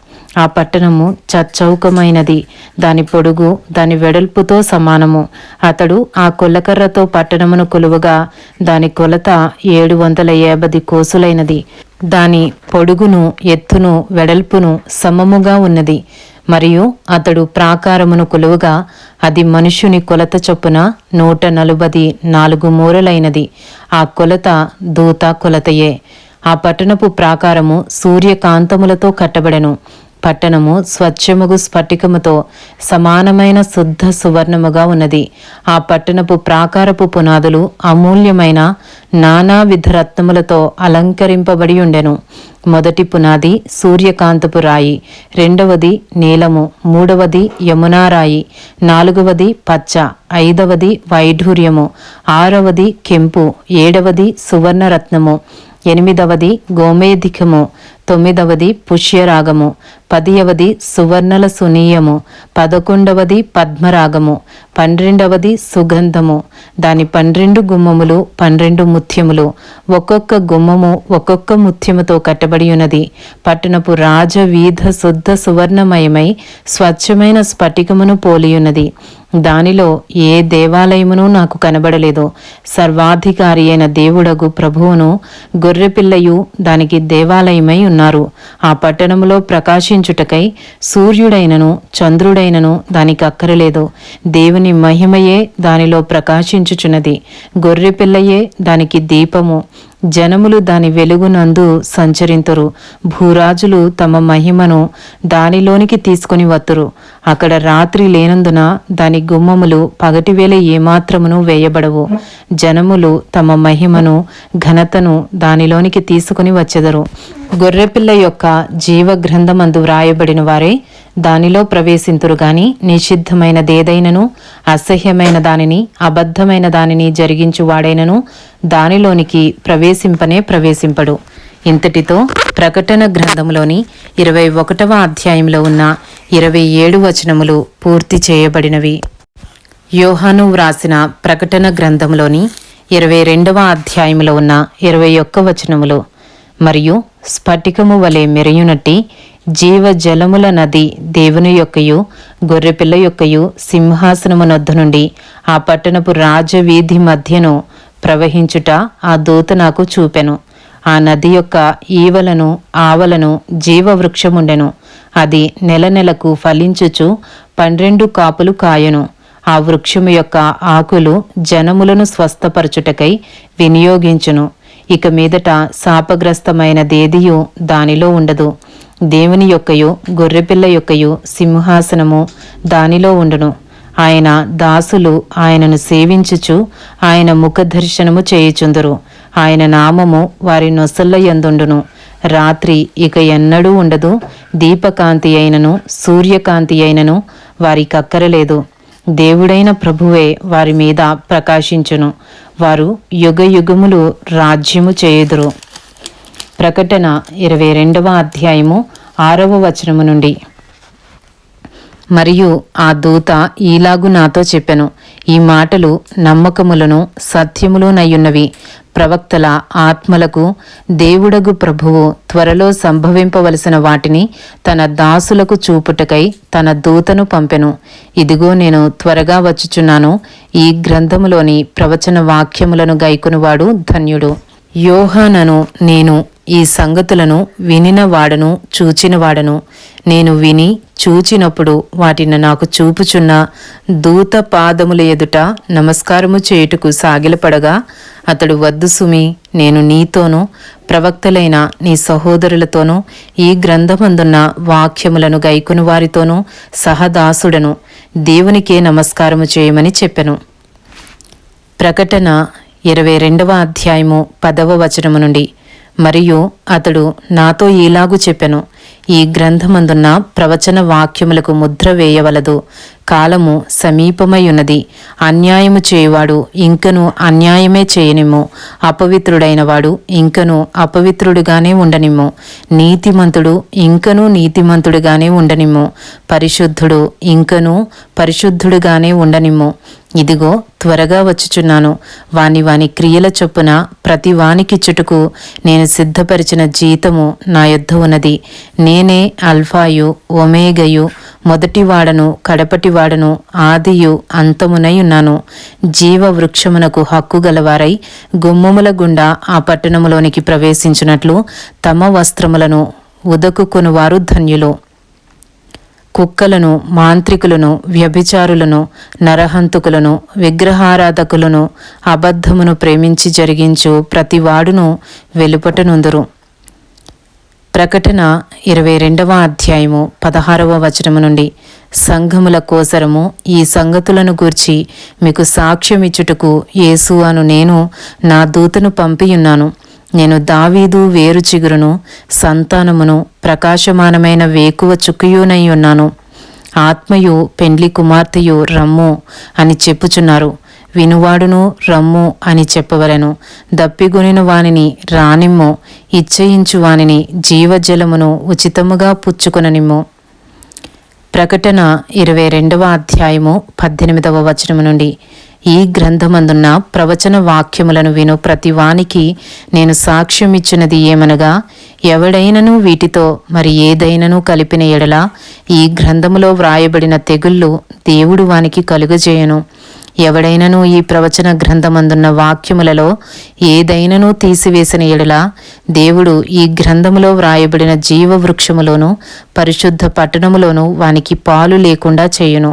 ఆ పట్టణము చచ్చౌకమైనది, దాని పొడుగు దాని వెడల్పుతో సమానము. అతడు ఆ కొలకర్రతో పట్టణమును కొలువగా దాని కొలత 750 కోసులైనది. దాని పొడుగును ఎత్తును వెడల్పును సమముగా ఉన్నది. మరియు అతడు ప్రాకారమును కొలువుగా అది మనుష్యుని కొలత చొప్పున 144 మూరలైనది. ఆ కొలత దూత కొలతయే. ఆ పట్టణపు ప్రాకారము సూర్యకాంతములతో కట్టబడెను. పట్టణము స్వచ్ఛముగు స్ఫటికముతో సమానమైన శుద్ధ సువర్ణముగా ఉన్నది. ఆ పట్టణపు ప్రాకారపు పునాదులు అమూల్యమైన నానావిధ రత్నములతో అలంకరింపబడి ఉండెను. మొదటి పునాది సూర్యకాంతపు రాయి, 2వది నీలము, 3వది యమునారాయి, 4వది పచ్చ, 5వది వైఢూర్యము, 6వది కెంపు, 7వది సువర్ణరత్నము, 8వది గోమేధికము, 9వది పుష్యరాగము, 10వది సువర్ణల సునీయము, 11వది పద్మరాగము, 12వది సుగంధము. దాని 12 గుమ్మములు 12 ముత్యములు, ఒక్కొక్క గుమ్మము ఒక్కొక్క ముత్యముతో కట్టబడి ఉన్నది. పట్టణపు రాజవీధ శుద్ధ సువర్ణమయమై స్వచ్ఛమైన స్ఫటికమును పోలియున్నది. దానిలో ఏ దేవాలయమును నాకు కనబడలేదు. సర్వాధికారి అయిన దేవుడగు ప్రభువును గొర్రెపిల్లయు దానికి దేవాలయమై ఉన్నారు. ఆ పట్టణములో ప్రకాశించు ప్రకాశించుటకై సూర్యుడైనను చంద్రుడైనను దానికి అక్కరలేదు. దేవుని మహిమయే దానిలో ప్రకాశించుచున్నది. గొర్రెపిల్లయే దానికి దీపము. జనములు దాని వెలుగునందు సంచరింతురు. భూరాజులు తమ మహిమను దానిలోనికి తీసుకుని వత్తురు. అక్కడ రాత్రి లేనందున దాని గుమ్మములు పగటివేళ ఏమాత్రమును వేయబడవు. జనములు తమ మహిమను ఘనతను దానిలోనికి తీసుకుని వచ్చెదరు. గొర్రెపిల్ల యొక్క జీవ గ్రంథమందు వ్రాయబడిన వారే దానిలో ప్రవేశింతురు గాని నిషిద్ధమైనదేదైనను అసహ్యమైన దానిని అబద్ధమైన దానిని జరిగించువాడైనను దానిలోనికి ప్రవేశింపనే ప్రవేశింపడు. ఇంతటితో ప్రకటన గ్రంథములోని 21వ అధ్యాయంలో ఉన్న 27 వచనములు పూర్తి చేయబడినవి. యోహాను వ్రాసిన ప్రకటన గ్రంథంలోని 22వ అధ్యాయంలో ఉన్న 21 వచనములు, మరియు స్ఫటికము వలె మెరయునట్టి జీవజలముల నది దేవుని యొక్కయు గొర్రెపిల్ల యొక్కయు సింహాసనమునొద్ద నుండి ఆ పట్టణపు రాజవీధి మధ్యను ప్రవహించుట ఆ దూత నాకు చూపెను. ఆ నది యొక్క ఈవలను ఆవలను జీవవృక్షముండెను. అది నెలకు ఫలించుచు 12 కాపులు కాయను. ఆ వృక్షము యొక్క ఆకులు జనములను స్వస్థపరచుటకై వినియోగించును. ఇక మీదట శాపగ్రస్తమైనదేదియు దానిలో ఉండదు. దేవుని యొక్కయు గొర్రెపిల్ల యొక్కయు సింహాసనము దానిలో ఉండును. ఆయన దాసులు ఆయనను సేవించుచు ఆయన ముఖదర్శనము చేయుచుందురు. ఆయన నామము వారి నొసళ్ళ యందుండును. రాత్రి ఇక ఎన్నడూ ఉండదు. దీపకాంతి అయినను సూర్యకాంతి అయినను వారికక్కరలేదు. దేవుడైన ప్రభువే వారి మీద ప్రకాశించును. వారు యుగయుగములు రాజ్యము చేయుదురు. ప్రకటన 22వ అధ్యాయము 6వ వచనము నుండి. మరియు ఆ దూత ఈలాగు నాతో చెప్పెను, ఈ మాటలు నమ్మకములను సత్యములునయ్యున్నవి. ప్రవక్తల ఆత్మలకు దేవుడగు ప్రభువు త్వరలో సంభవింపవలసిన వాటిని తన దాసులకు చూపుటకై తన దూతను పంపెను. ఇదిగో నేను త్వరగా వచ్చుచున్నాను. ఈ గ్రంథములోని ప్రవచన వాక్యములను గైకొనువాడు ధన్యుడు. యోహానను నేను ఈ సంగతులను వినినవాడను చూచినవాడను. నేను విని చూచినప్పుడు వాటిని నాకు చూపుచున్న దూత పాదముల ఎదుట నమస్కారము చేయుటకు సాగిలపడగా అతడు, వద్దు సుమి, నేను నీతోనూ ప్రవక్తలైన నీ సహోదరులతోనూ ఈ గ్రంథమందున్న వాక్యములను గైకొను వారితోనూ సహదాసుడను. దేవునికే నమస్కారము చేయమని చెప్పెను. ప్రకటన 22వ అధ్యాయము 10వ వచనము నుండి. మరియు అతడు నాతో ఈలాగు చెప్పెను, ఈ గ్రంథమందున్న ప్రవచన వాక్యములకు ముద్ర వేయవలదు. కాలము సమీపమై ఉన్నది. అన్యాయము చేయువాడు ఇంకను అన్యాయమే చేయనిమ్ము. అపవిత్రుడైన వాడు ఇంకను అపవిత్రుడుగానే ఉండనిమ్ము. నీతిమంతుడు ఇంకను నీతిమంతుడుగానే ఉండనిమ్ము. పరిశుద్ధుడు ఇంకను పరిశుద్ధుడుగానే ఉండనిమ్ము. ఇదిగో త్వరగా వచ్చుచున్నాను. వాని క్రియల చొప్పున ప్రతి వానికిచ్చుటకు నేను సిద్ధపరిచిన జీతము నా యొద్ద ఉన్నది. నేనే అల్ఫాయు ఒమేగయు, మొదటివాడను కడపటివాడను, ఆదియు అంతమునై ఉన్నాను. జీవ వృక్షమునకు హక్కు గలవారై గుమ్మముల గుండా ఆ పట్టణములోనికి ప్రవేశించినట్లు తమ వస్త్రములను ఉదకుకొనువారు ధన్యులు. కుక్కలను, మాంత్రికులను, వ్యభిచారులను, నరహంతుకులను, విగ్రహారాధకులను, అబద్ధమును ప్రేమించి జరిగించు ప్రతివాడును వెలుపటనుందురు. ప్రకటన 22వ అధ్యాయము 16వ వచనము నుండి. సంఘముల కోసరము ఈ సంగతులను గూర్చి మీకు సాక్ష్యమిచ్చుటకు యేసు అను నేను నా దూతను పంపియున్నాను. నేను దావీదు వేరు చిగురును, సంతానమును, ప్రకాశమానమైన వేకువ చుక్కయునై ఉన్నాను. ఆత్మయు పెండ్లి కుమార్తెయు రమ్ము అని చెప్పుచున్నారు. వినువాడును రమ్ము అని చెప్పవలెను. దప్పిగొనిన వానిని రానిమ్ము. ఇచ్చయించు వానిని జీవజలమును ఉచితముగా పుచ్చుకొననిమ్ము. ప్రకటన 22వ అధ్యాయము 18వ వచనము నుండి. ఈ గ్రంథమందున్న ప్రవచన వాక్యములను విను ప్రతివానికి నేను సాక్ష్యమిచ్చినది ఏమనగా, ఎవడైనను వీటితో మరి ఏదైనను కలిపిన ఎడల ఈ గ్రంథములో వ్రాయబడిన తెగుళ్ళు దేవుడు వానికి కలుగజేయను. ఎవడైనను ఈ ప్రవచన గ్రంథమందున్న వాక్యములలో ఏదైనను తీసివేసిన ఎడల దేవుడు ఈ గ్రంథములో వ్రాయబడిన జీవవృక్షములోను పరిశుద్ధ పట్టణములోను వానికి పాలు లేకుండా చేయును.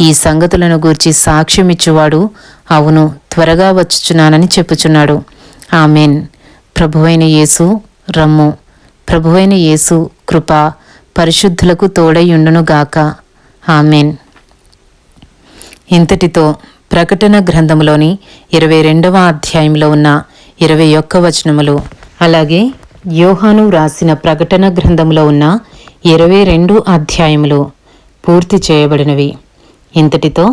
ఈ సంగతులను గూర్చి సాక్ష్యమిచ్చువాడు అవును, త్వరగా వచ్చుచున్నానని చెప్పుచున్నాడు. ఆమెన్. ప్రభువైన యేసు రమ్ము. ప్రభువైన యేసు కృప పరిశుద్ధులకు తోడైయుండునుగాక. ఆమెన్. ఇంతటితో ప్రకటన గ్రంథములోని 22వ అధ్యాయంలో ఉన్న 21 వచనములు, అలాగే యోహాను రాసిన ప్రకటన గ్రంథంలో ఉన్న 22 అధ్యాయములు పూర్తి చేయబడినవి. ఇంతటితో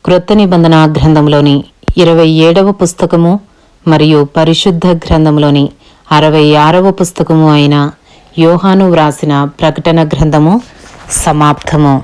క్రొత్త నిబంధన గ్రంథంలోని 27వ పుస్తకము మరియు పరిశుద్ధ గ్రంథంలోని 66వ పుస్తకము అయిన యోహాను వ్రాసిన ప్రకటన గ్రంథము సమాప్తము.